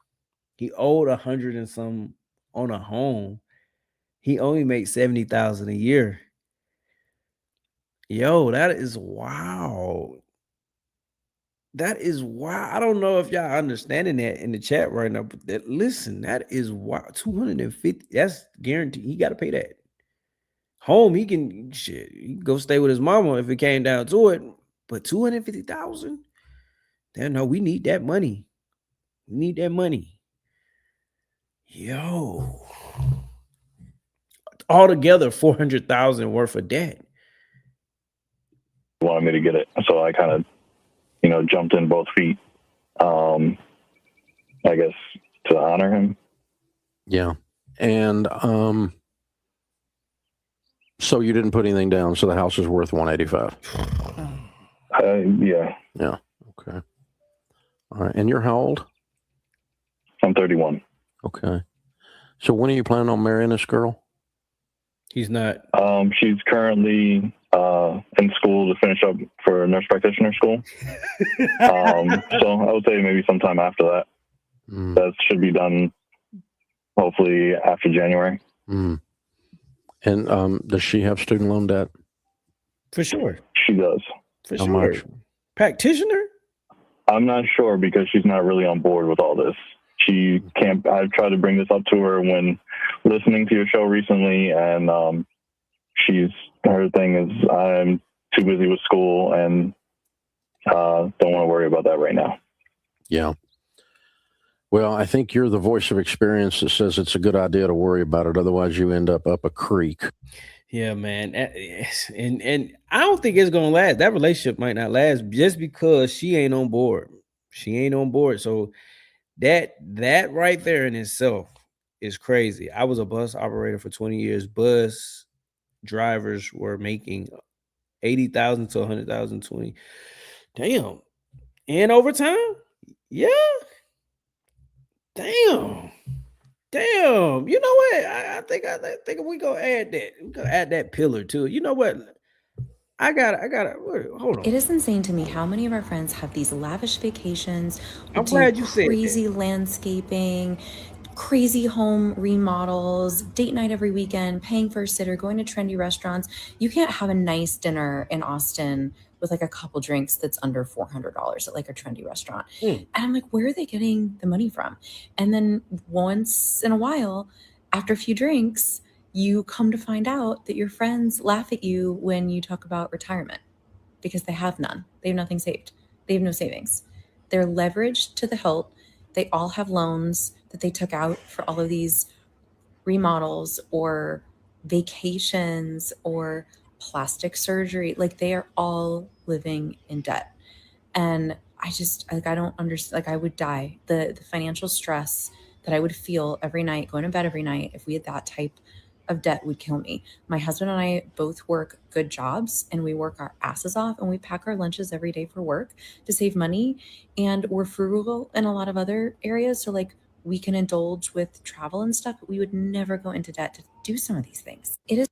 He owed 100 and some on a home. He only makes 70,000 a year. Yo, that is wow. That is wow. I don't know if y'all understanding that in the chat right now, but listen, that is wow. 250. That's guaranteed. He got to pay that. Home, he can go stay with his mama if it came down to it. But 250,000? Then no, we need that money. We need that money. Yo. Altogether, 400,000 worth of debt. wanted me to get it, so I kind of, jumped in both feet. I guess to honor him. Yeah, and so you didn't put anything down, so the house is worth 185. Yeah. Yeah. Okay. All right. And you're how old? I'm 31. Okay. So when are you planning on marrying this girl? He's not. She's currently in school to finish up for nurse practitioner school. So I would say maybe sometime after that. That should be done hopefully after January. And does she have student loan debt? For sure. She does. For How sure. much? Practitioner? I'm not sure because she's not really on board with all this. She can't. I've tried to bring this up to her when listening to your show recently, and her thing is I'm too busy with school and don't want to worry about that right now. Yeah. Well, I think you're the voice of experience that says it's a good idea to worry about it. Otherwise, you end up a creek. Yeah, man. And I don't think it's going to last. That relationship might not last just because she ain't on board. She ain't on board. So that right there in itself is crazy. I was a bus operator for 20 years. Bus drivers were making 80,000 to 100,000, 20. Damn. And overtime? Yeah. Damn. You know what? I think we gonna add that. We're gonna add that pillar to it. You know what? I gotta hold on. It is insane to me how many of our friends have these lavish vacations, I'm do glad you said crazy landscaping, crazy home remodels, date night every weekend, paying for a sitter, going to trendy restaurants. You can't have a nice dinner in Austin with like a couple drinks that's under $400 at like a trendy restaurant. And I'm like, where are they getting the money from? And then once in a while, after a few drinks, you come to find out that your friends laugh at you when you talk about retirement because they have none. They have nothing saved. They have no savings. They're leveraged to the hilt. They all have loans that they took out for all of these remodels or vacations or plastic surgery. Like they are all living in debt. And I just, like, I don't understand. Like I would die. The financial stress that I would feel every night, going to bed every night, if we had that type of debt would kill me. My husband and I both work good jobs and we work our asses off and we pack our lunches every day for work to save money. And we're frugal in a lot of other areas. So like we can indulge with travel and stuff, but we would never go into debt to do some of these things. It is.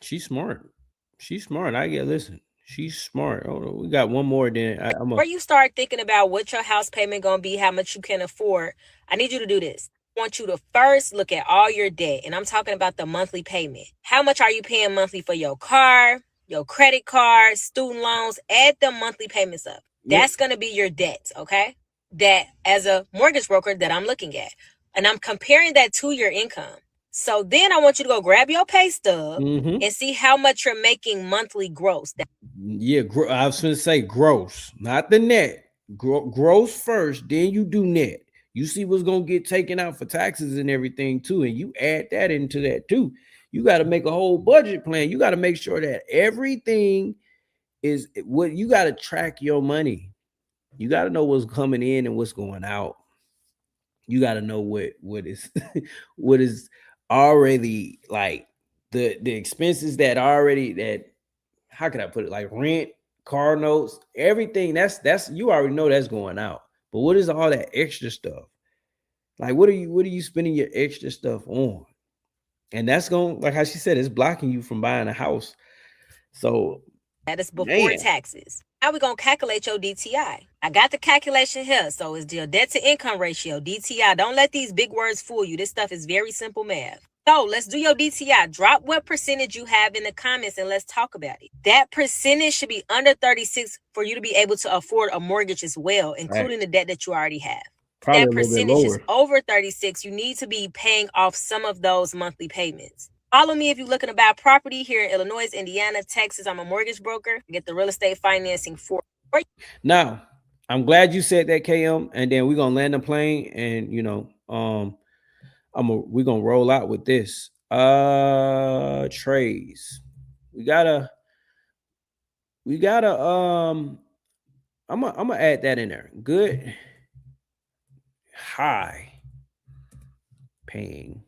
She's smart. She's smart. Listen. She's smart. Hold on. We got one more. Then Before you start thinking about what your house payment gonna be, how much you can afford, I need you to do this. I want you to first look at all your debt, and I'm talking about the monthly payment. How much are you paying monthly for your car, your credit card, student loans? Add the monthly payments up. That's gonna be your debt, okay? That as a mortgage broker that I'm looking at, and I'm comparing that to your income. So then I want you to go grab your pay stub and see how much you're making monthly gross. Yeah, I was going to say gross, not the net. Gross first, then you do net. You see what's going to get taken out for taxes and everything too, and you add that into that too. You got to make a whole budget plan. You got to make sure that everything is what you got to track your money. You got to know what's coming in and what's going out. You got to know what is what is already like the expenses that how can I put it, like rent, car notes, everything that's you already know that's going out. But what is all that extra stuff? Like what are you spending your extra stuff on? And that's going, like how she said, it's blocking you from buying a house. So that is before taxes. How we gonna calculate your DTI? I got the calculation here. So it's your debt to income ratio, DTI. Don't let these big words fool you. This stuff is very simple math. So let's do your DTI. Drop what percentage you have in the comments and let's talk about it. That percentage should be under 36 for you to be able to afford a mortgage as well, including the debt that you already have. Probably that percentage is over 36. You need to be paying off some of those monthly payments. Follow me if you're looking to buy property here in Illinois, Indiana, Texas. I'm a mortgage broker. Get the real estate financing for you. Now, I'm glad you said that, KM. And then we're gonna land the plane, and we're gonna roll out with this. Trays. We gotta. I'm gonna add that in there. Good, high paying,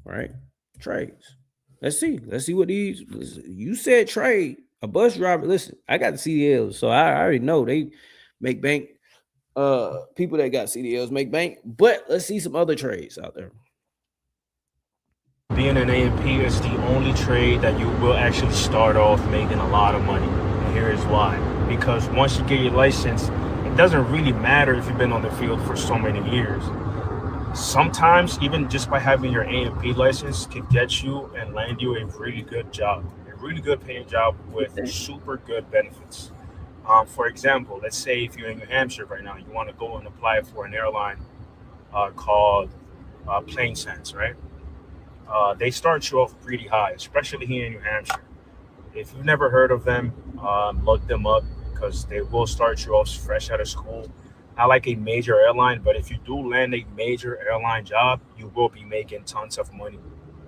right? Trades. Let's see what these. You said trade, a bus driver. Listen, I got the CDLs, so I already know they make bank. People that got CDLs make bank, but let's see some other trades out there. Being an A&P is the only trade that you will actually start off making a lot of money. And here is why. Because once you get your license, it doesn't really matter if you've been on the field for so many years. Sometimes, even just by having your A&P license can get you and land you a really good job, a really good paying job with super good benefits. For example, let's say if you're in New Hampshire right now, you want to go and apply for an airline called Plain Sense, right? They start you off pretty high, especially here in New Hampshire. If you've never heard of them, look them up because they will start you off fresh out of school. Not like a major airline, but if you do land a major airline job, you will be making tons of money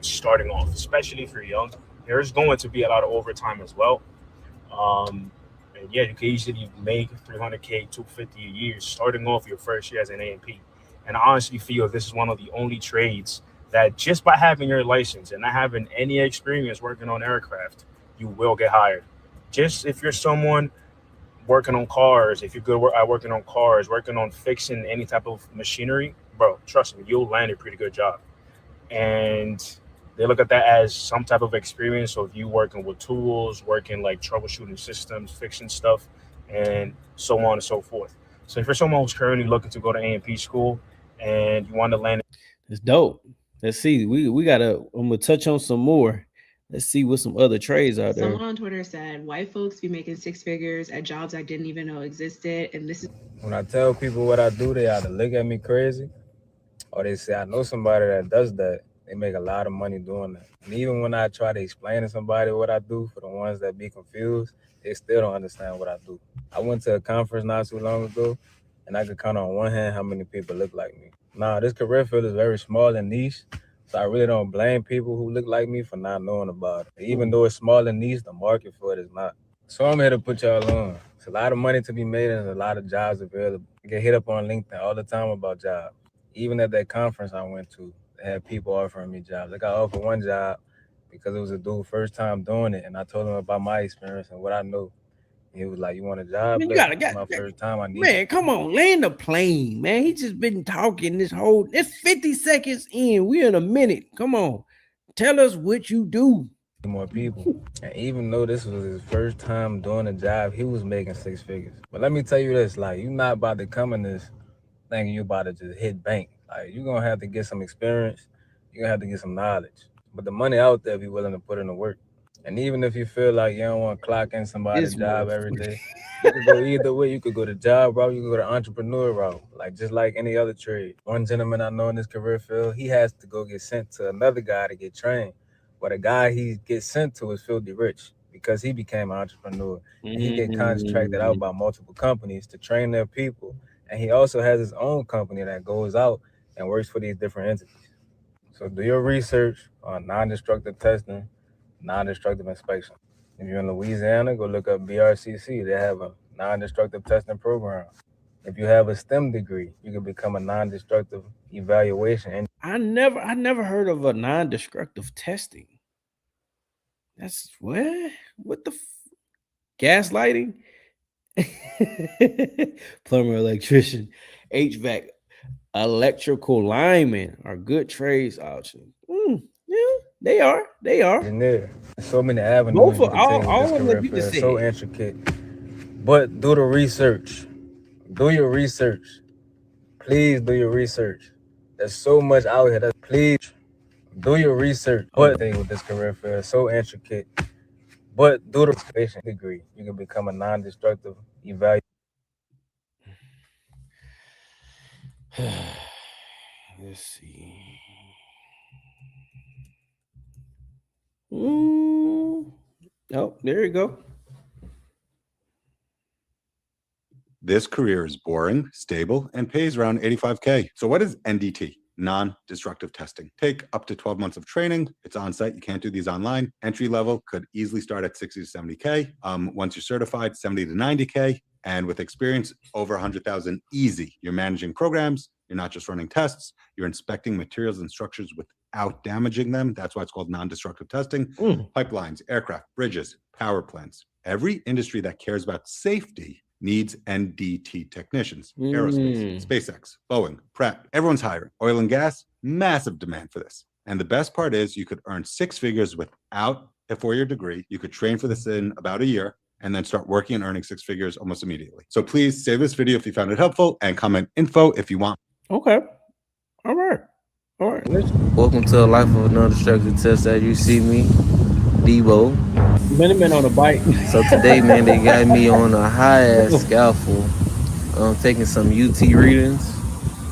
starting off, especially if you're young. There's going to be a lot of overtime as well. And yeah, you can easily make $300K, $250 a year starting off your first year as an A&P. And I honestly feel this is one of the only trades that just by having your license and not having any experience working on aircraft, you will get hired. Just if you're someone working on cars, if you're good at working on cars, working on fixing any type of machinery, bro, trust me, you'll land a pretty good job. And They look at that as some type of experience. So if you working with tools, working like troubleshooting systems, fixing stuff, and so on and so forth. So if you're someone who's currently looking to go to A&P school and you want to land, it's dope. Let's see. We gotta. I'm gonna touch on some more. Let's see what some other trades out there. Someone on Twitter said, white folks be making six figures at jobs I didn't even know existed. And this is when I tell people what I do, they either look at me crazy or they say, I know somebody that does that. They make a lot of money doing that. And even when I try to explain to somebody what I do, for the ones that be confused, they still don't understand what I do. I went to a conference not too long ago, and I could count on one hand how many people look like me. Now, this career field is very small and niche, so I really don't blame people who look like me for not knowing about it. Even though it's small and niche, the market for it is not. So I'm here to put y'all on. It's a lot of money to be made and a lot of jobs available. I get hit up on LinkedIn all the time about jobs. Even at that conference I went to, they had people offering me jobs. I got offered one job because it was a dude first time doing it, and I told him about my experience and what I know. He was like, "You want a job?" Man, you gotta get my first time. I need. Man, come on, land the plane, man. He just been talking this whole. It's 50 seconds in. We're in a minute. Come on, tell us what you do. More people, and even though this was his first time doing a job, he was making six figures. But let me tell you this: like, you're not about to come in this thinking you about to just hit bank. Like, you're gonna have to get some experience. You're gonna have to get some knowledge. But the money out there, be willing to put in the work. And even if you feel like you don't want to clock in somebody's job every day, you could go either way. You could go to job route, you could go to entrepreneur route, like just like any other trade. One gentleman I know in this career field, he has to go get sent to another guy to get trained. But the guy he gets sent to is filthy rich because he became an entrepreneur. And he get contracted out by multiple companies to train their people. And he also has his own company that goes out and works for these different entities. So do your research on non-destructive testing, non-destructive inspection. If you're in Louisiana, go look up BRCC. They have a non-destructive testing program. If you have a STEM degree, you can become a non-destructive evaluation. I never heard of a non-destructive testing. That's what the gaslighting? Plumber, electrician, HVAC, electrical lineman are good trades options. Yeah, they are. Engineer. So many avenues you can take with this career field. It's so intricate. But do the research. Do your research. Please do your research. There's so much out here. Please do your research. But thing with this career field, so intricate. But do the patient degree. You can become a non-destructive evaluator. Let's see. Oh, there you go. This career is boring, stable, and pays around $85K. So what is NDT? Non-destructive testing. Take up to 12 months of training. It's on site. You can't do these online. Entry level could easily start at 60 to 70K. Once you're certified, 70 to 90K. And with experience, over 100,000 easy. You're managing programs. You're not just running tests. You're inspecting materials and structures without damaging them. That's why it's called non-destructive testing. Pipelines, aircraft, bridges, power plants. Every industry that cares about safety needs NDT technicians. Aerospace, SpaceX, Boeing, Pratt, everyone's hiring. Oil and gas, massive demand for this. And the best part is you could earn six figures without a four-year degree. You could train for this in about a year and then start working and earning six figures almost immediately. So please save this video if you found it helpful and comment info if you want. Okay. All right. Welcome to a life of a non-destructive test. As you see me, Debo. Minute on a bike. So today, man, they got me on a high-ass scaffold. Taking some UT readings.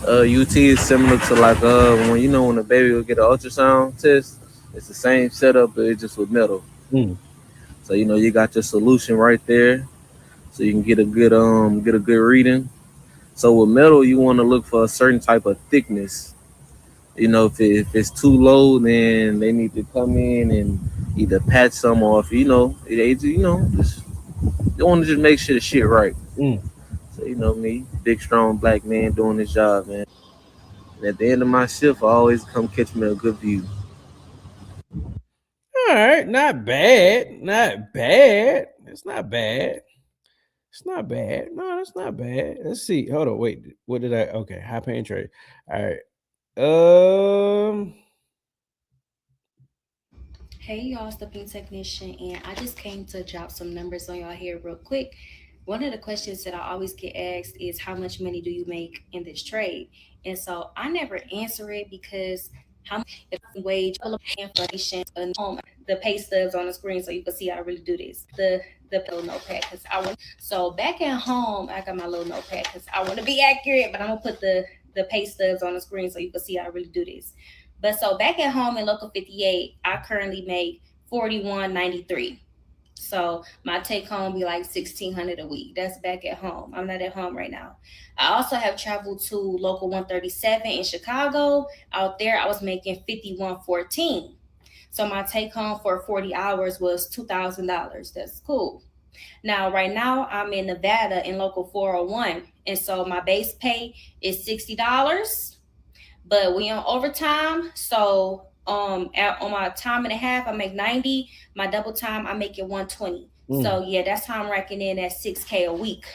UT is similar to like when a baby will get an ultrasound test. It's the same setup, but it's just with metal. So you got your solution right there, so you can get a good reading. So with metal, you want to look for a certain type of thickness. If it's too low, then they need to come in and either patch some off. They just they want to just make sure the shit right. So me, big strong black man doing this job, man. And at the end of my shift, I always come catch me a good view. All right, not bad. It's not bad. No, that's not bad. Let's see. Hold on, wait. What did I? Okay, high paying trade. All right. Hey y'all, it's the Pink Technician, and I just came to drop some numbers on y'all here real quick. One of the questions that I always get asked is how much money do you make in this trade? And so I never answer it because how much wage, inflation, and the pay stubs on the screen so you can see how I really do this. The little notepad because I want. So back at home, I got my little notepad because I want to be accurate, but I'm gonna put the pay stubs on the screen so you can see how I really do this. But so back at home in Local 58, I currently make $41.93. So my take home be like $1,600 a week. That's back at home. I'm not at home right now. I also have traveled to Local 137 in Chicago. Out there, I was making $51.14. So my take home for 40 hours was $2,000. That's cool. Now, right now, I'm in Nevada in Local 401. And so my base pay is $60. But we on overtime, so on my time and a half I make 90. My double time I make it 120. So yeah, that's how I'm reckoning in at $6K a week.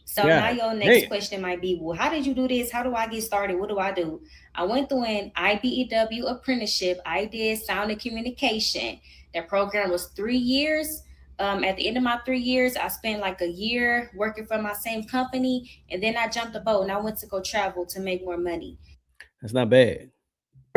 So now your next question might be, well, how did you do this? How do I get started? What do I do? I went through an IBEW apprenticeship. I did sound and communication. That program was 3 years. At the end of my 3 years, I spent like a year working for my same company, and then I jumped the boat and I went to go travel to make more money. That's not bad.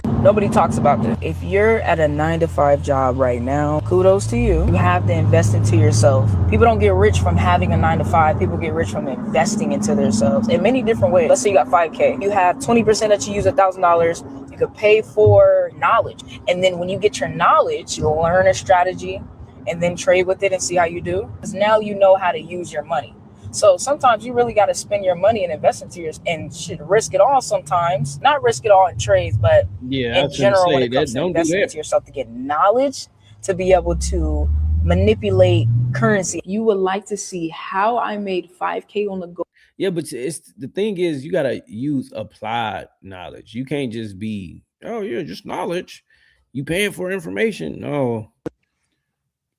Nobody talks about this. If you're at a 9-to-5 job right now, kudos to you. You have to invest into yourself. People don't get rich from having a 9-to-5. People get rich from investing into themselves in many different ways. Let's say you got $5K. You have 20% that you use $1,000. You could pay for knowledge. And then when you get your knowledge, you'll learn a strategy and then trade with it and see how you do. Because now you know how to use your money. So sometimes you really got to spend your money and invest into yours and should risk it all sometimes. Not risk it all in trades, but in general when it comes to investing into yourself to get knowledge, to be able to manipulate currency. You would like to see how I made 5K on the go. Yeah, but it's the thing is you got to use applied knowledge. You can't just be, oh yeah, just knowledge. You paying for information. No.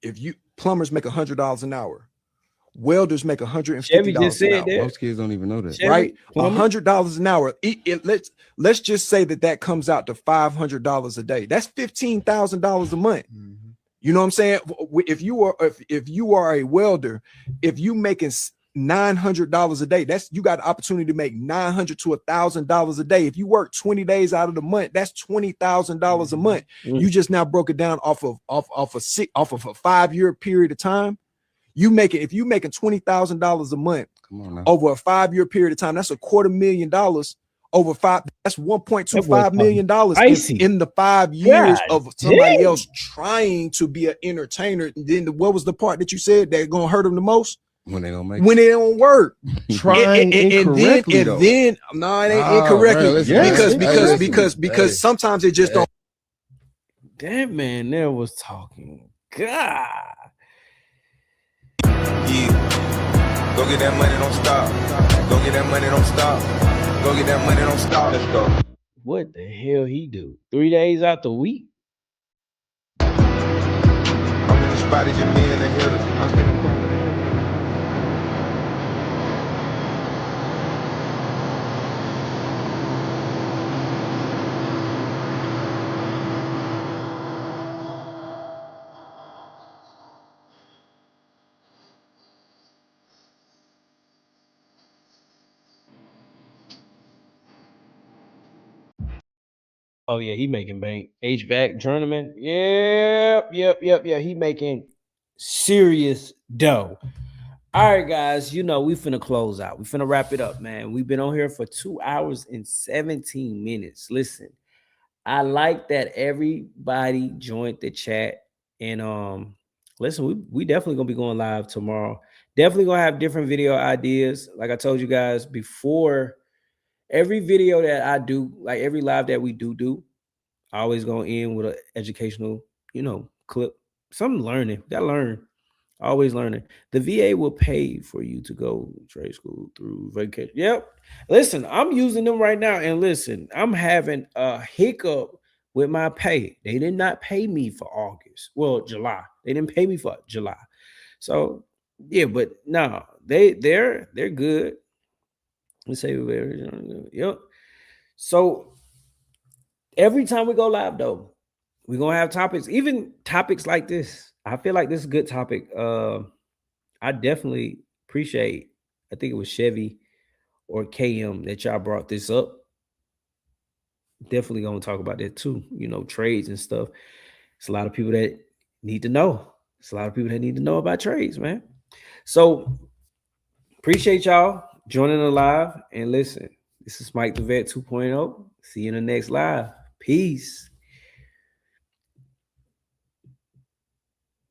If you plumbers make $100 an hour. Welders make $150 an hour. Most kids don't even know that, right? $100 an hour. Let's just say that comes out to $500 a day. That's $15,000 a month. Mm-hmm. You know what I'm saying? If you are a welder, if you making $900 a day, that's you got the opportunity to make $900 to $1,000 a day. If you work 20 days out of the month, that's $20,000 a month. You just now broke it down off of a 5-year period of time. If you making $20,000 a month over a 5-year period of time, that's $250,000 over 5. That's $1.25 million in the 5 years of somebody else trying to be an entertainer. And then what was the part that you said that gonna hurt them the most? When they don't make when it don't work. Trying incorrectly, and then no, it ain't incorrectly because sometimes it just don't. That man there was talking. God. Yeah. Go get that money, don't stop. Go get that money, don't stop. Go get that money, don't stop. Let's go. What the hell he do? 3 days out the week? I'm in the spot, it's just me and the hitters. Oh yeah, he making bank. HVAC journeyman. Yep. He making serious dough. All right, guys. You know we finna close out. We finna wrap it up, man. We've been on here for 2 hours and 17 minutes. Listen, I like that everybody joined the chat. And listen, we definitely gonna be going live tomorrow. Definitely gonna have different video ideas. Like I told you guys before. Every video that I do, like every live that we do, I always go in with an educational, clip. Something learning. Gotta learn. Always learning. The VA will pay for you to go to trade school through vacation. Yep. Listen, I'm using them right now. And listen, I'm having a hiccup with my pay. They did not pay me for August. Well, July. They didn't pay me for July. So yeah, but no, they're good. Let's say yep. So every time we go live though, we're gonna have topics, even topics like this. I feel like this is a good topic. I definitely appreciate, I think it was Chevy or KM that y'all brought this up. Definitely gonna talk about that too, trades and stuff. It's a lot of people that need to know. It's a lot of people that need to know about trades, man. So appreciate y'all joining the live. And listen, this is Mike the Vet 2.0. See you in the next live. Peace.